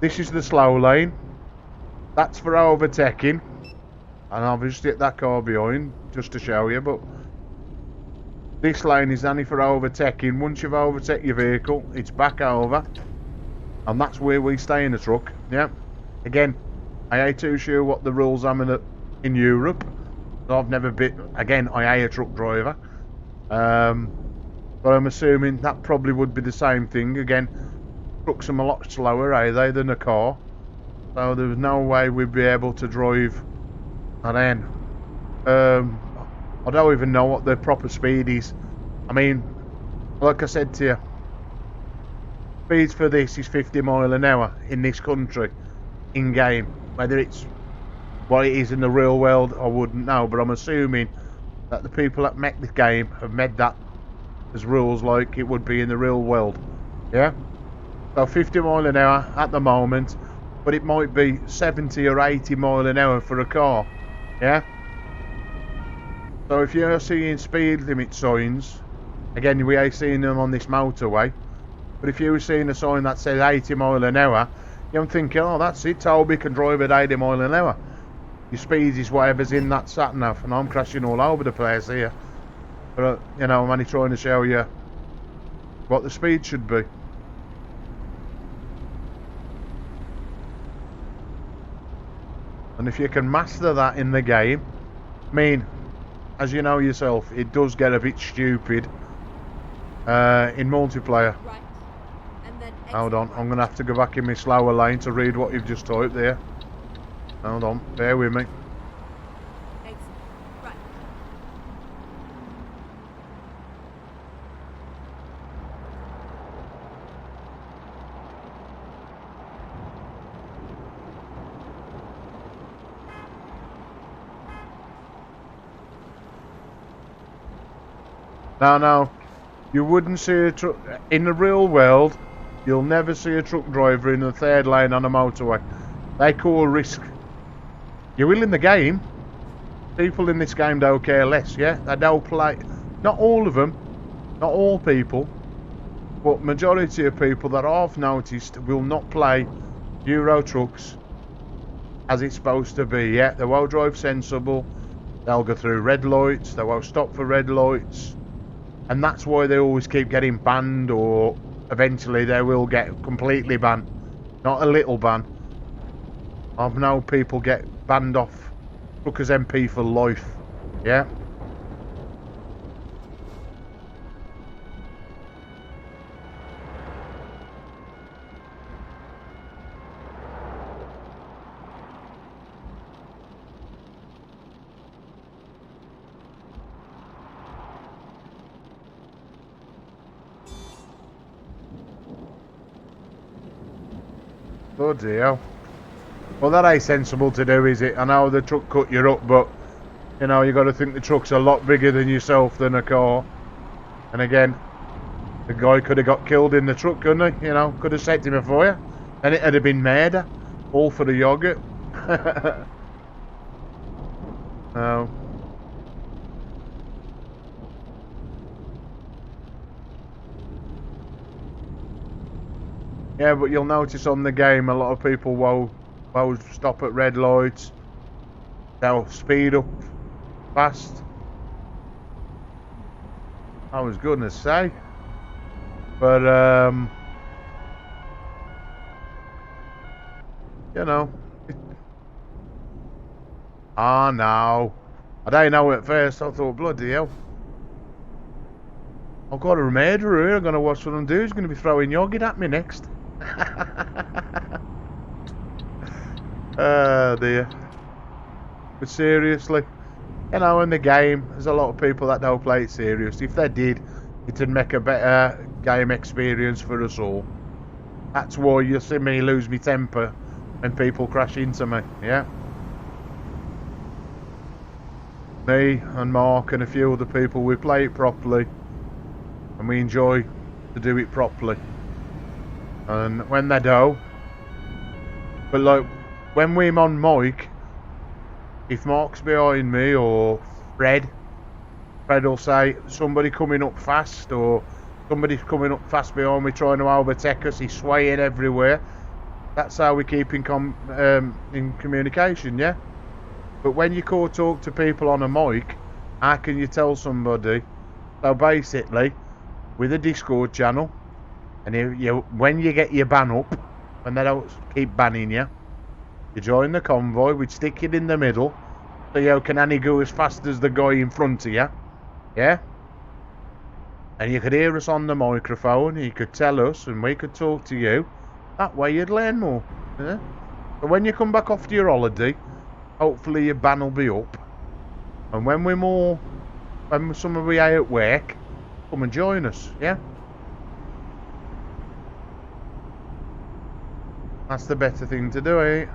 This is the slow lane. That's for overtaking. And obviously that car behind, just to show you, but this lane is only for overtaking. Once you've overtaken your vehicle, it's back over. And that's where we stay in the truck. Yeah. Again, I ain't too sure what the rules are in Europe. I've never been, again, I ain't a truck driver. But I'm assuming that probably would be the same thing. Again, trucks are a lot slower, are they, than a car. So there's no way we'd be able to drive. And then, I don't even know what the proper speed is. I mean, like I said to you, speeds for this is 50 mile an hour in this country, in game. Whether it's what it is in the real world, I wouldn't know, but I'm assuming that the people that make the game have made that as rules like it would be in the real world. Yeah? So 50 mile an hour at the moment, but it might be 70 or 80 mile an hour for a car. Yeah? So if you're seeing speed limit signs, again, we ain't seeing them on this motorway, but if you were seeing a sign that says 80 mile an hour, you're thinking, oh, that's it, Toby can drive at 80 mile an hour. Your speed is whatever's in that sat nav, and I'm crashing all over the place here. But, you know, I'm only trying to show you what the speed should be. And if you can master that in the game, I mean, as you know yourself, it does get a bit stupid in multiplayer. Right. And then Hold on, I'm going to have to go back in my slower lane to read what you've just typed there. Hold on, bear with me. exit. Right. No, you wouldn't see a truck in the real world. You'll never see a truck driver in the third lane on a motorway. They call risk. You will in the game. People in this game don't care less. Yeah, they don't play. Not all of them, not all people, but majority of people that I've noticed will not play Euro trucks as it's supposed to be. Yeah, they won't drive sensible. They'll go through red lights. They won't stop for red lights. And that's why they always keep getting banned, or eventually they will get completely banned. Not a little ban. I've known people get banned off Truckers MP for life. Yeah? Bloody hell. Well, that ain't sensible to do, is it? I know the truck cut you up, but, you know, you got to think the truck's a lot bigger than yourself than a car. And again, the guy could have got killed in the truck, couldn't he? You know, could have set him afire. And it would have been murder. All for the yogurt. No. Yeah, but you'll notice on the game a lot of people will stop at red lights. They'll speed up fast. I was gonna say, but you know, no, I didn't know at first. I thought, bloody hell, I've got a murderer here. I'm gonna watch what I'm doing. He's gonna be throwing yogurt at me next. Oh dear. But seriously, you know, in the game, there's a lot of people that don't play it serious. If they did, it'd make a better game experience for us all. That's why you see me lose my temper when people crash into me, yeah? Me and Mark and a few other people, we play it properly. And we enjoy to do it properly. And when they do, but like, when we're on mic, if Mark's behind me or Fred will say, somebody coming up fast, or somebody's coming up fast behind me trying to overtake us, he's swaying everywhere. That's how we keep in communication, yeah? But when you talk to people on a mic, how can you tell somebody? So basically, with a Discord channel, and when you get your ban up, when they don't keep banning you, you join the convoy, we stick it in the middle, so you can only go as fast as the guy in front of you, yeah? And you could hear us on the microphone, you could tell us, and we could talk to you. That way you'd learn more, yeah? So when you come back after your holiday, hopefully your ban will be up. And when some of we are at work, come and join us, yeah? That's the better thing to do, eh?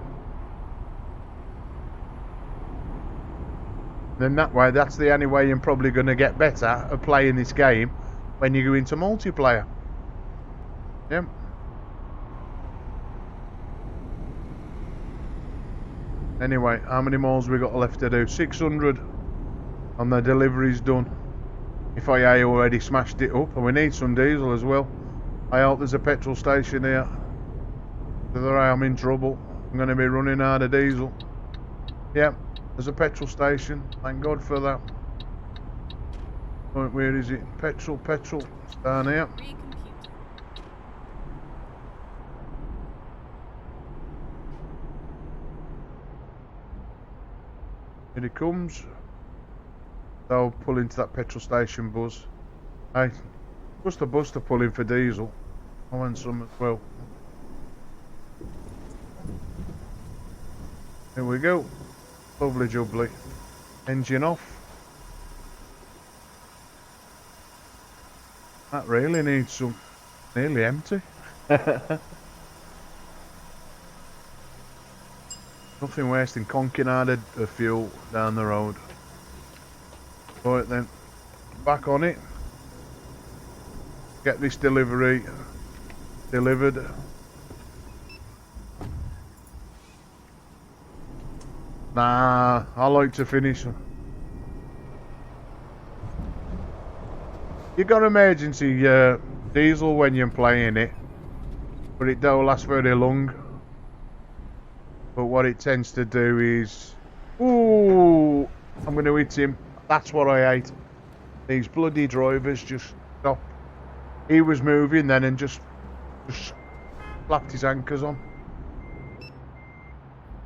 Then that way, that's the only way you're probably going to get better at playing this game when you go into multiplayer. Yeah. Anyway, how many miles we got left to do? 600 and the delivery's done. If I already smashed it up, and we need some diesel as well. I hope there's a petrol station here. Whether I'm in trouble, I'm going to be running out of diesel. Yeah, there's a petrol station. Thank God for that. Right, where is it? Petrol. It's down here. Here he comes. I'll pull into that petrol station bus. Hey, just a bus to pull in for diesel. I want some as well. Here we go. Lovely jubbly. Engine off. That really needs some. Nearly empty. Nothing worse than conking out of fuel down the road. Right then, back on it. Get this delivery delivered. Nah, I like to finish. You got emergency diesel when you're playing it, but it don't last very long. But what it tends to do is, ooh, I'm going to hit him. That's what I hate. These bloody drivers just stop. He was moving then and just slapped his anchors on.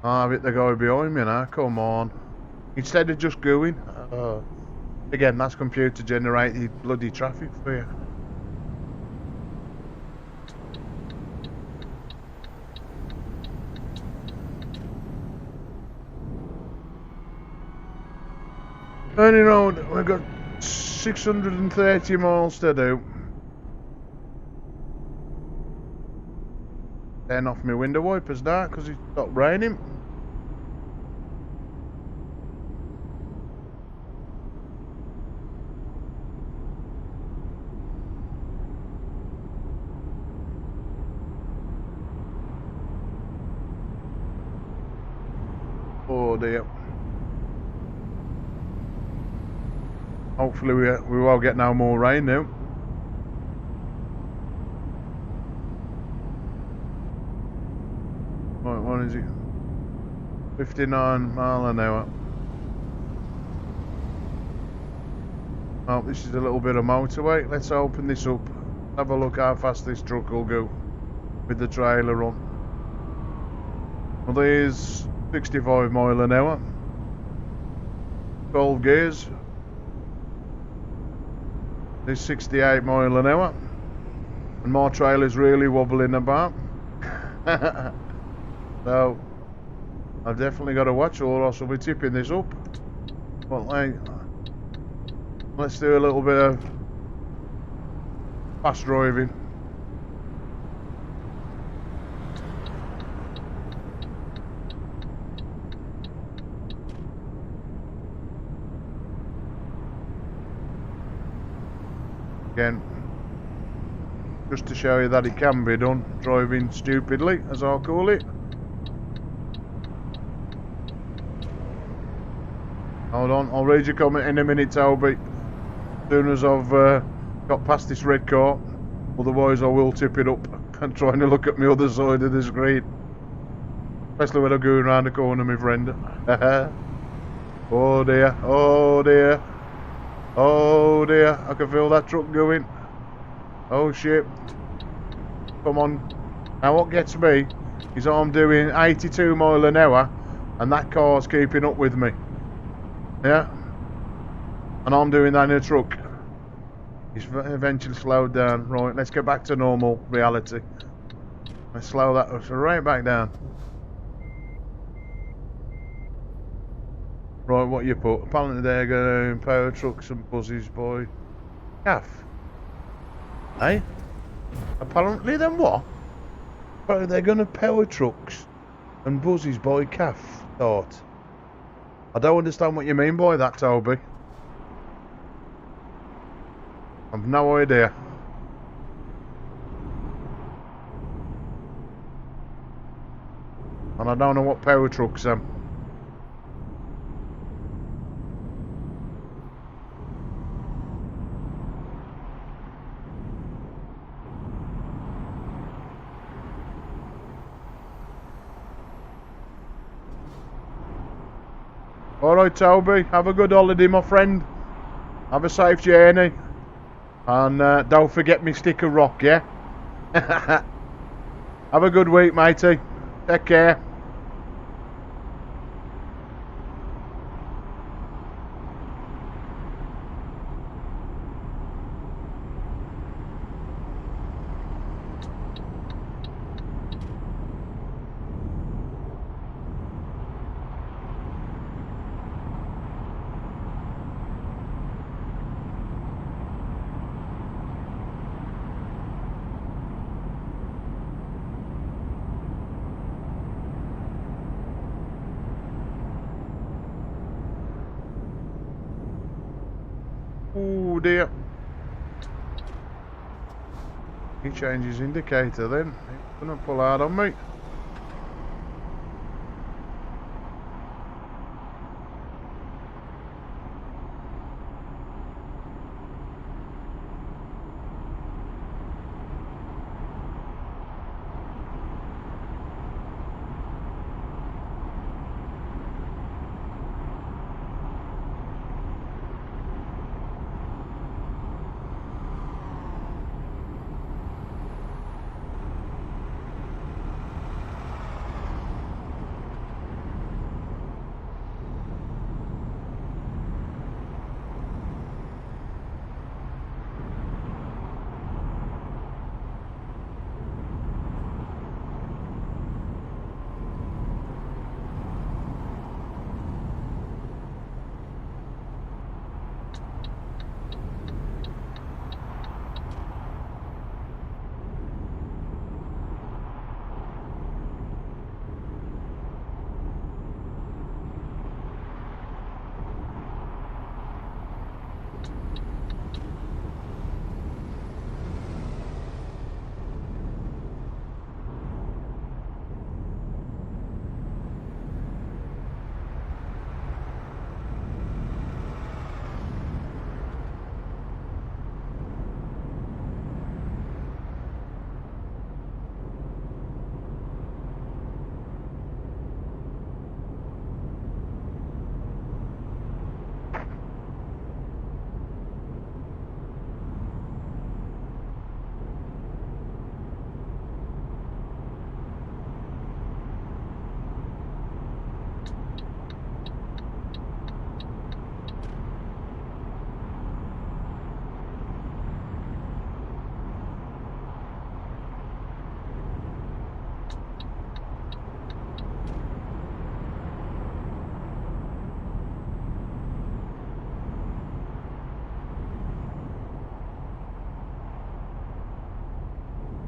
I've hit the guy behind me now, come on. Instead of just going, again, that's computer generated bloody traffic for you. Turning road, we've got 630 miles to do. Turn off my window wipers now because it stopped raining. Oh dear. Hopefully we won't get no more rain now. Right, what is it? 59 mile an hour. Oh, this is a little bit of motorway. Let's open this up. Have a look how fast this truck will go with the trailer on. Well, there's 65 mile an hour. 12 gears. There's 68 mile an hour. And my trailer's really wobbling about. So I've definitely got to watch or else I'll be tipping this up. But let's do a little bit of fast driving. Again, just to show you that it can be done, driving stupidly, as I'll call it. Hold on, I'll read your comment in a minute, Toby. As soon as I've got past this red car, otherwise I will tip it up and trying to look at my other side of the screen. Especially when I'm going round the corner, my friend. Oh dear, oh dear. Oh dear, I can feel that truck going. Oh shit. Come on. Now what gets me is I'm doing 82 mile an hour and that car's keeping up with me. Yeah. And I'm doing that in a truck. He's eventually slowed down. Right, let's get back to normal reality. Let's slow that right back down. Right, what you put? Apparently they're going power trucks and buses by calf. Eh? Apparently then what? Apparently they're going to power trucks and buses by calf. Thought. I don't understand what you mean by that, Toby. I've no idea. And I don't know what power trucks are. Alright Toby, have a good holiday my friend. Have a safe journey. And don't forget me stick of rock, yeah? Have a good week matey. Take care. Oh dear. He changed his indicator then. He's gonna pull out on me.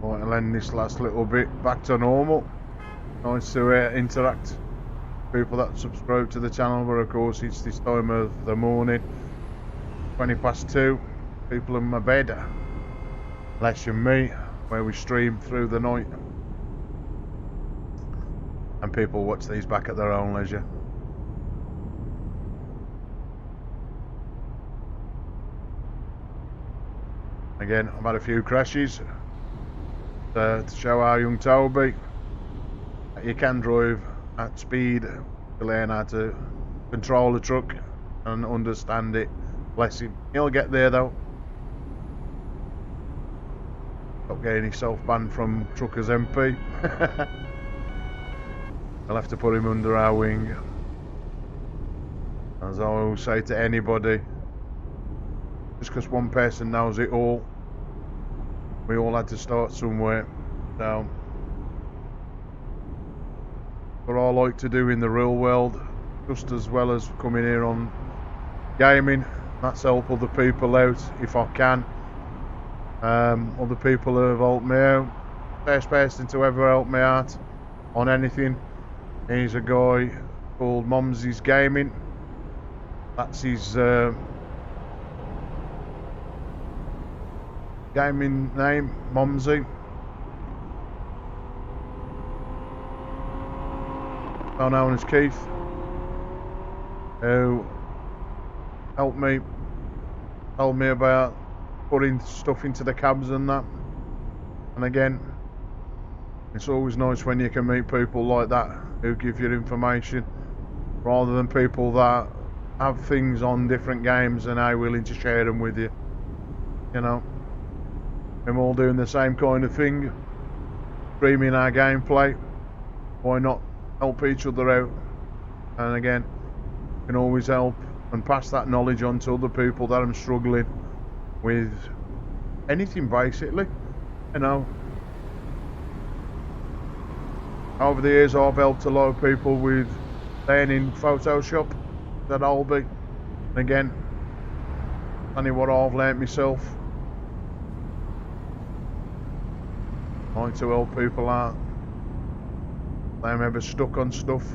Right, I'll end this last little bit back to normal. Nice to interact with people that subscribe to the channel, but of course it's this time of the morning, 20 past 2, people in my bed, less than me, where we stream through the night, and people watch these back at their own leisure. Again, I've had a few crashes to show our young Toby that you can drive at speed to learn how to control the truck and understand it. Bless him. He'll get there though. Stop getting himself banned from Truckers MP. I'll have to put him under our wing. As I always say to anybody, just because one person knows it all, we all had to start somewhere. So, what I like to do in the real world, just as well as coming here on gaming, that's help other people out if I can. Other people who have helped me out. First person to ever help me out on anything, he's a guy called Momsy's Gaming. That's his gaming name, Momsy. So known as Keith, who helped me, told me about putting stuff into the cabs and that. And again, it's always nice when you can meet people like that who give you information, rather than people that have things on different games and are willing to share them with you. You know, we're all doing the same kind of thing, streaming our gameplay. Why not help each other out? And again, you can always help and pass that knowledge on to other people that are struggling with anything, basically. You know, over the years I've helped a lot of people with learning Photoshop, that Adobe. And again, only what I've learnt myself. I like to help people out. They're ever stuck on stuff.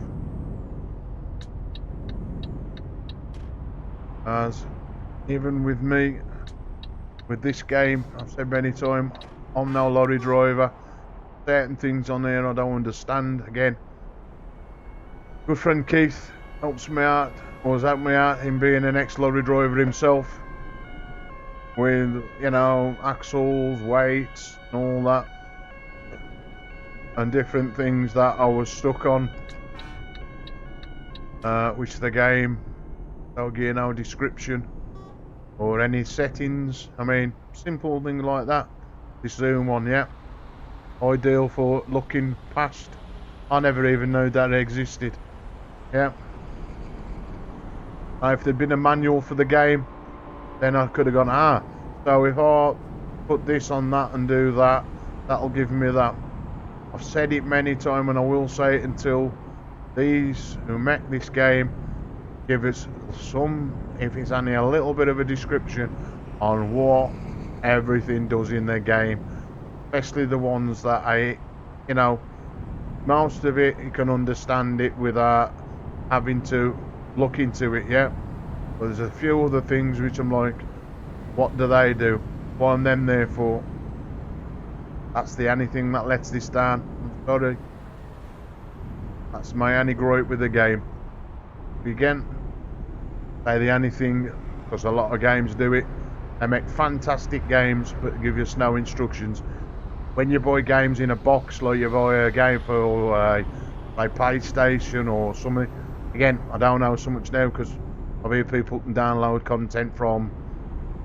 As even with me, with this game, I've said many times, I'm no lorry driver. Certain things on there I don't understand. Again, good friend Keith helps me out, or has helped me out in being an ex-lorry driver himself, with, you know, axles, weights and all that, and different things that I was stuck on, which the game don't give you no description or any settings. I mean, simple things like that. This zoom on, yeah, ideal for looking past. I never even knew that it existed. Yeah. If there'd been a manual for the game, then I could have gone, so if I put this on that and do that, that'll give me that. I've said it many times and I will say it until these who make this game give us some, if it's only a little bit of a description on what everything does in their game, especially the ones that you know, most of it you can understand it without having to look into it, yeah. But there's a few other things which I'm like, what do they do? What am them there for? That's the only thing that lets this down. I'm sorry. That's my only gripe with the game. Again, say the only thing, because a lot of games do it, they make fantastic games but give us no instructions. When you buy games in a box, like you buy a game for a PlayStation or something, again, I don't know so much now because I've heard people can download content from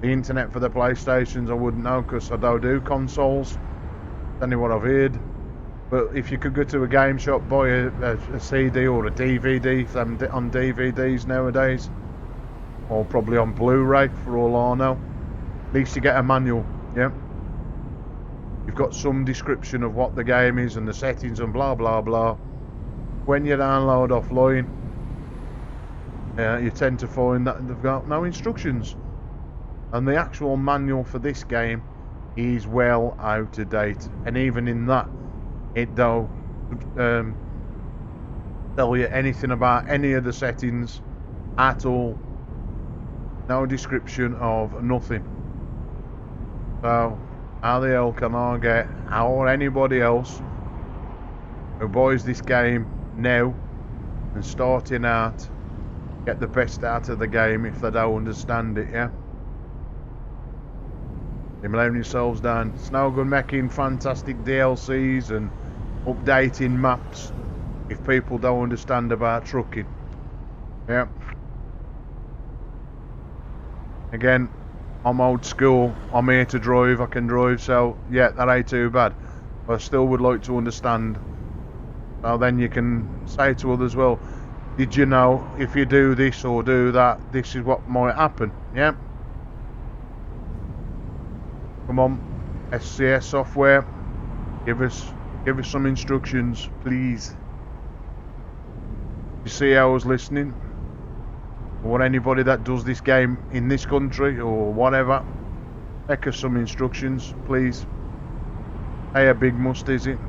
the internet for the PlayStations. I wouldn't know because I don't do consoles. That's only what I've heard. But if you could go to a game shop, buy a CD or a DVD on DVDs nowadays, or probably on Blu-ray for all I know, at least you get a manual, yeah? You've got some description of what the game is and the settings and blah blah blah. When you download offline, you tend to find that they've got no instructions. And the actual manual for this game is well out of date. And even in that, it don't tell you anything about any of the settings at all. No description of nothing. So how the hell can I get, or anybody else who buys this game now and starting out, get the best out of the game if they don't understand it, yeah? You're letting yourselves down. It's no good making fantastic DLCs and updating maps if people don't understand about trucking. Yeah. Again, I'm old school. I'm here to drive. I can drive, so yeah, that ain't too bad. But I still would like to understand. So then you can say to others, well, did you know if you do this or do that, this is what might happen? Yeah. Come on, SCS software, give us some instructions, please. You see, I was listening. Or anybody that does this game in this country or whatever, make us some instructions, please. Hey, a big must, is it?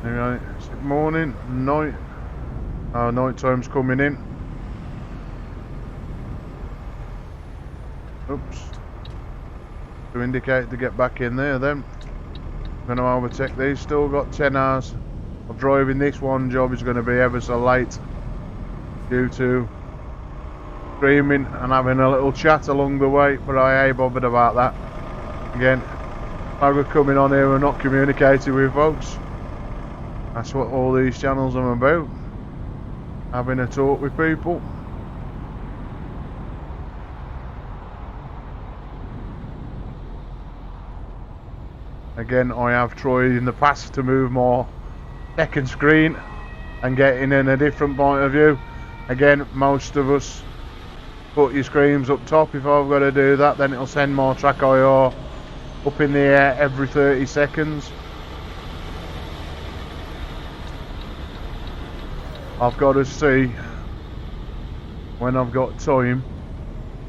Anyway, is it morning, night? Night time's coming in. Oops. To indicate to get back in there then. I'm going to overtake these. Still got 10 hours of driving. This one job is going to be ever so late due to screaming and having a little chat along the way, but I ain't bothered about that. Again, no good coming on here and not communicating with folks. That's what all these channels are about. Having a talk with people. Again, I have tried in the past to move my second screen and getting in a different point of view. Again, most of us put your screens up top. If I've got to do that, then it'll send more TrackIR up in the air every 30 seconds. I've got to see when I've got time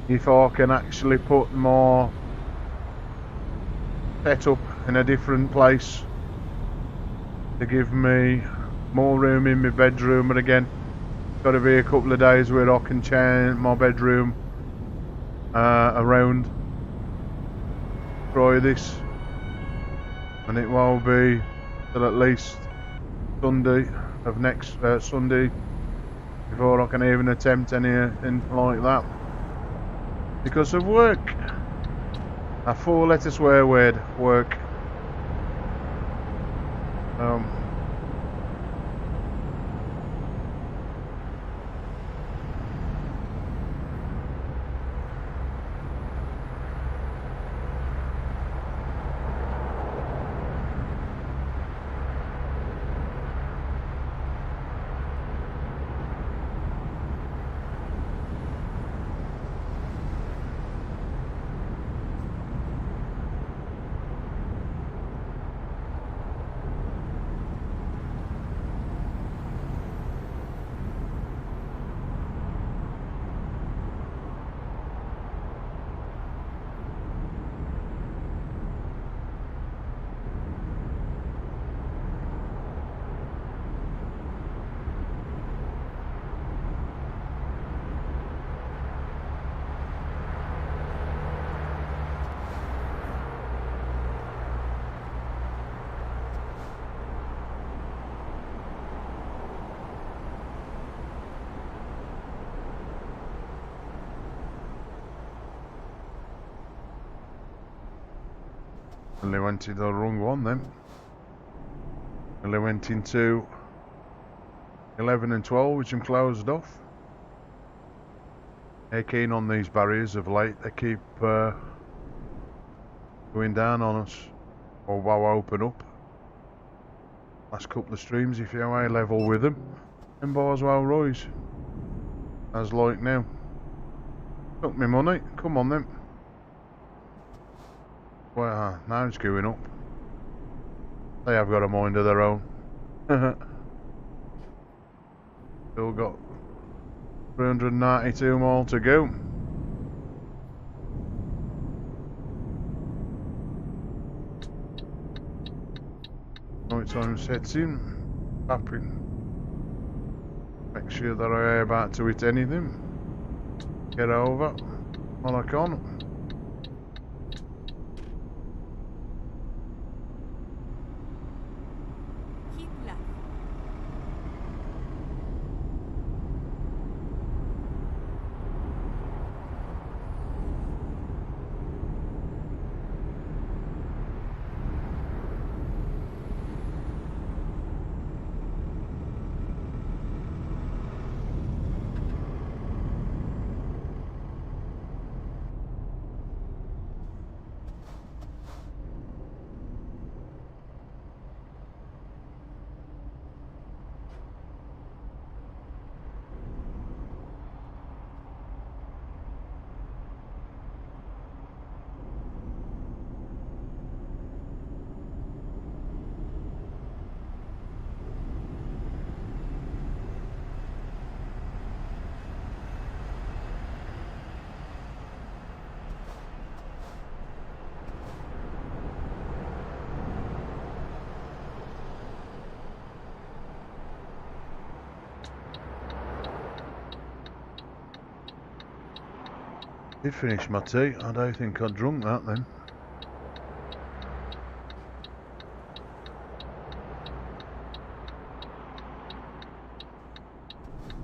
if I can actually put more setup in a different place to give me more room in my bedroom. But again, got to be a couple of days where I can change my bedroom around. Try this, and it won't be till at least Sunday of next Sunday before I can even attempt anything like that because of work. A 4-letter swear word, work. And they went into the wrong one then. And they went into 11 and 12, which I'm closed off. They're keen on these barriers of late. They keep going down on us. Or wow, open up. Last couple of streams, if you're high level with them, them bars well rise. As like now. Took me money. Come on then. Well, now it's going up. They have got a mind of their own. Still got 392 more to go. Night time sets in. Tapping. Make sure that I am about to hit anything. Get over. Well, I can't. Did finish my tea. I don't think I drunk that then.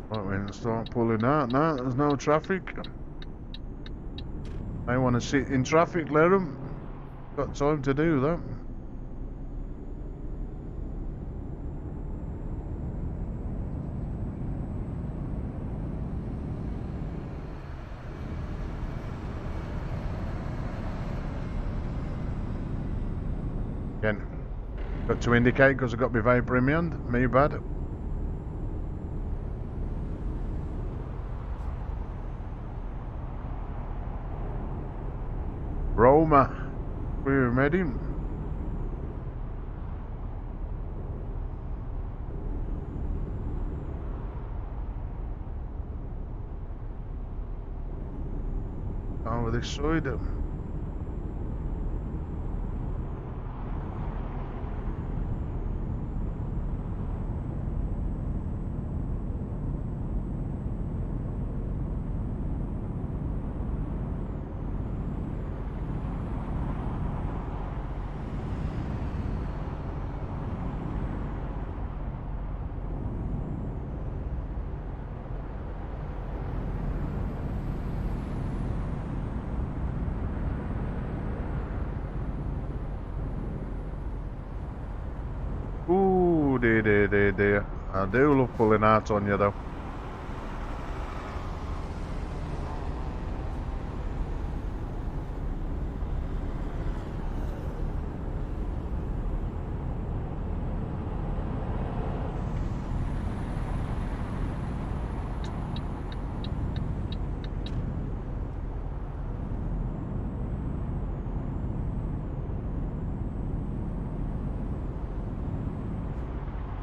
Right, we can start pulling out now. There's no traffic. I want to sit in traffic, let them. Got time to do that. Again, got to indicate because I've got my vapour in my hand. Me bad. Roma, we're heading. Over this side. Ooh, dear. I do love pulling out on you though.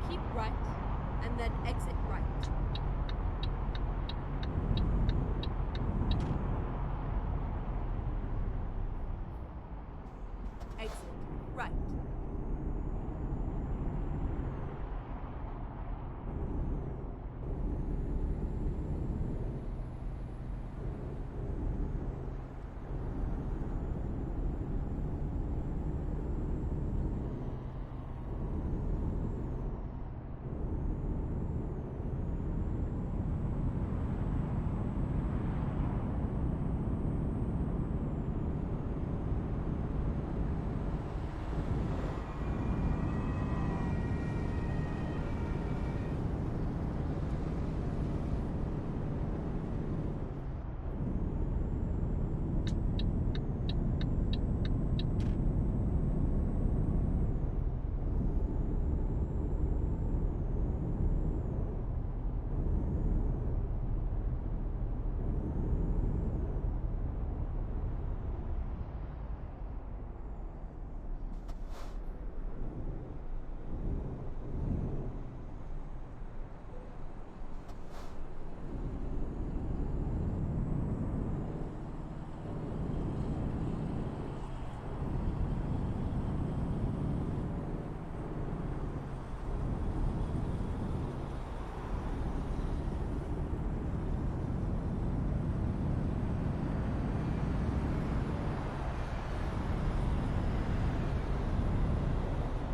Keep right, and then exit right. Exit right.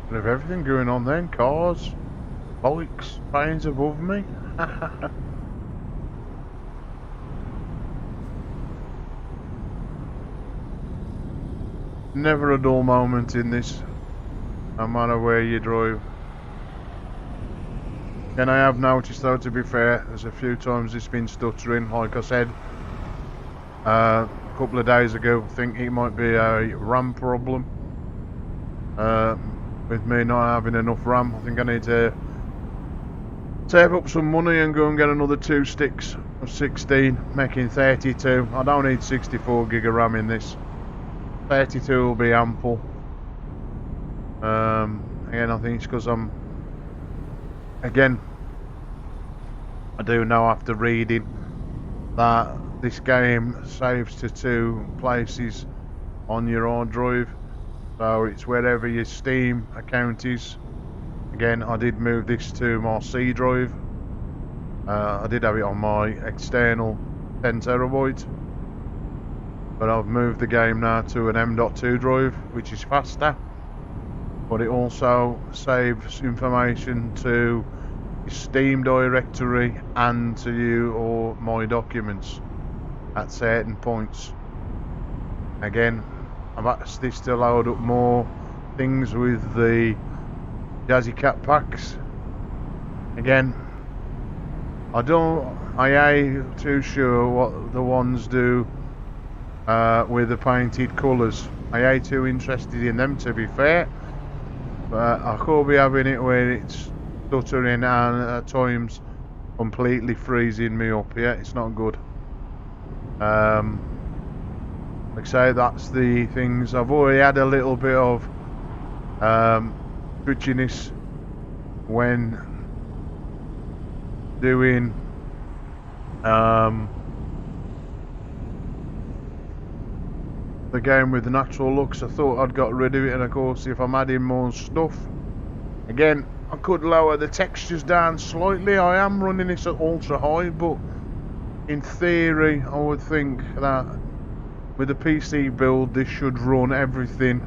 Bit of everything going on then. Cars, bikes, trains above me. Never a dull moment in this, no matter where you drive. And I have noticed though, to be fair, there's a few times it's been stuttering, like I said a couple of days ago. I think it might be a RAM problem. With me not having enough RAM, I think I need to save up some money and go and get another 2 sticks of 16, making 32. I don't need 64 gig of RAM in this. 32 will be ample. Again, I think it's because I do know after reading that this game saves to 2 places on your hard drive. So it's wherever your Steam account is. Again, I did move this to my C drive. I did have it on my external 10 terabyte. but I've moved the game now to an M.2 drive, which is faster, but it also saves information to your Steam directory and to you or my documents at certain points. Again, I've asked this to load up more things with the Jazzy Cat packs. Again, I ain't too sure what the ones do with the painted colours. I ain't too interested in them, to be fair, but I could be having it where it's stuttering and at times completely freezing me up. Yeah, it's not good. Like I say, that's the things. I've already had a little bit of twitchiness when doing the game with the natural looks. I thought I'd got rid of it, and of course if I'm adding more stuff, again, I could lower the textures down slightly. I am running this at ultra high, but in theory I would think that with the PC build this should run everything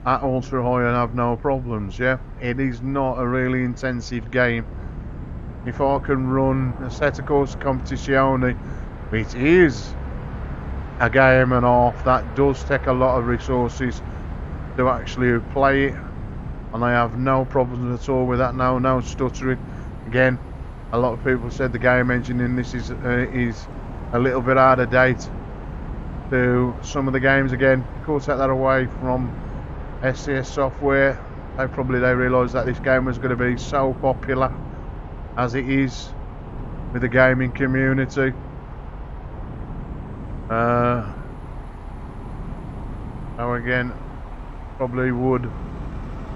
at ultra high and have no problems. Yeah, it is not a really intensive game. If I can run a set of course competizione, it is a game and a half that does take a lot of resources to actually play it, and I have no problems at all with that now, no stuttering. Again, a lot of people said the game engine in this is a little bit out of date to some of the games. Again, of course, take that away from SCS Software. They realised that this game was going to be so popular as it is with the gaming community. So again, probably would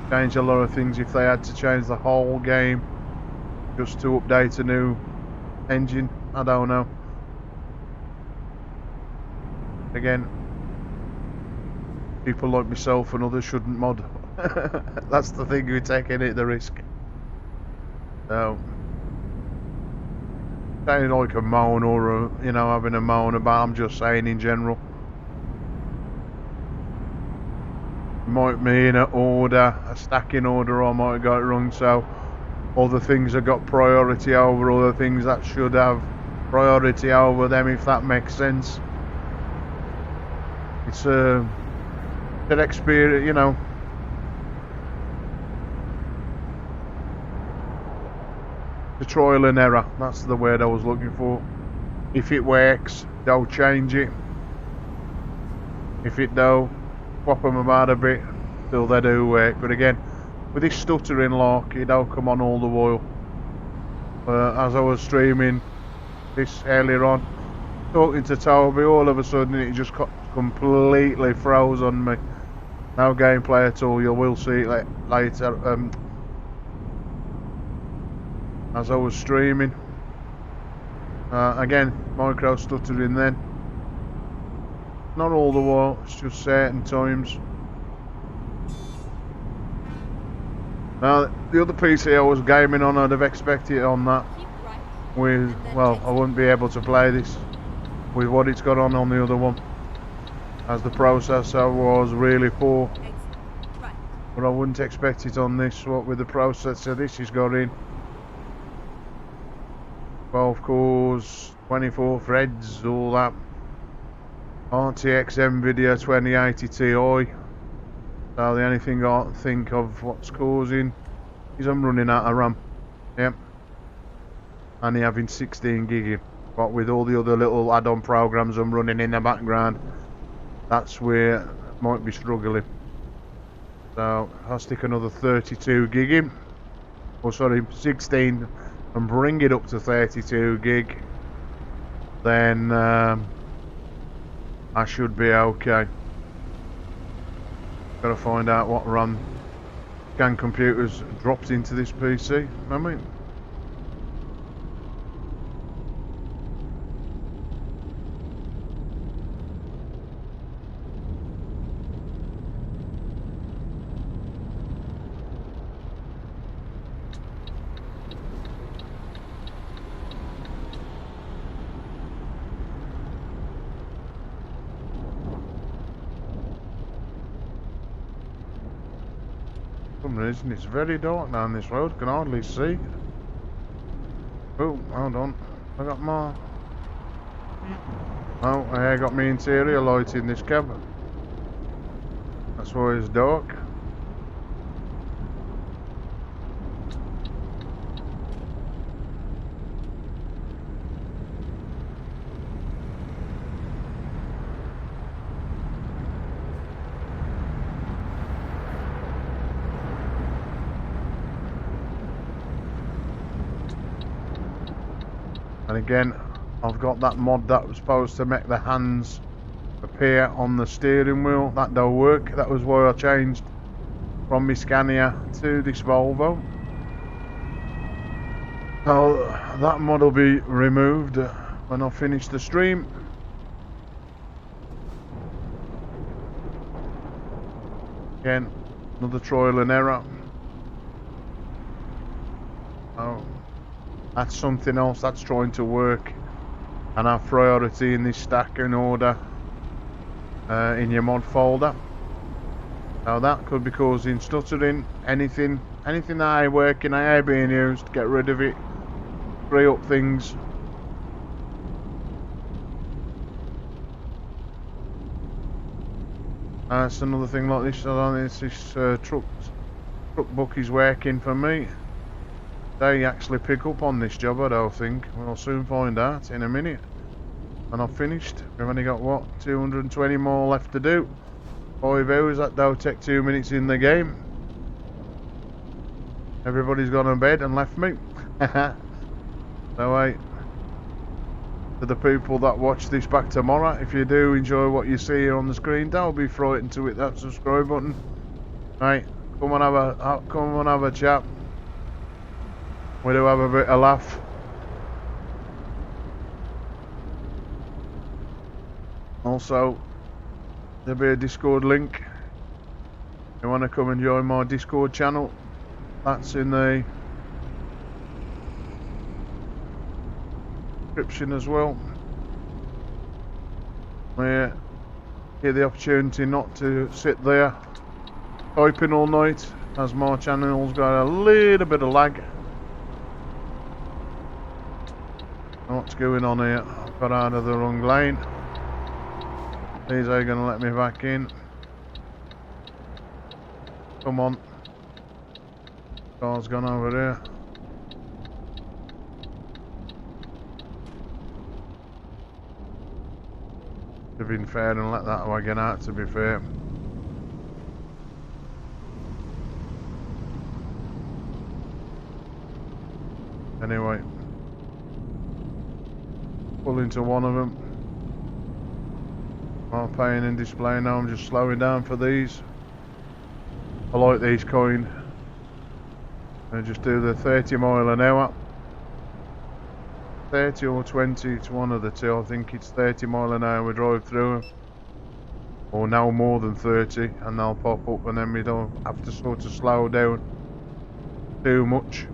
change a lot of things if they had to change the whole game just to update a new engine. I don't know. Again, people like myself and others shouldn't mod. That's the thing, we're taking it the risk. So saying like a moan or a, having a moan about, I'm just saying in general. Might mean a stacking order, I might have got it wrong, so other things have got priority over other things that should have priority over them, if that makes sense. It's an experience, the trial and error, that's the word I was looking for. If it works, they'll change it. If it don't, swap them about a bit till they do work. But again, with this stuttering lock, it don't come on all the while. As I was streaming this earlier on, talking to Toby, all of a sudden it just completely froze on me. No gameplay at all. You will see it later. As I was streaming, again, micro stuttering then. Not all the while, it's just certain times. Now, the other PC I was gaming on, I'd have expected on that with, well, I wouldn't be able to play this with what it's got on the other one, as the processor was really poor. But I wouldn't expect it on this, what with the processor this has got in. 12 cores, 24 threads, all that. RTX NVIDIA 2080 Ti. So the only thing I think of what's causing is I'm running out of RAM. Yep. Only having 16 gig in. But with all the other little add-on programs I'm running in the background, that's where I might be struggling. So I'll stick another 32 gig in. Or sorry, 16 and bring it up to 32 gig. Then I should be okay. Gotta find out what RAM scan computers dropped into this PC. I mean, some reason it's very dark down this road, can hardly see. Oh, hold on. I got my... Oh, I got my interior light in this cab. That's why it's dark. And again, I've got that mod that was supposed to make the hands appear on the steering wheel. That don't work. That was why I changed from my Scania to this Volvo. So that mod will be removed when I finish the stream. Again, another trial and error. Oh, that's something else that's trying to work and have priority in this stack in order in your mod folder. Now that could be causing stuttering. Anything that ain't working, ain't being used, get rid of it. Free up things. That's another thing like this. I don't think this truck book is working for me. They actually pick up on this job, I don't think. We'll soon find out in a minute. And I've finished. We've only got, what, 220 more left to do. 5 hours, that don't take 2 minutes in the game. Everybody's gone to bed and left me. So, hey, to the people that watch this back tomorrow, if you do enjoy what you see on the screen, don't be frightened to hit that subscribe button. Right, come on have a chat. We do have a bit of laugh. Also, there'll be a Discord link. If you want to come and join my Discord channel, that's in the description as well. We get the opportunity not to sit there typing all night, as my channel's got a little bit of lag. What's going on here? I've got out of the wrong lane. These are going to let me back in. Come on. Car's gone over there. Should have been fair and let that wagon out, to be fair. Anyway. Pull into one of them. I'm paying in display now, I'm just slowing down for these. I like these kind. I just do the 30 mile an hour. 30 or 20, it's one of the two. I think it's 30 mile an hour we drive through them. Or now more than 30, and they'll pop up and then we don't have to sort of slow down too much.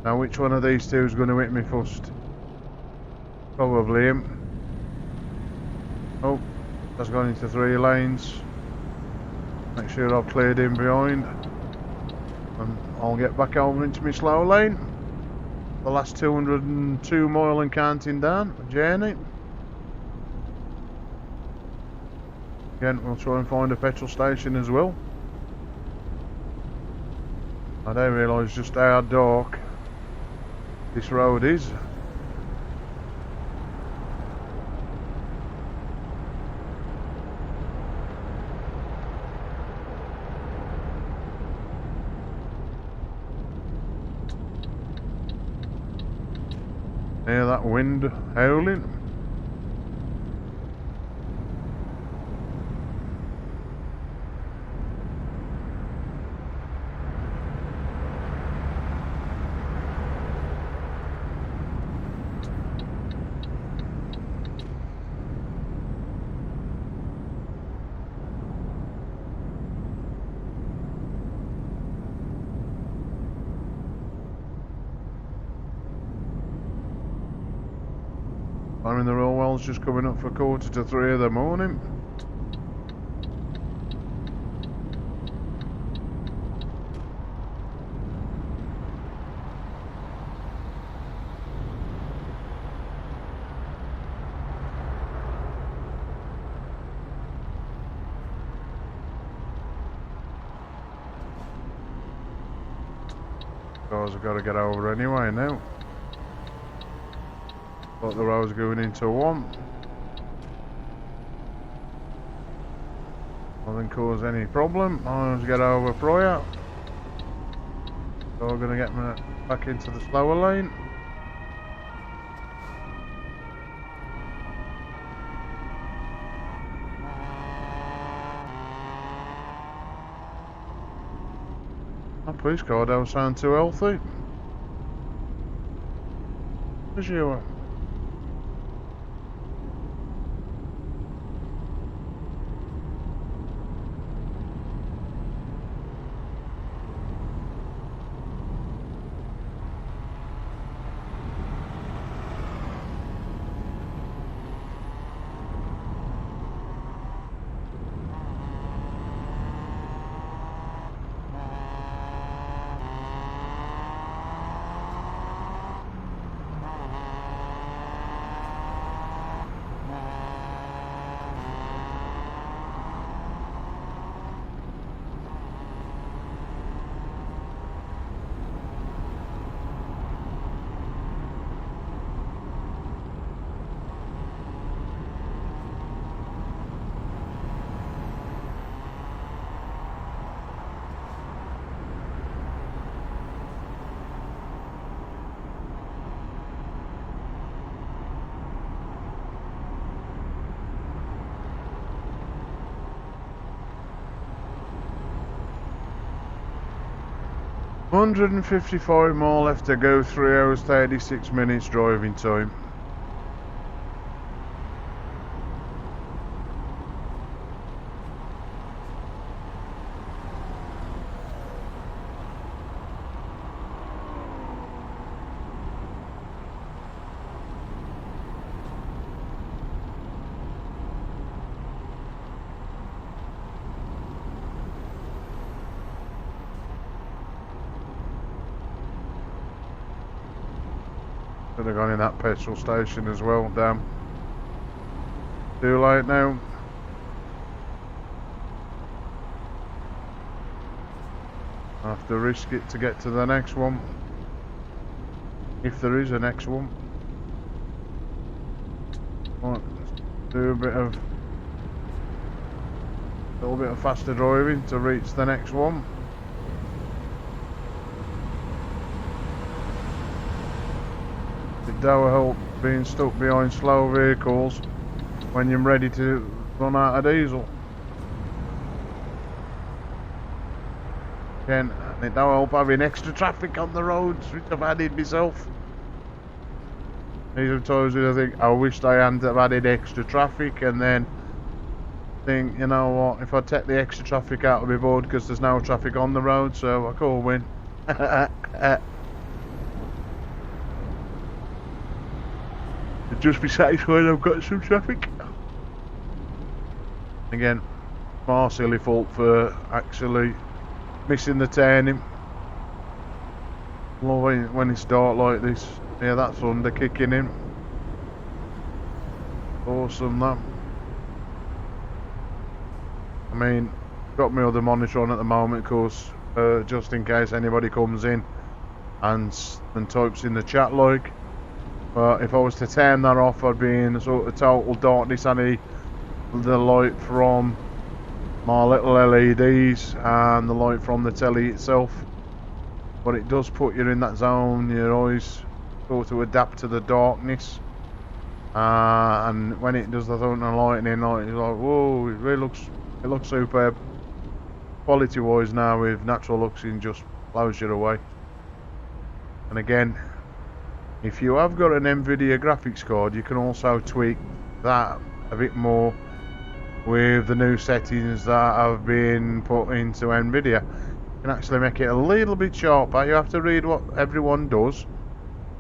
Now which one of these two is going to hit me first? Probably him. Oh, that's gone into 3 lanes. Make sure I've cleared him behind. And I'll get back over into my slow lane. The last 202 mile and counting down journey. Again, we'll try and find a petrol station as well. I don't realise just how dark this road is. Hear that wind howling? I'm in the Rollwell's just coming up for 2:45 of the morning. Cars have got to get over anyway now. Thought the road's going into one. Doesn't cause any problem. I always get over prior. So we're going to get me back into the slower lane. My police car don't sound too healthy. As you are. $155 more left to go, 3 hours 36 minutes driving time. Could have gone in that petrol station as well, damn. Too late now. I have to risk it to get to the next one. If there is a next one. Right, let's do a little bit of faster driving to reach the next one. It does help being stuck behind slow vehicles when you're ready to run out of diesel. Again, it does help having extra traffic on the roads, which I've added myself. These are times when I think, I wish I hadn't have added extra traffic, and then think, you know what, if I take the extra traffic out of my board because there's no traffic on the road, so I could win. Just be satisfied I've got some traffic. Again, my silly fault for actually missing the turning. Love it when it's dark like this. Yeah, that's under kicking in. Awesome that. I mean, got my other monitor on at the moment, of course, just in case anybody comes in and types in the chat like. But if I was to turn that off, I'd be in sort of total darkness. I need the light from my little LEDs and the light from the telly itself. But it does put you in that zone. Your eyes sort of adapt to the darkness. And when it does the thunder lightning, it's like, whoa! It really looks superb. Quality-wise now with natural luxing just blows you away. And again, if you have got an NVIDIA graphics card, you can also tweak that a bit more with the new settings that have been put into NVIDIA. You can actually make it a little bit sharper. You have to read what everyone does,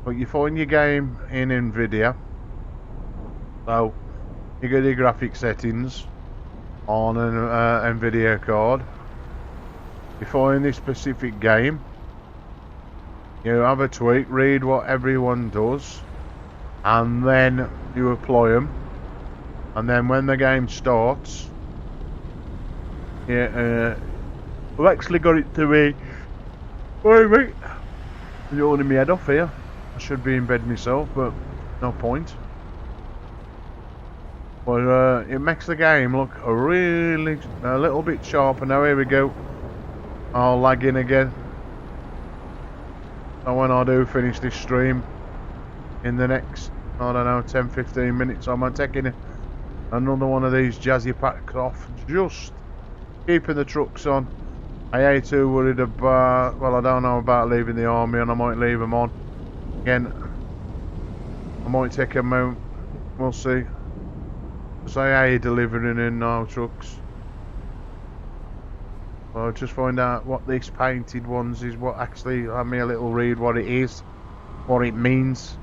but you find your game in NVIDIA. So you get your graphics settings on an NVIDIA card. You find this specific game. You have a tweak, read what everyone does, and then you apply them. And then when the game starts, I've actually got it to be. Wait a minute. yawning my head off here. I should be in bed myself, but no point. But it makes the game look a little bit sharper. Now here we go. I'll lag in again. So when I do finish this stream in the next, I don't know, 10-15 minutes, I'm taking another one of these jazzy packs off, just keeping the trucks on. I ain't too worried about, well, I don't know about leaving the army, and I might leave them on. Again, I might take them out, we'll see. Because I hate delivering in now trucks. I'll just find out what these painted ones is, what actually, have me a little read what it is, what it means.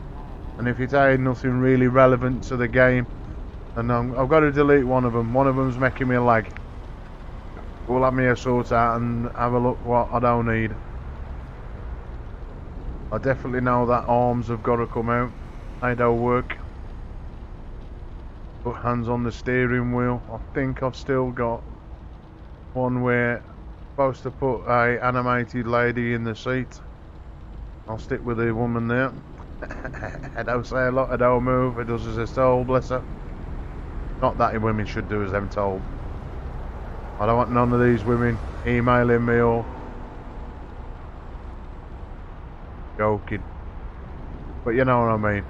And if it ain't nothing really relevant to the game, and I've got to delete one of them. One of them's making me lag. We'll have me a sort out and have a look what I don't need. I definitely know that arms have got to come out. They don't work. Put hands on the steering wheel. I think I've still got one where I'm supposed to put a animated lady in the seat. I'll stick with the woman there. I don't say a lot, I don't move. It does as it's told, bless her. Not that women should do as I'm told. I don't want none of these women emailing me or joking. But you know what I mean.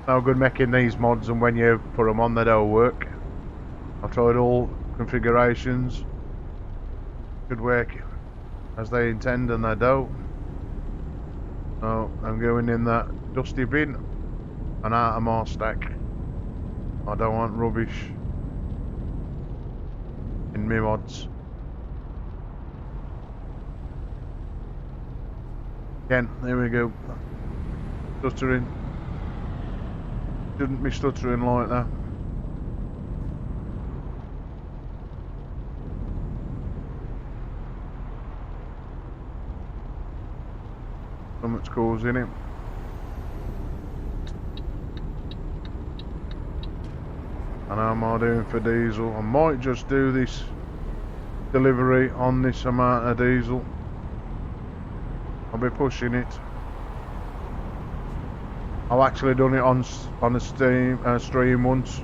No good making these mods, and when you put them on they don't work. I've tried all configurations. Should work as they intend and they don't. So I'm going in that dusty bin and out of my stack. I don't want rubbish in my mods. Again, there we go. Stuttering. Shouldn't be stuttering like that. Something's causing it. And how am I doing for diesel? I might just do this delivery on this amount of diesel. I'll be pushing it. I've actually done it on a stream once,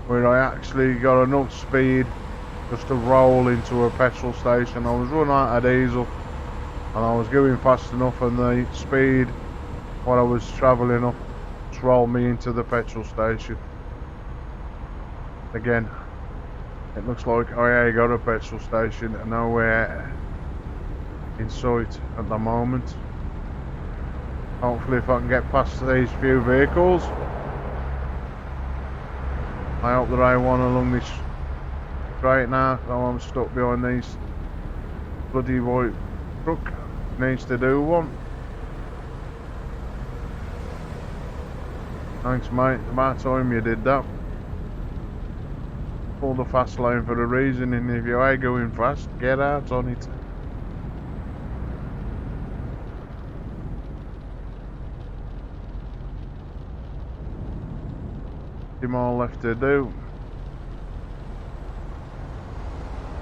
where I actually got enough speed just to roll into a petrol station. I was running out of diesel, and I was going fast enough, and the speed while I was travelling up just rolled me into the petrol station. Again, it looks like I got a petrol station and nowhere in sight at the moment. Hopefully if I can get past these few vehicles. I hope there ain't one along this straight now, so I'm stuck behind these bloody white truck. Needs to do one. Thanks mate, about time you did that. Pull the fast lane for a reason, and if you ain't going fast, get out on it. More left to do.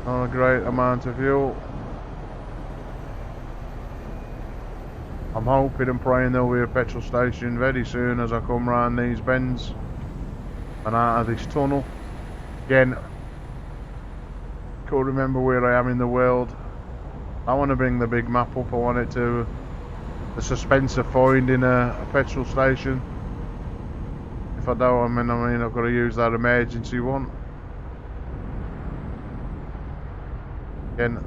Not a great amount of fuel. I'm hoping and praying there'll be a petrol station very soon as I come round these bends and out of this tunnel. Again, can't remember where I am in the world. I want to bring the big map up. I want it to the suspense of finding a petrol station. If I don't, I mean I've got to use that emergency one. Again,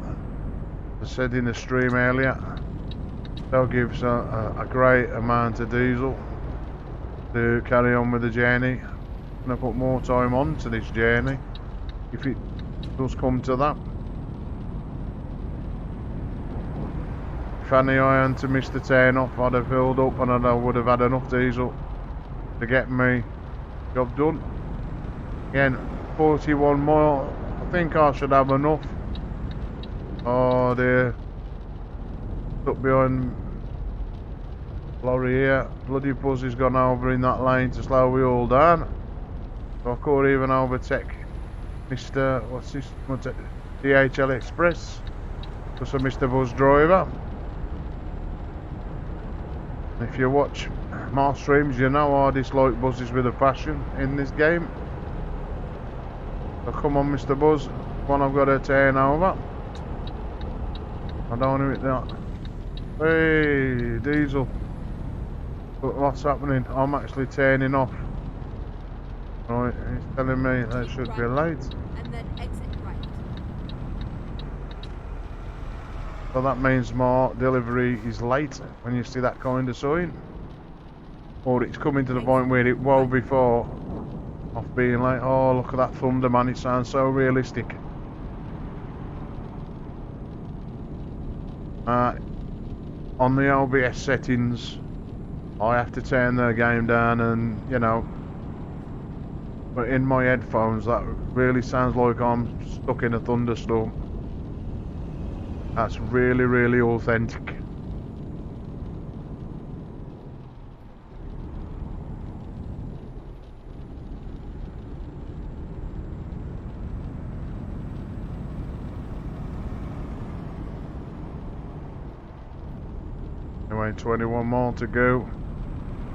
as I said in the stream earlier, they'll give a great amount of diesel to carry on with the journey. I'm going to put more time on to this journey if it does come to that. If only I hadn't to miss the turn off, I'd have filled up and I would have had enough diesel to get me job done. Again, 41 mile. I think I should have enough. Oh dear. Stuck behind lorry here. Bloody buzz gone over in that lane to slow me all down. So I couldn't even overtake Mr. what's this? DHL Express. Because I missed the bus driver. If you watch my streams, you know I dislike buzzes with a passion in this game. So come on, Mr. Buzz. One I've got to turn over. I don't want to hit that. Hey, Diesel. But what's happening? I'm actually turning off. Right, he's telling me that should be late. And then exit right. So that means my delivery is late when you see that kind of sign. Or it's coming to the point where it well before of being like, oh look at that thunder man, it sounds so realistic. On the OBS settings I have to turn the game down, and you know, but in my headphones that really sounds like I'm stuck in a thunderstorm. That's really, really authentic. Anyway, 21 more to go.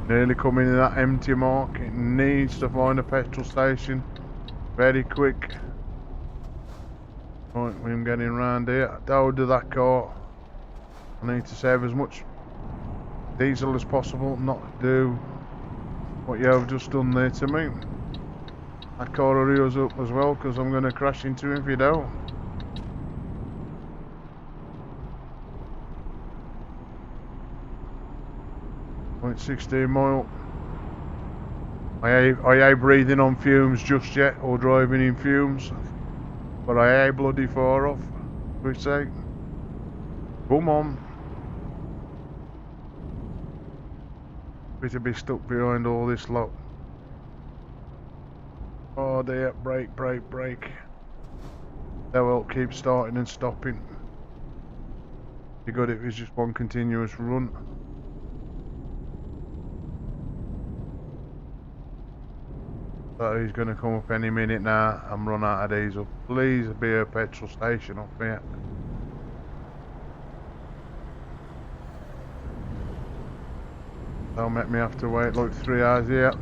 Nearly coming to that empty mark. It needs to find a petrol station very quick. Right, I'm getting round here. Don't do that car. I need to save as much diesel as possible, not do what you have just done there to me. That car hurries up as well, because I'm going to crash into him if you don't. Point 16 mile. I ain't breathing on fumes just yet, or driving in fumes, but I ain't bloody far off, we say. Come on. Bit of be stuck behind all this lot. Oh dear, brake, brake, brake. They will keep starting and stopping. Be good if it's just one continuous run. So he's going to come up any minute now and run out of diesel. Please be a petrol station up here. Don't make me have to wait like 3 hours here.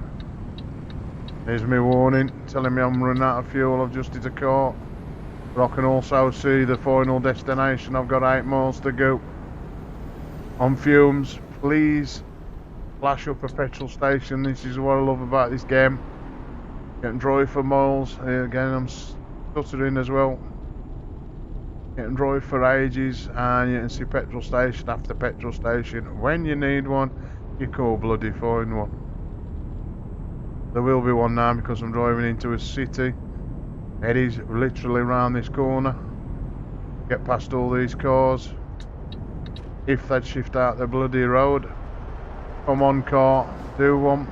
Here's my warning, telling me I'm running out of fuel. I've just hit a car. But I can also see the final destination. I've got 8 miles to go. On fumes, please flash up a petrol station. This is what I love about this game. You can drive for miles. Again, I'm stuttering as well. You can drive for ages, and you can see petrol station after petrol station. When you need one, you can bloody find one. There will be one now because I'm driving into a city. It is literally around this corner. Get past all these cars. If they'd shift out the bloody road. Come on, car, do one.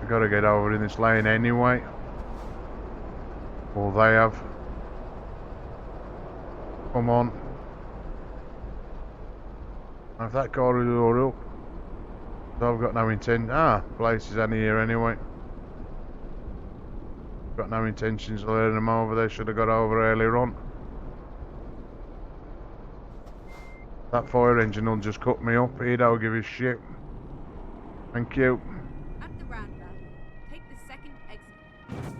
I've got to get over in this lane anyway. Or they have. Come on. If that car is all up, so I've got no intent. Place is only here anyway. Got no intentions of letting them over. They should have got over earlier on. That fire engine will just cut me up. He don't give a shit. Thank you. At the roundabout, take the second exit.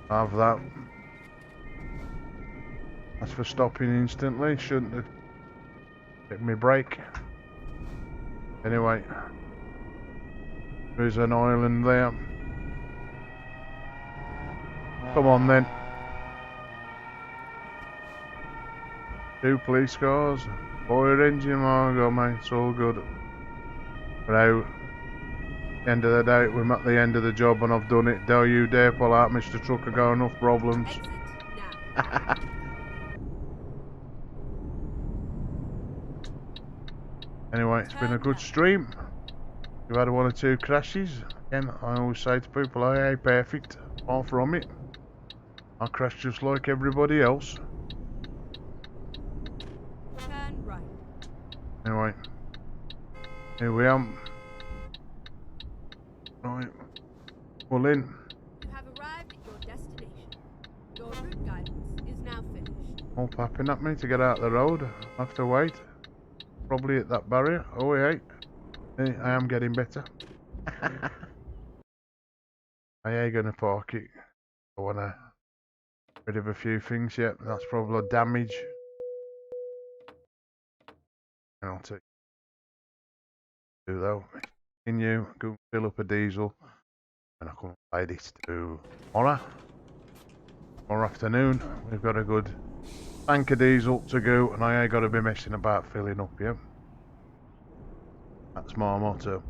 Have that. That's for stopping instantly. Shouldn't have hit me brake. Anyway, there's an island there. Come on then. 2 police cars, fire engine, oh god mate, it's all good. But out, end of the day, we're at the end of the job and I've done it. Don't you dare pull out, Mr. Trucker, got enough problems. Exit now. Anyway, it's been a good stream. We've had 1 or 2 crashes. Again, I always say to people, I ain't perfect, far from it. I crash just like everybody else. Turn right. Anyway, here we are. Right, pull in. You have arrived at your destination. Your route guidance is now finished. All tapping at me to get out of the road. I have to wait. Probably at that barrier. Oh wait. I am getting better. I ain't gonna park it. I wanna get rid of a few things. Yep, that's probably damage. And I'll take do though. Continue, go fill up a diesel, and I'll come buy this to tomorrow. Tomorrow afternoon. We've got a good tank of diesel to go, and I ain't gotta be messing about filling up, yeah. That's my motto.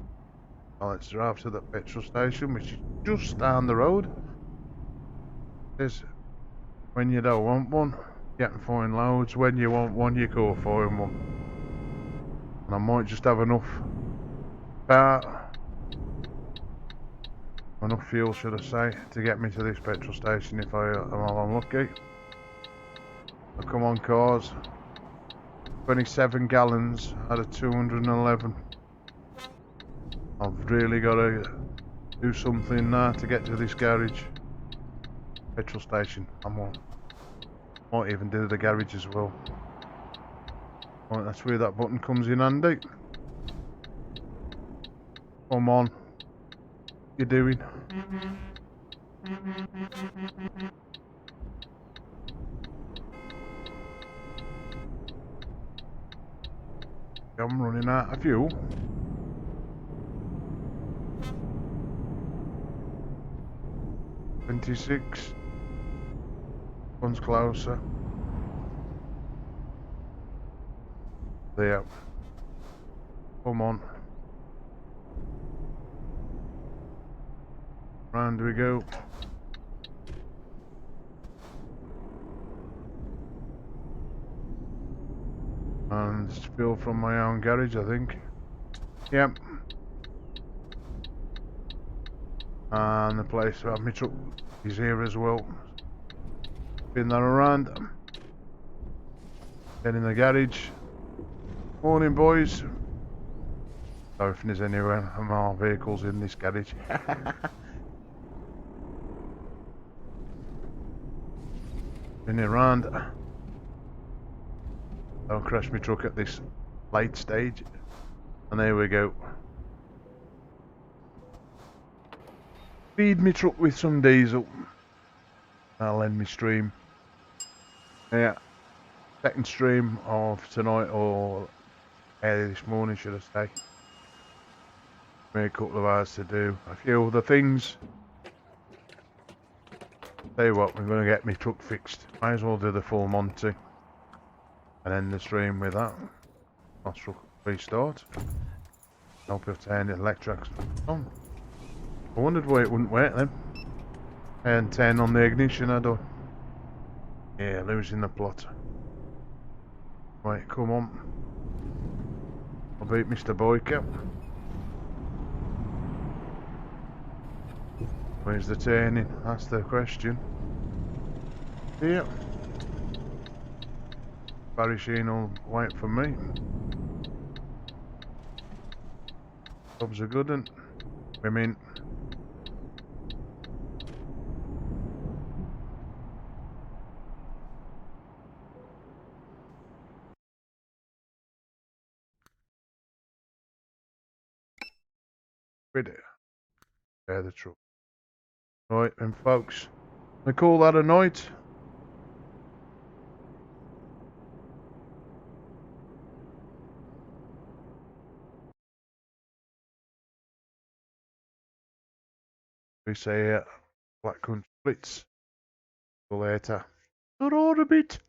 Well, let's drive to the petrol station, which is just down the road. There's when you don't want one, you can find loads. When you want one, you go find one. And I might just have enough enough fuel, should I say, to get me to this petrol station if I am all unlucky. So come on, cars. 27 gallons out of 211. I've really got to do something now to get to this garage. Petrol station. Might even do the garage as well. Right, that's where that button comes in handy. Come on. What you doing? I'm running out of fuel. $26. One's closer. There. Come on. Round we go. And it's fuel from my own garage, I think. Yep. And the place where my truck is here as well. Spin that around. Get in the garage. Morning, boys. Sorry if there's any more vehicles in this garage. Spin it around. Don't crash my truck at this late stage. And there we go. Feed me truck with some diesel. That'll end me stream. Yeah. Second stream of tonight, or early this morning, should I say. Me a couple of hours to do a few other things. Tell you what, we're going to get my truck fixed. Might as well do the full Monty. And end the stream with that. I'll truck restart. Hope if turn the electrics on. I wondered why it wouldn't work then. And 10 on the ignition, I don't. Yeah, losing the plot. Right, come on. I'll beat Mr. Boyker. Where's the turning? That's the question. Here. Barry Sheen will wait for me. Job's a good one. Women. With it. Bear the truck. Right then, folks. We call that a night. We say Black Country Blitz. Till later. Ta-ra a bit.